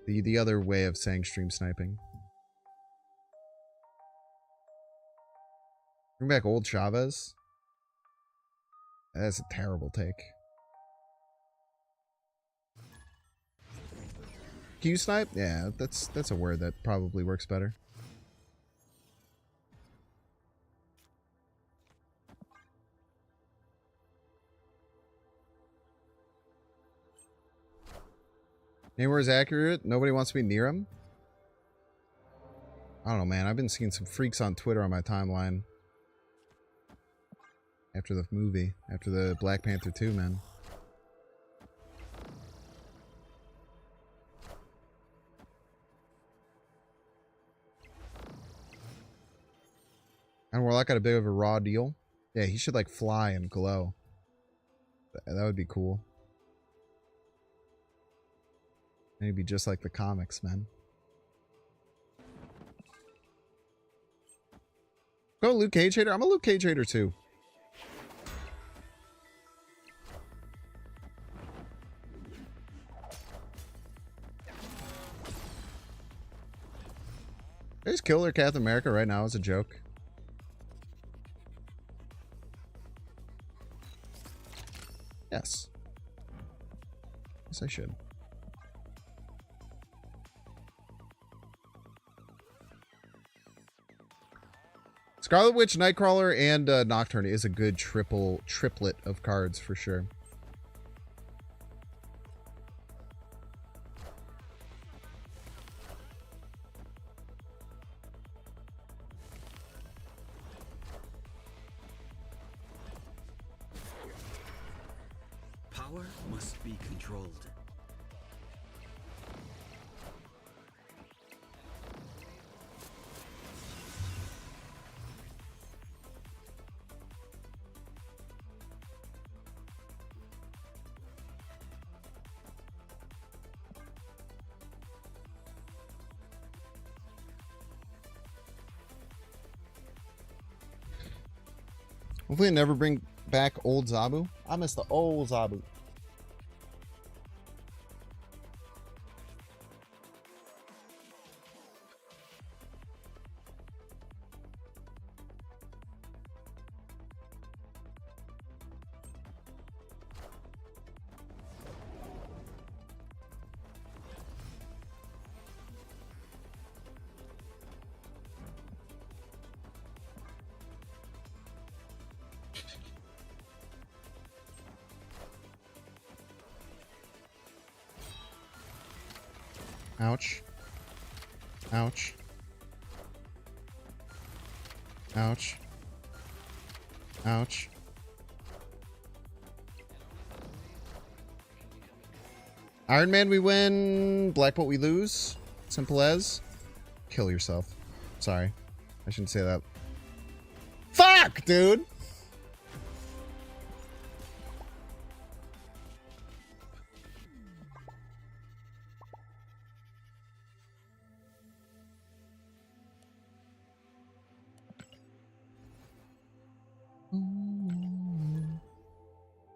The other way of saying stream sniping. Bring back old Chavez. That's a terrible take. Q snipe? Yeah, that's a word that probably works better. Namor is accurate. Nobody wants to be near him. I don't know, man. I've been seeing some freaks on Twitter on my timeline. After the movie. After the Black Panther 2, man. And Warlock got a bit of a raw deal. Yeah, he should like fly and glow. That would be cool. Maybe just like the comics, man. Go Luke Cage hater. I'm a Luke Cage hater too. There's Killer Captain America right now as a joke. Yes. Yes, I should. Scarlet Witch, Nightcrawler, and Nocturne is a good triplet of cards for sure. Power must be controlled. Hopefully, never bring back old Zabu. I miss the old Zabu. Ouch. Ouch. Ouch. Ouch. Iron Man we win, Black Bolt we lose. Simple as. Kill yourself. Sorry. I shouldn't say that. Fuck, dude!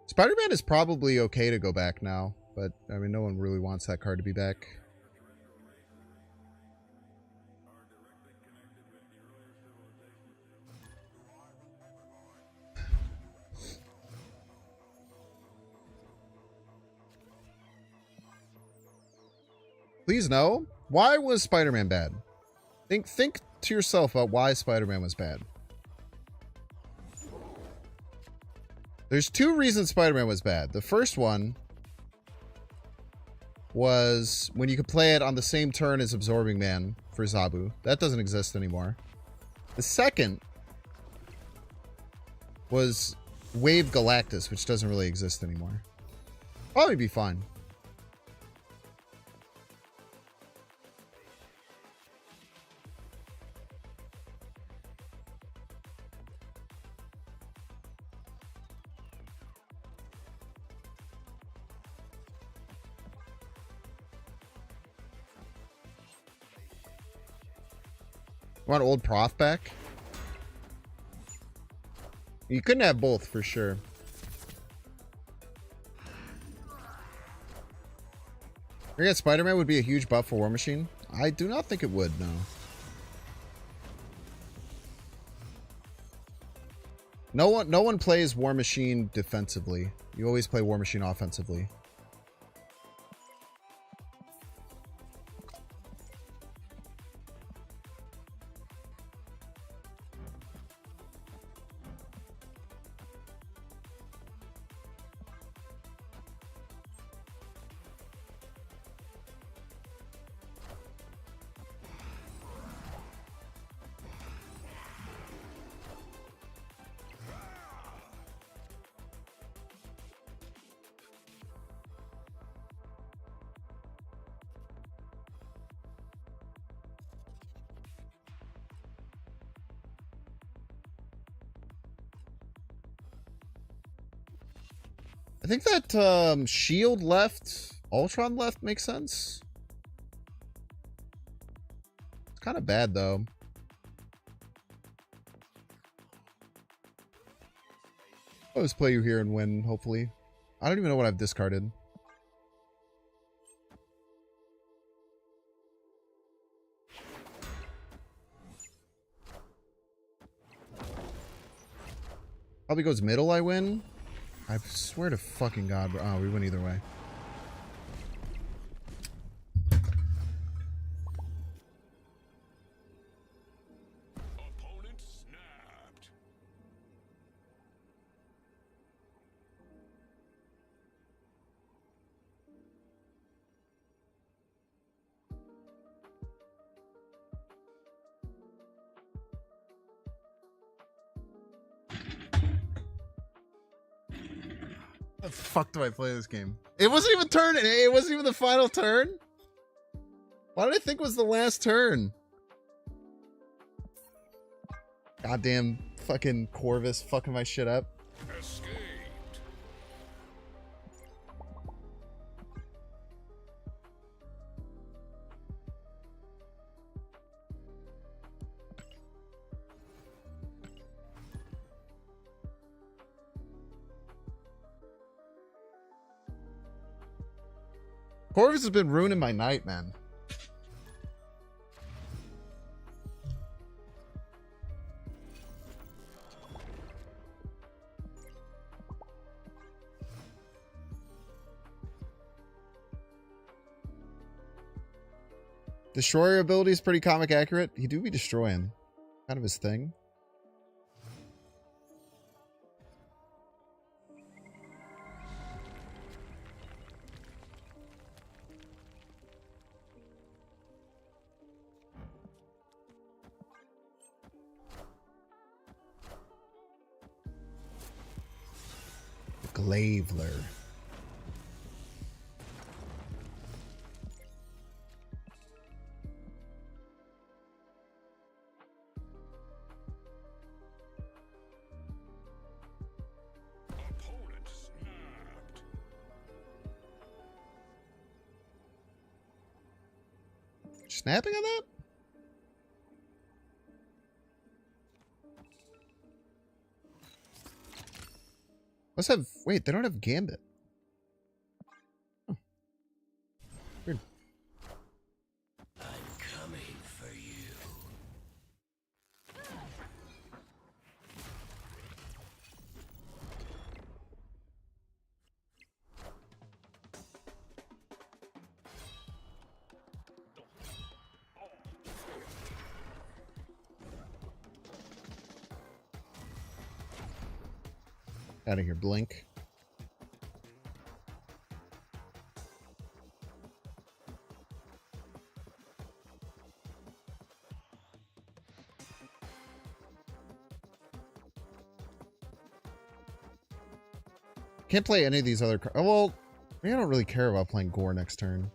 Spider-Man is probably okay to go back now, but I mean, no one really wants that card to be back. Please no. Why was Spider-Man bad? Think to yourself about why Spider-Man was bad. There's two reasons Spider-Man was bad. The first one was when you could play it on the same turn as Absorbing Man for Zabu. That doesn't exist anymore. The second was Wave Galactus, which doesn't really exist anymore. Probably be fine. Want old Prof back? You couldn't have both for sure. I guess Spider-Man would be a huge buff for War Machine. I do not think it would, no. No one plays War Machine defensively. You always play War Machine offensively. I think that Shield left, Ultron left makes sense. It's kind of bad though. I'll just play you here and win, hopefully. I don't even know what I've discarded. Probably goes middle, I win. I swear to fucking God. Oh, we win either way. Opponent snapped. How the fuck do I play this game? It wasn't even turn. It wasn't even the final turn. Why did I think it was the last turn? Goddamn fucking Corvus fucking my shit up. Escaped. Corvus has been ruining my night, man. Destroyer ability is pretty comic accurate. He do be destroying. Kind of his thing. Glavler. Opponent snapped. Snapping on that? Let's have... Wait, they don't have Gambit. Huh. Weird. I'm coming for you. Out of here, Blink. Can't play any of these other cards. Oh, well, I don't really care about playing Gore next turn.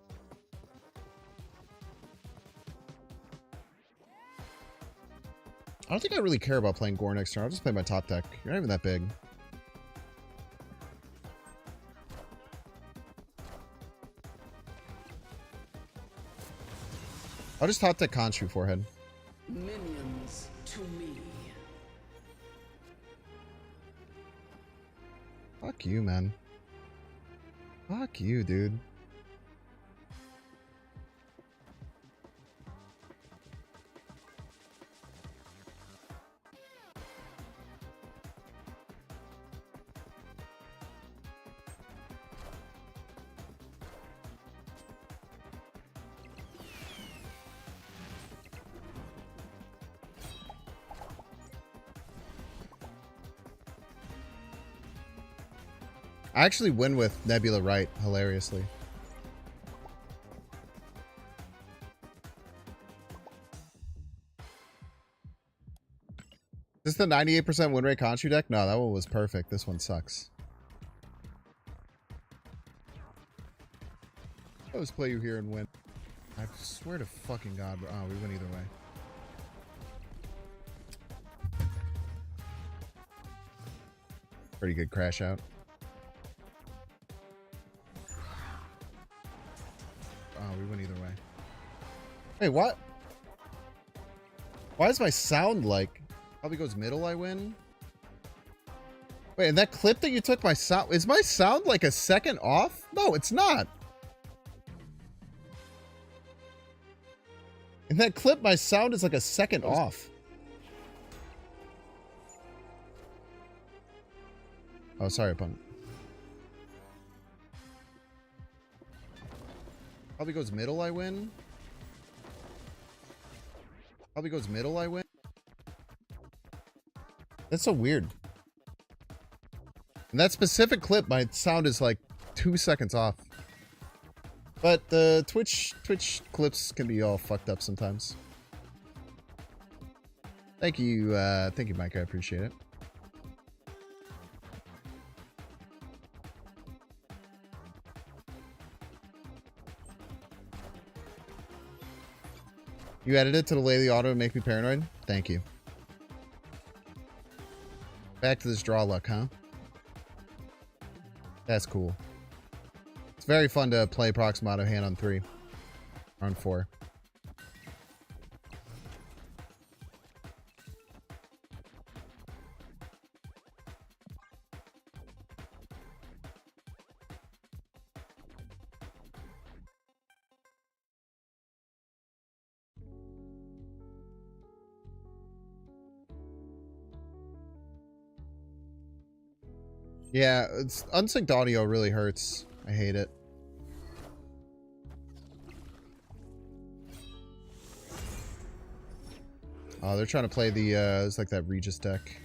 I don't think I really care about playing Gore next turn. I'll just play my top deck. You're not even that big. I'll just top deck Konchu forehead. Minions to me. Fuck you, man. Fuck you, dude. I actually win with Nebula right, hilariously. Is this the 98% win rate Konchu deck? No, that one was perfect. This one sucks. I always play you here and win. I swear to fucking God, oh, we win either way. Pretty good crash out. Oh, we win either way. Hey, what? Why is my sound like... Probably goes middle, I win? Wait, and that clip that you took my sound... Is my sound like a second off? No, it's not. In that clip, my sound is like a second off. Oh, sorry, opponent. Probably goes middle, I win. Probably goes middle, I win. That's so weird. And that specific clip, my sound is like 2 seconds off. But the Twitch clips can be all fucked up sometimes. Thank you, Mike. I appreciate it. You added it to the Lady Auto and make me paranoid? Thank you. Back to this draw luck, huh? That's cool. It's very fun to play Proximado hand on 3. Or on 4. Yeah, it's unsynced audio really hurts. I hate it. Oh, they're trying to play the it's like that Regis deck.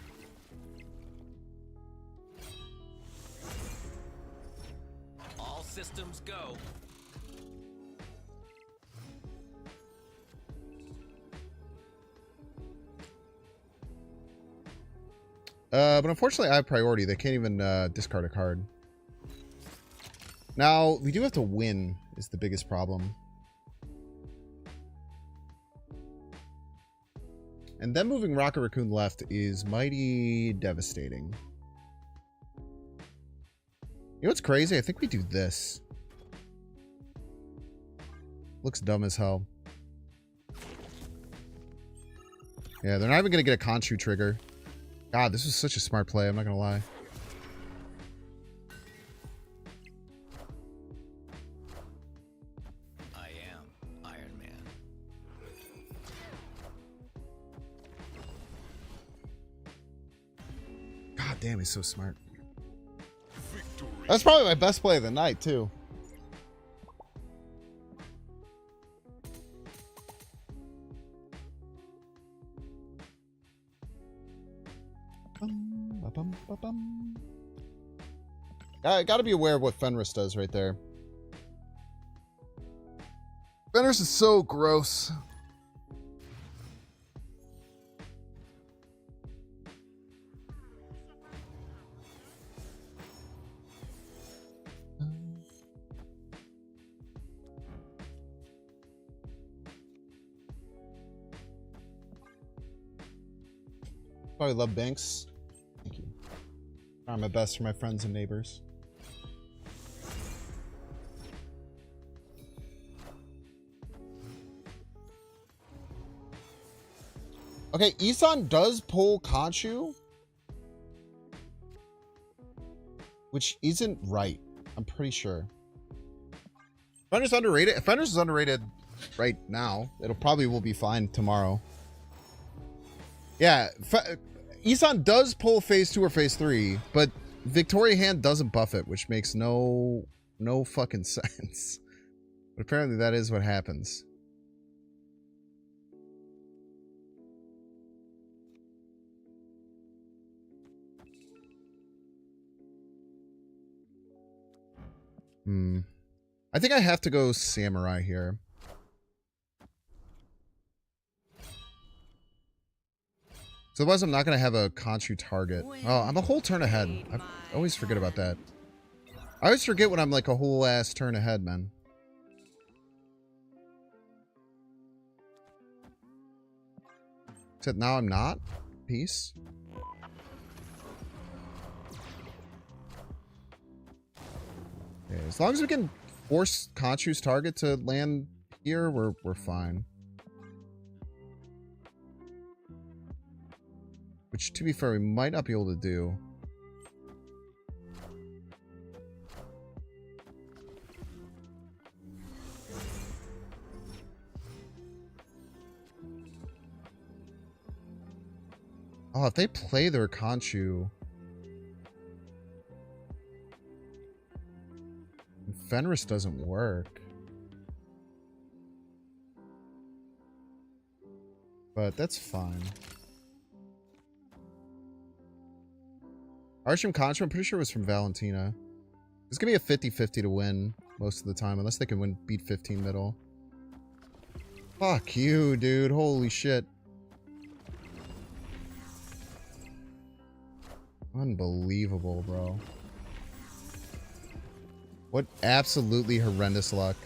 All systems go. But unfortunately I have priority. They can't even discard a card. Now, we do have to win is the biggest problem. And then moving Rocket Raccoon left is mighty devastating. You know what's crazy? I think we do this. Looks dumb as hell. Yeah, they're not even going to get a Konchu trigger. God, this was such a smart play. I'm not going to lie. I am Iron Man. God damn, he's so smart. Victory. That's probably my best play of the night, too. I gotta be aware of what Fenris does right there. Fenris is so gross. Probably love Banks. Thank you. Trying my best for my friends and neighbors. Okay, Isan does pull Konchu, which isn't right. I'm pretty sure. Fenris underrated. If Fenris is underrated right now, it'll probably will be fine tomorrow. Yeah, Isan does pull phase 2 or phase 3, but Victoria hand doesn't buff it, which makes no fucking sense. But apparently that is what happens. I think I have to go Samurai here. So otherwise I'm not going to have a Konchu target. Oh, I'm a whole turn ahead. I always forget about that. I always forget when I'm like a whole ass turn ahead, man. Except now I'm not. Peace. Okay, as long as we can force Konchu's target to land here, we're fine. Which, to be fair, we might not be able to do. Oh, if they play their Konchu... Fenris doesn't work. But that's fine. Arsham Konchu, I'm pretty sure it was from Valentina. It's gonna be a 50-50 to win most of the time, unless they can beat 15 middle. Fuck you, dude. Holy shit. Unbelievable, bro. What absolutely horrendous luck.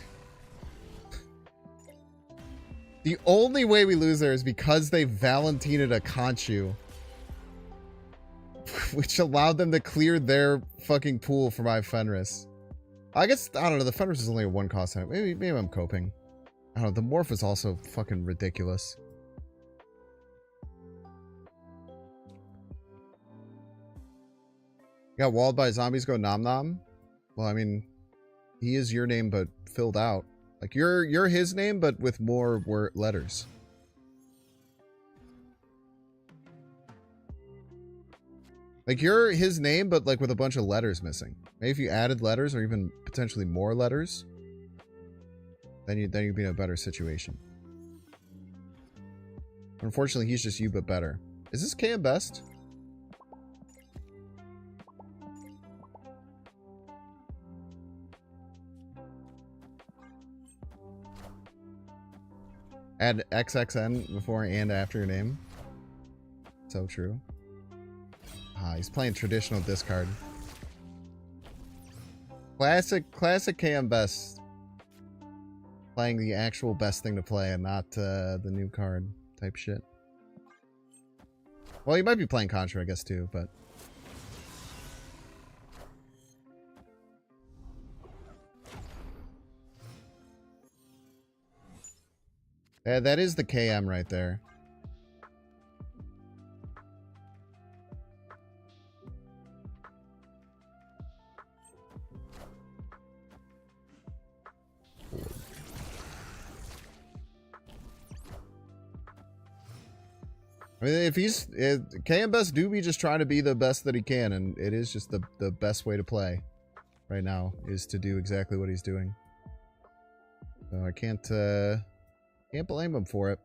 The only way we lose there is because they Valentinaed a Konchu. Which allowed them to clear their fucking pool for my Fenris. I guess, I don't know, the Fenris is only a 1 cost type. Maybe I'm coping. I don't know, the Morph is also fucking ridiculous. Got walled by zombies, go nom nom? Well, I mean, he is your name but filled out. Like, you're his name but with more letters. Like, you're his name, but, like, with a bunch of letters missing. Maybe if you added letters, or even potentially more letters, then you'd be in a better situation. Unfortunately, he's just you, but better. Is this KM Best? Add XXN before and after your name. So true. Ah, he's playing traditional discard. Classic KM Best. Playing the actual best thing to play and not the new card type shit. Well, you might be playing Contra, I guess, too, but... Yeah, that is the KM right there. I mean, if he's... KM Best do be just trying to be the best that he can, and it is just the best way to play right now, is to do exactly what he's doing. So I can't blame him for it.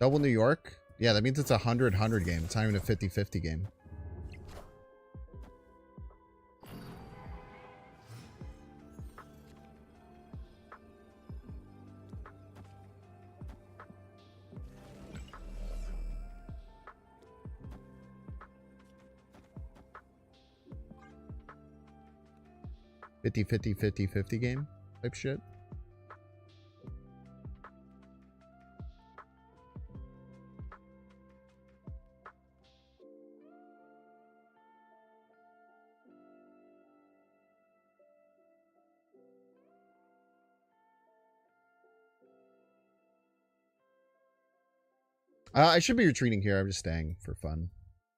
Double New York? Yeah, that means it's a 100-100 game. It's not even a 50-50 game. $50-50-50-50 game type shit. I should be retreating here. I'm just staying for fun.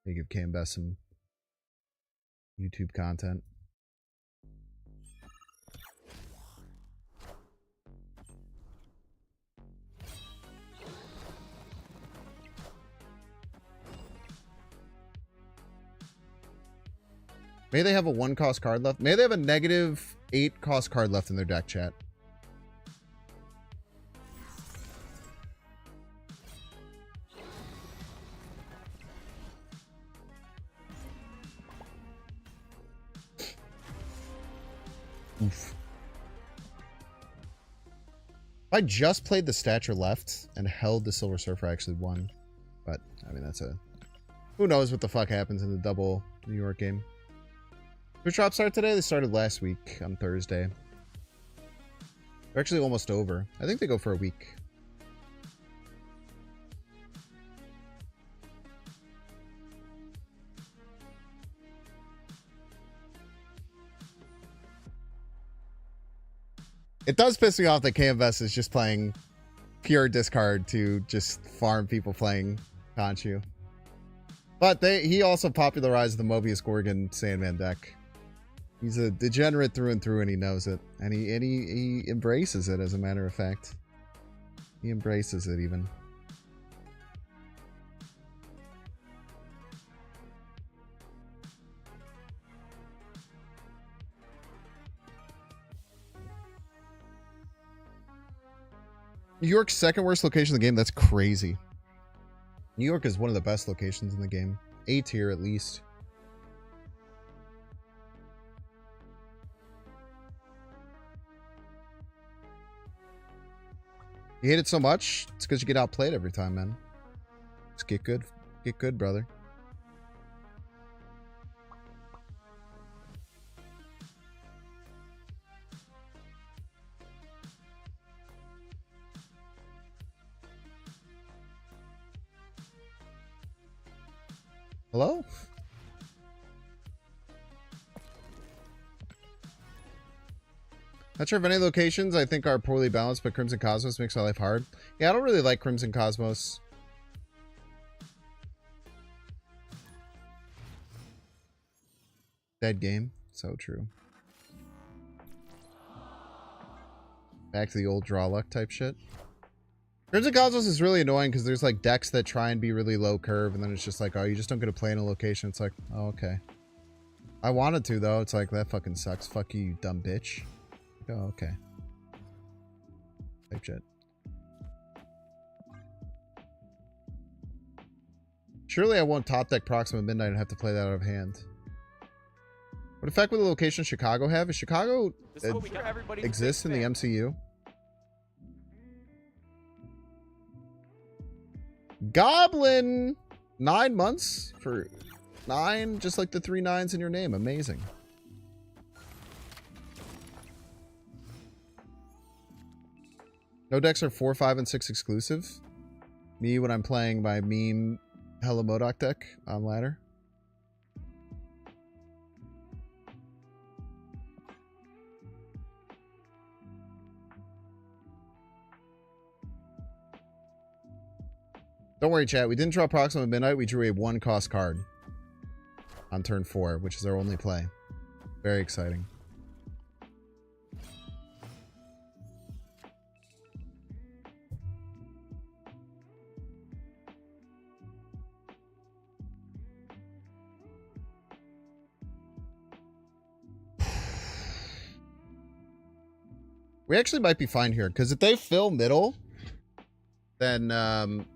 They give KM Best some YouTube content. Maybe they have a 1-cost card left. Maybe they have a -8 cost card left in their deck, chat. Oof. If I just played the Stature left and held the Silver Surfer, I actually won. But, I mean, that's a... Who knows what the fuck happens in the double New York game. Who drop start today? They started last week on Thursday. They're actually almost over. I think they go for a week. It does piss me off that KMVS is just playing pure discard to just farm people playing Konchu. But he also popularized the Mobius Gorgon Sandman deck. He's a degenerate through and through, and he knows it. And he embraces it, as a matter of fact. He embraces it, even. New York's second worst location in the game? That's crazy. New York is one of the best locations in the game. A tier at least. You hate it so much? It's because you get outplayed every time, man. Just get good. Get good, brother. Hello? Not sure if any locations I think are poorly balanced, but Crimson Cosmos makes my life hard. Yeah, I don't really like Crimson Cosmos. Dead game. So true. Back to the old draw luck type shit. Crimson Cosmos is really annoying because there's like decks that try and be really low curve, and then it's just like, oh, you just don't get to play in a location. It's like, oh, okay. I wanted to, though. It's like, that fucking sucks. Fuck you, you dumb bitch. Oh, okay. Type shit. Surely I won't top deck Proxima Midnight and have to play that out of hand. What effect will the location Chicago have? Is Chicago exists in the MCU? Goblin! 9 months for 9, just like the 3 9s in your name. Amazing. No decks are 4, 5, and 6 exclusive. Me when I'm playing my meme Hello Modoc deck on ladder. Don't worry, chat. We didn't draw Proxima Midnight. We drew a 1-cost card on turn 4, which is our only play. Very exciting. We actually might be fine here, because if they fill middle, then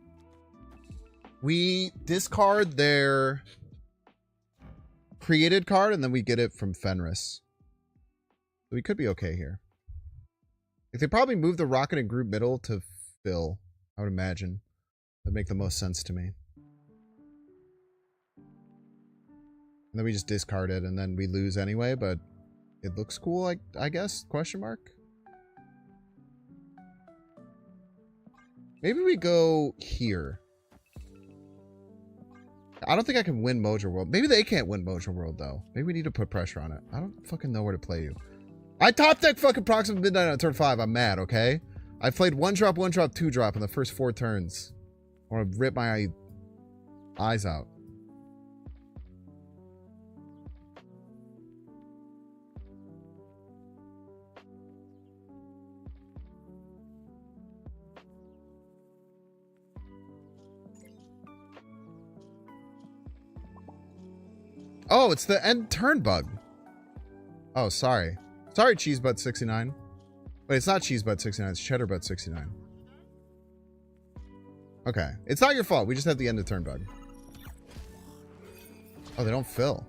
we discard their created card, and then we get it from Fenris. So we could be okay here. If they probably move the Rocket and Group middle to fill, I would imagine. That'd make the most sense to me. And then we just discard it, and then we lose anyway, but it looks cool, I guess? Question mark? Maybe we go here. I don't think I can win Mojo World. Maybe they can't win Mojo World, though. Maybe we need to put pressure on it. I don't fucking know where to play you. I top deck fucking Proxima Midnight on turn 5. I'm mad, okay? I played 1-drop, 1-drop, 2-drop in the first 4 turns. I want to rip my eyes out. Oh, it's the end turn bug. Oh, sorry. Sorry, Cheesebutt69. Wait, it's not Cheesebutt69, it's Cheddarbutt69. Okay. It's not your fault. We just have the end of turn bug. Oh, they don't fill.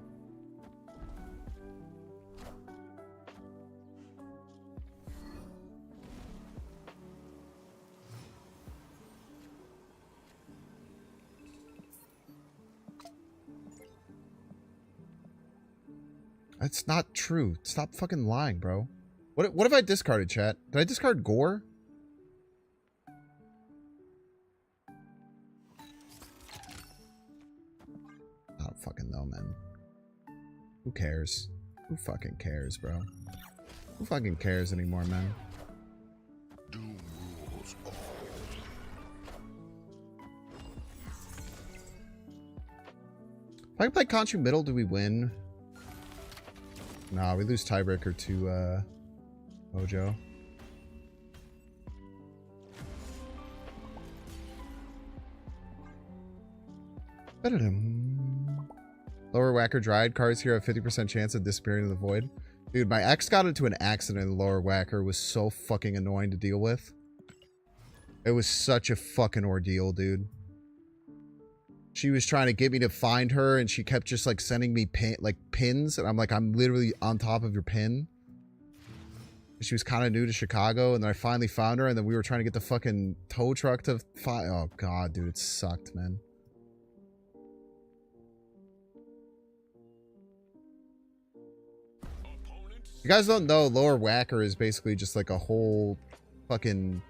That's not true. Stop fucking lying, bro. What if I discarded, chat? Did I discard Gore? I don't fucking know, man. Who cares? Who fucking cares, bro? Who fucking cares anymore, man? Doom rules all. If I can play Konchu middle, do we win? Nah, we lose tiebreaker to Mojo. Lower Whacker Dryad cards here have 50% chance of disappearing in the void. Dude, my ex got into an accident in Lower Whacker. It was so fucking annoying to deal with. It was such a fucking ordeal, dude. She was trying to get me to find her, and she kept just, like, sending me pins, and I'm like, I'm literally on top of your pin. She was kind of new to Chicago, and then I finally found her, and then we were trying to get the fucking tow truck to find. Oh, God, dude, it sucked, man. You guys don't know, Lower Whacker is basically just like a whole fucking...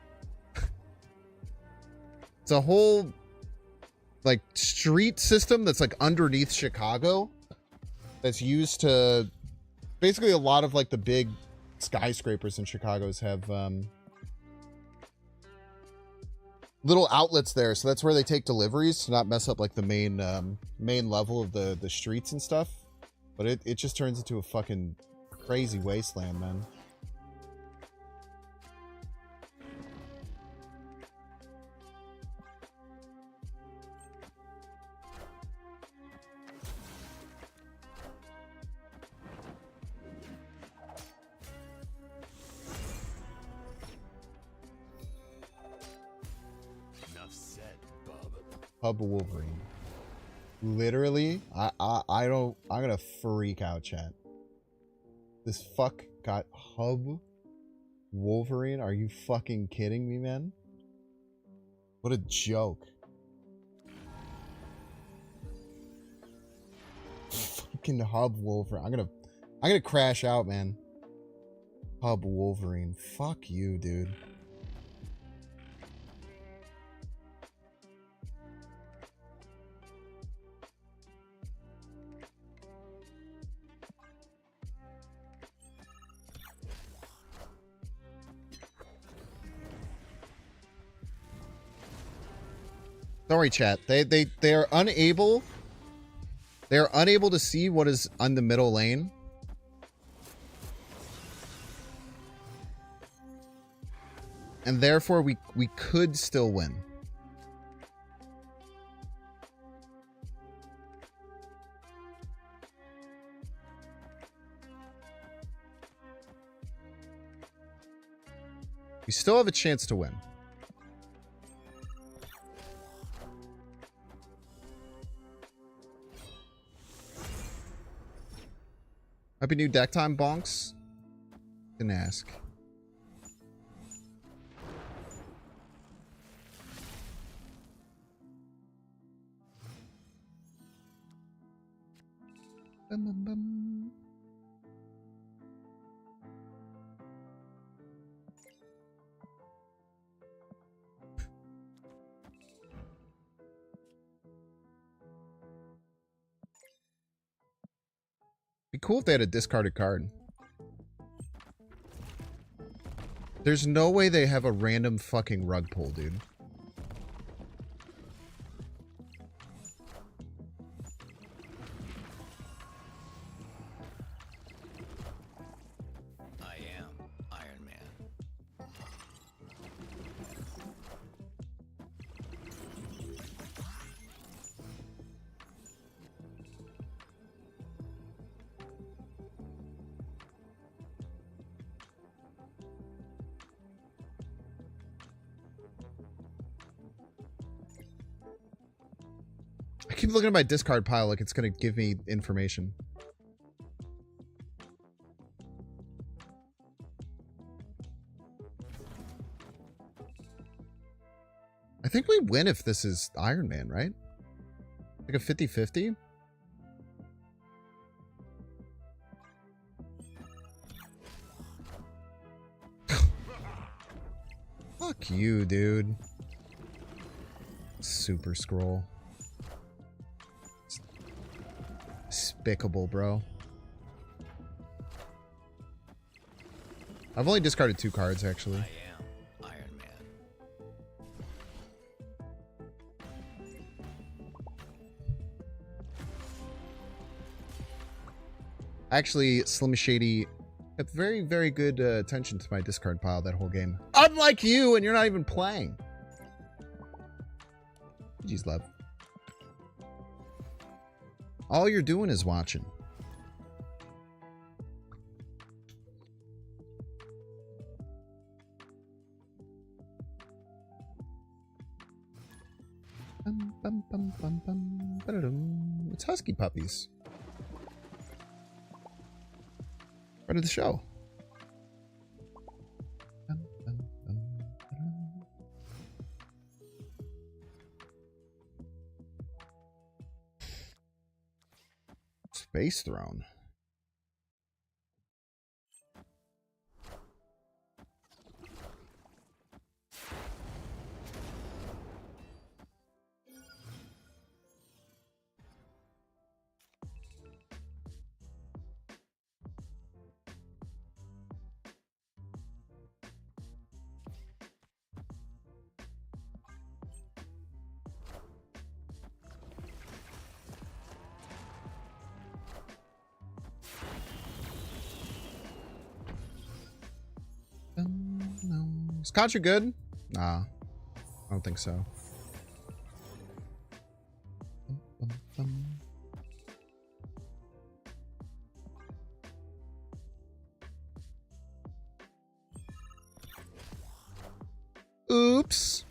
It's a whole, like, street system that's, like, underneath Chicago. That's used to... Basically, a lot of, like, the big skyscrapers in Chicago's have, little outlets there. So that's where they take deliveries to not mess up, like, the main level of the streets and stuff. But it just turns into a fucking... crazy wasteland, man. Enough said, bub. Hub Wolverine. Literally, I don't... I'm gonna freak out, chat. This fuck got Hub Wolverine? Are you fucking kidding me, man? What a joke. Fucking Hub Wolverine. I'm gonna crash out, man. Hub Wolverine. Fuck you, dude. Don't worry, chat. They are unable. They are unable to see what is on the middle lane. And therefore we could still win. We still have a chance to win. Happy new deck time, bonks. Didn't ask. Bum, bum, bum. Be cool if they had a discarded card. There's no way they have a random fucking rug pull, dude. I am Iron Man. I keep looking at my discard pile like it's going to give me information. I think we win if this is Iron Man, right? Like a 50-50? Fuck you, dude. Super Scroll. Despicable, bro. I've only discarded 2 cards, actually. I am Iron Man. Actually, Slim Shady kept very, very good attention to my discard pile that whole game. Unlike you, and you're not even playing. Jeez, love. All you're doing is watching. It's husky puppies. Right of the show. Space Throne. No. Is Konchu good? Nah. I don't think so. Oops.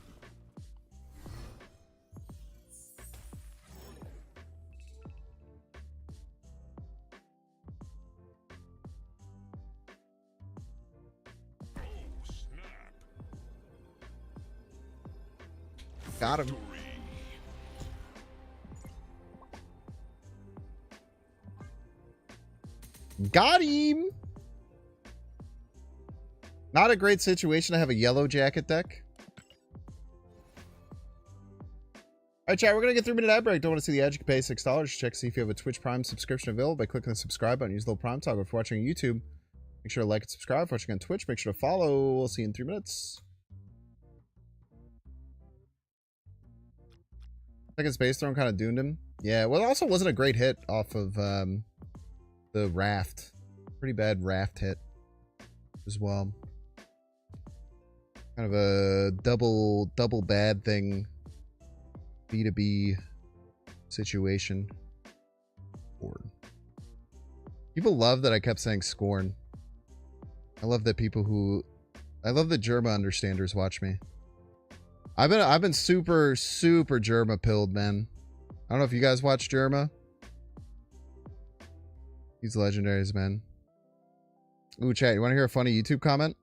Got him. Got him. Not a great situation to have a yellow jacket deck. Alright, chat, we're going to get 3-minute ad break. Don't want to see the ad, you can pay $6. Check see if you have a Twitch Prime subscription available by clicking the subscribe button. Use the little Prime toggle. If you're watching on YouTube, make sure to like and subscribe. If you're watching on Twitch, make sure to follow. We'll see you in 3 minutes. Second Space Throne kind of doomed him. Yeah, well, it also wasn't a great hit off of the raft. Pretty bad raft hit as well. Kind of a double bad thing. B2B situation. Scorn. People love that I kept saying scorn. I love that I love that Germa understanders watch me. I've been super Germa pilled, man. I don't know if you guys watch Germa. He's legendaries, man. Ooh, chat, you want to hear a funny YouTube comment?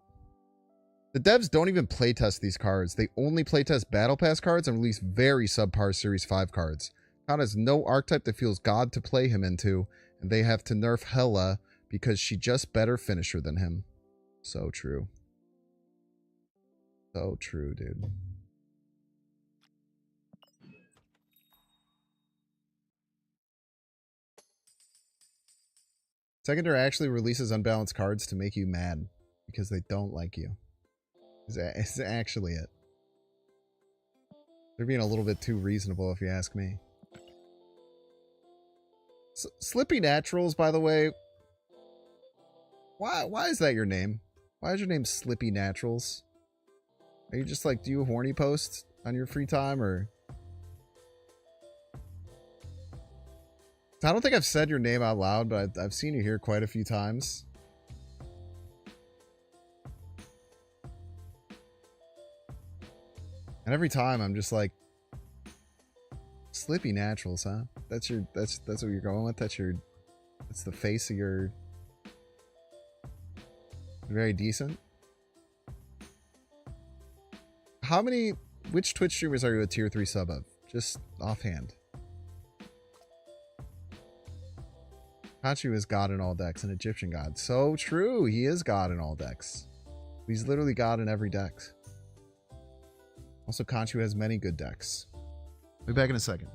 The devs don't even playtest these cards. They only playtest Battle Pass cards and release very subpar Series 5 cards. Khan has no archetype that feels God to play him into, and they have to nerf Hela because she just better finisher than him. So true. So true, dude. Secondary actually releases unbalanced cards to make you mad because they don't like you. Is actually it. They're being a little bit too reasonable, if you ask me. Slippy Naturals, by the way. Why is that your name? Why is your name Slippy Naturals? Are you just like, do you horny post on your free time, or? I don't think I've said your name out loud, but I've seen you here quite a few times. And every time I'm just like, Slippy Naturals, huh? That's what you're going with? That's the face of your very decent. Which Twitch streamers are you a tier 3 sub of? Just offhand. Konchu is God in all decks, an Egyptian god. So true, he is God in all decks. He's literally God in every deck. Also, Konchu has many good decks. I'll be back in a second.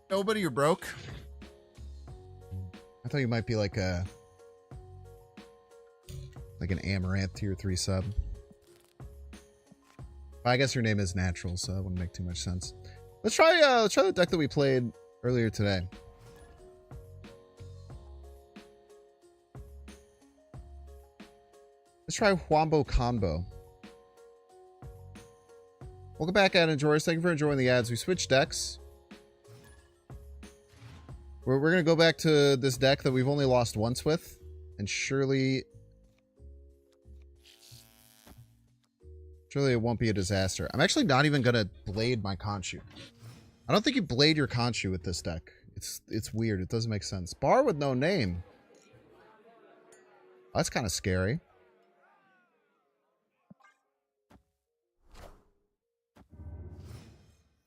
Nobody, you're broke. I thought you might be like an Amaranth tier 3 sub. I guess your name is Natural, so that wouldn't make too much sense. Let's try the deck that we played earlier today. Let's try Wombo Combo. Welcome back, Ad and George. Thank you for enjoying the ads. We switched decks. We're going to go back to this deck that we've only lost once with. And surely it won't be a disaster. I'm actually not even going to blade my Konchu. I don't think you blade your Konchu with this deck. It's weird. It doesn't make sense. Bar with no name. Oh, that's kind of scary.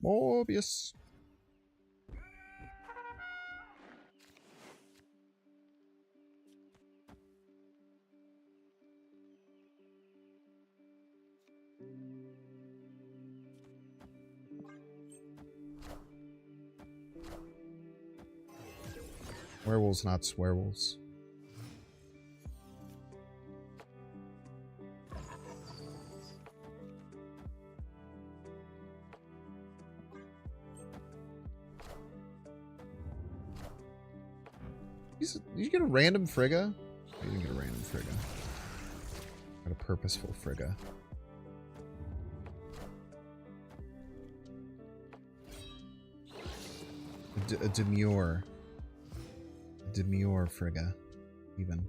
Morbius. Werewolves, not swearwolves. Did you get a random Frigga? Oh, you didn't get a random Frigga. Got a purposeful Frigga. A demure. A demure Frigga. Even.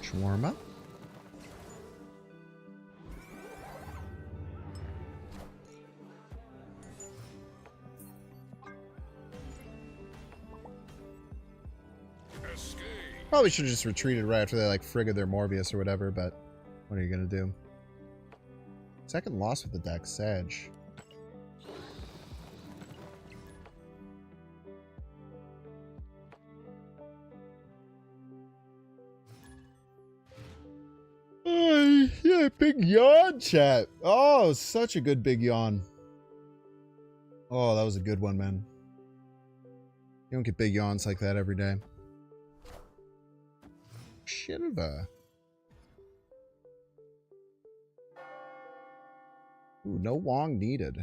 Shawarma. Probably should have just retreated right after they like frigged their Morbius or whatever, but what are you gonna do? Second loss with the deck, Sag. Yeah, big yawn, chat. Oh, such a good big yawn. Oh, that was a good one, man. You don't get big yawns like that every day. Shiva. Ooh, no Wong needed.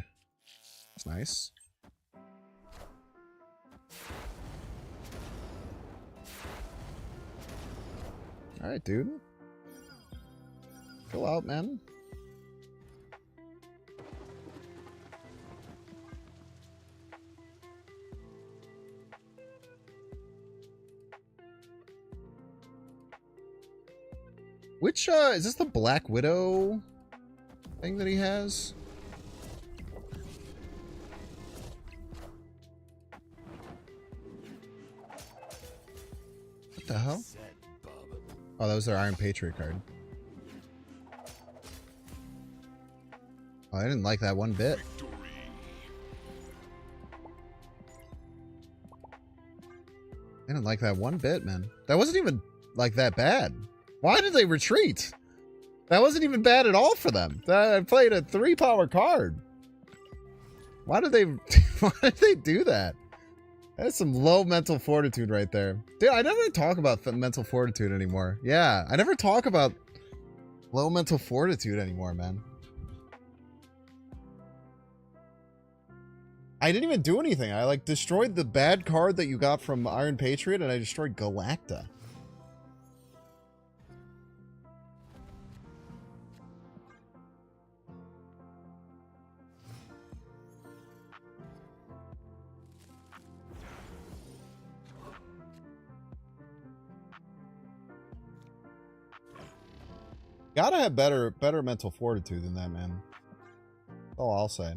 That's nice. Alright, dude. Chill out, man. Which, is this the Black Widow thing that he has? What the hell? Oh, that was their Iron Patriot card. Oh, I didn't like that one bit. I didn't like that one bit, man. That wasn't even, like, that bad. Why did they retreat? That wasn't even bad at all for them. I played a 3-power card. Why did they do that? That's some low mental fortitude right there. Dude, I never talk about mental fortitude anymore. Yeah, I never talk about low mental fortitude anymore, man. I didn't even do anything. I, like, destroyed the bad card that you got from Iron Patriot, and I destroyed Galacta. Gotta have better mental fortitude than that, man. That's all I'll say.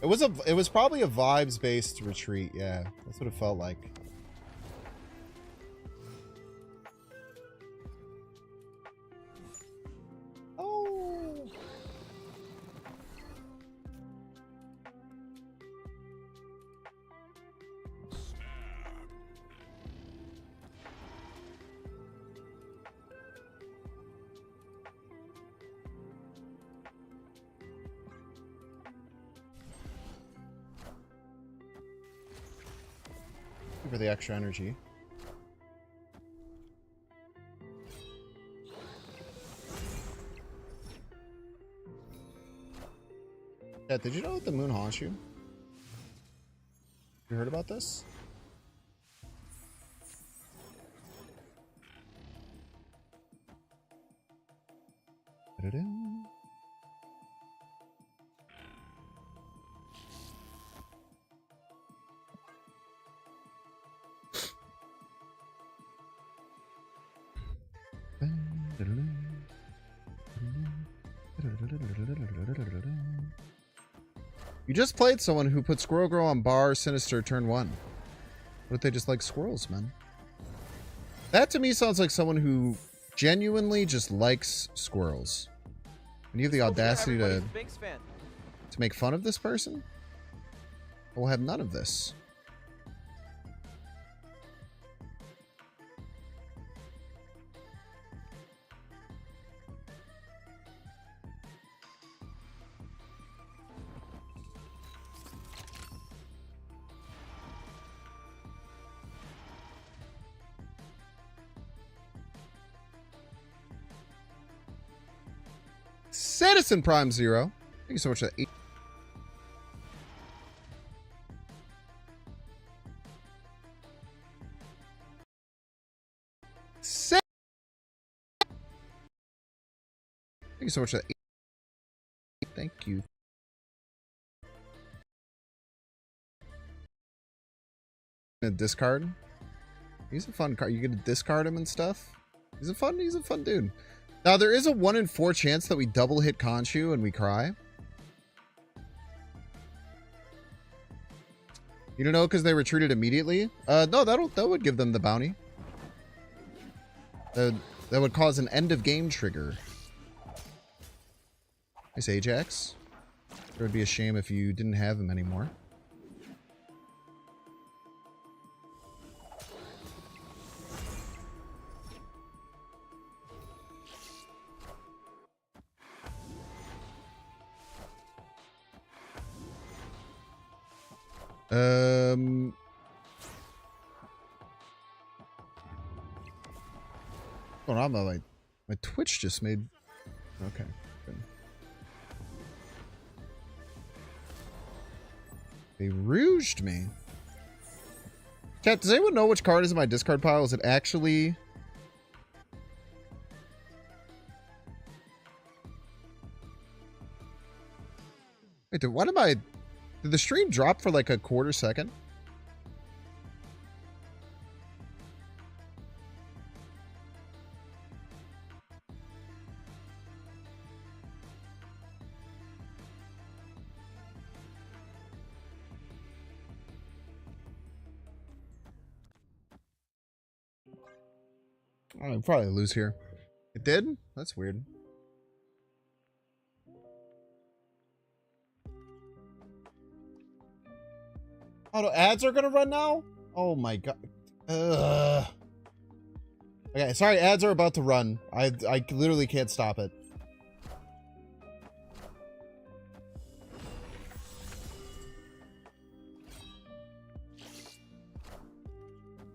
It was probably a vibes based retreat, yeah. That's what it felt like. Oh. For the extra energy. Yeah, did you know that the moon haunts you? You heard about this? Da-da-da. You just played someone who put Squirrel Girl on bar sinister turn 1. What if they just like squirrels, man? That to me sounds like someone who genuinely just likes squirrels. And you have the audacity Everybody's a Binks fan. to make fun of this person? We'll have none of this. Citizen Prime Zero. Thank you so much for that. Thank you so much for that. Thank you. A discard. He's a fun card. You get to discard him and stuff. He's a fun dude. Now there is a 1 in 4 chance that we double hit Konchu and we cry. You don't know because they retreated immediately? No, that would give them the bounty. That would cause an end of game trigger. Nice Ajax. It would be a shame if you didn't have him anymore. What's going on? My Twitch just made. Okay. Good. They rouged me. Chat, does anyone know which card is in my discard pile? Is it actually... Wait, what am I... Did the stream drop for like a quarter second? I'll probably lose here. It did? That's weird. Oh, the ads are gonna run now? Oh my god. Ugh. Okay, sorry, ads are about to run. I literally can't stop it.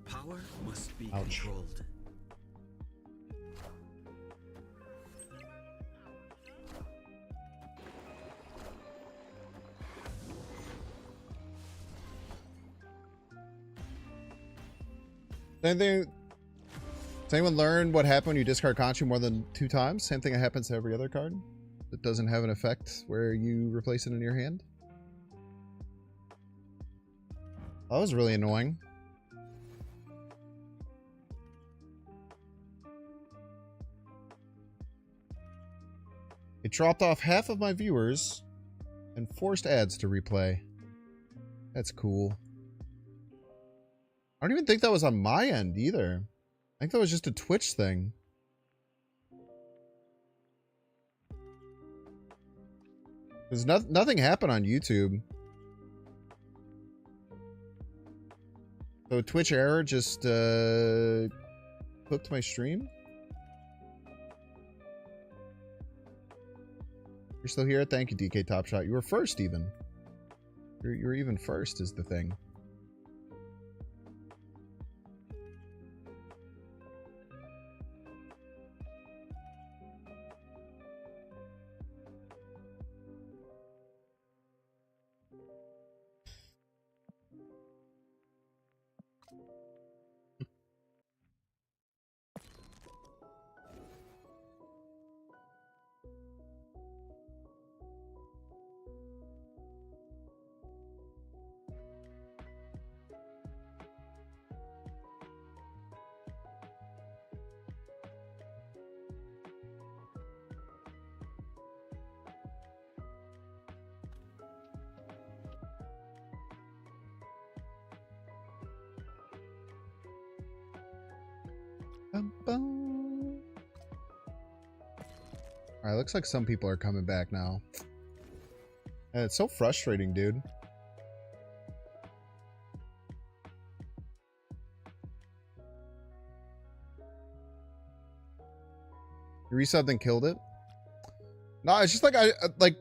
Power must be Ouch. controlled. Does anyone learn what happened when you discard Konchu more than 2 times? Same thing that happens to every other card. That doesn't have an effect where you replace it in your hand. That was really annoying. It dropped off half of my viewers and forced ads to replay. That's cool. I don't even think that was on my end either. I think that was just a Twitch thing. Because nothing happened on YouTube. So Twitch error just clipped my stream. You're still here? Thank you, DK Top Shot. You were first even. You're even first is the thing. Bum, bum. All right, looks like some people are coming back now. And it's so frustrating, dude. You reset and killed it? No, it's just like I like,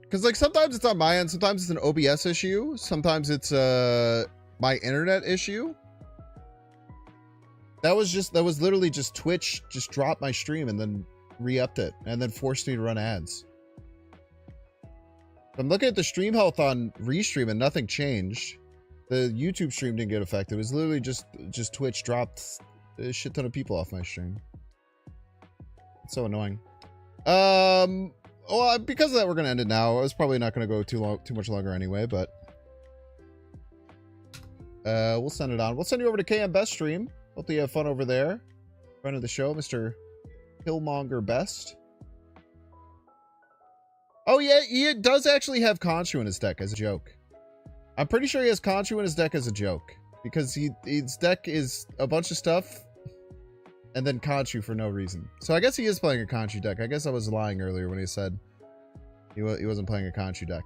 because like sometimes it's on my end, sometimes it's an OBS issue, sometimes it's my internet issue. That was literally just Twitch just dropped my stream and then re-upped it and then forced me to run ads. I'm looking at the stream health on Restream and nothing changed. The YouTube stream didn't get affected. It was literally just Twitch dropped a shit ton of people off my stream. It's so annoying. Well, because of that, we're gonna end it now. I was probably not gonna go too much longer anyway, but we'll send it on. We'll send you over to KM Best stream. Hopefully you have fun over there. Friend of the show, Mr. Killmonger Best. Oh yeah, he does actually have Konchu in his deck as a joke. I'm pretty sure he has Konchu in his deck as a joke because his deck is a bunch of stuff and then Konchu for no reason. So I guess he is playing a Konchu deck. I guess I was lying earlier when he said he wasn't playing a Konchu deck.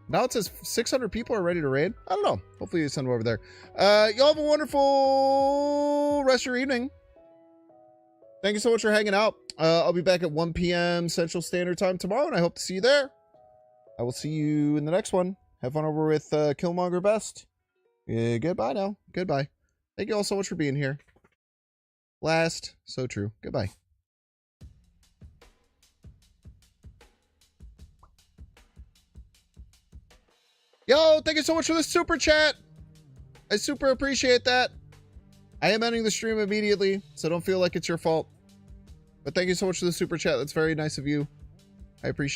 Now it says 600 people are ready to raid. I don't know. Hopefully you send them over there. Y'all have a wonderful rest of your evening. Thank you so much for hanging out. I'll be back at 1 p.m. Central Standard Time tomorrow, and I hope to see you there. I will see you in the next one. Have fun over with Killmonger Best. Goodbye now. Goodbye. Thank you all so much for being here. Last. So true. Goodbye. Yo, thank you so much for the super chat. I super appreciate that. I am ending the stream immediately, so don't feel like it's your fault. But thank you so much for the super chat. That's very nice of you. I appreciate it.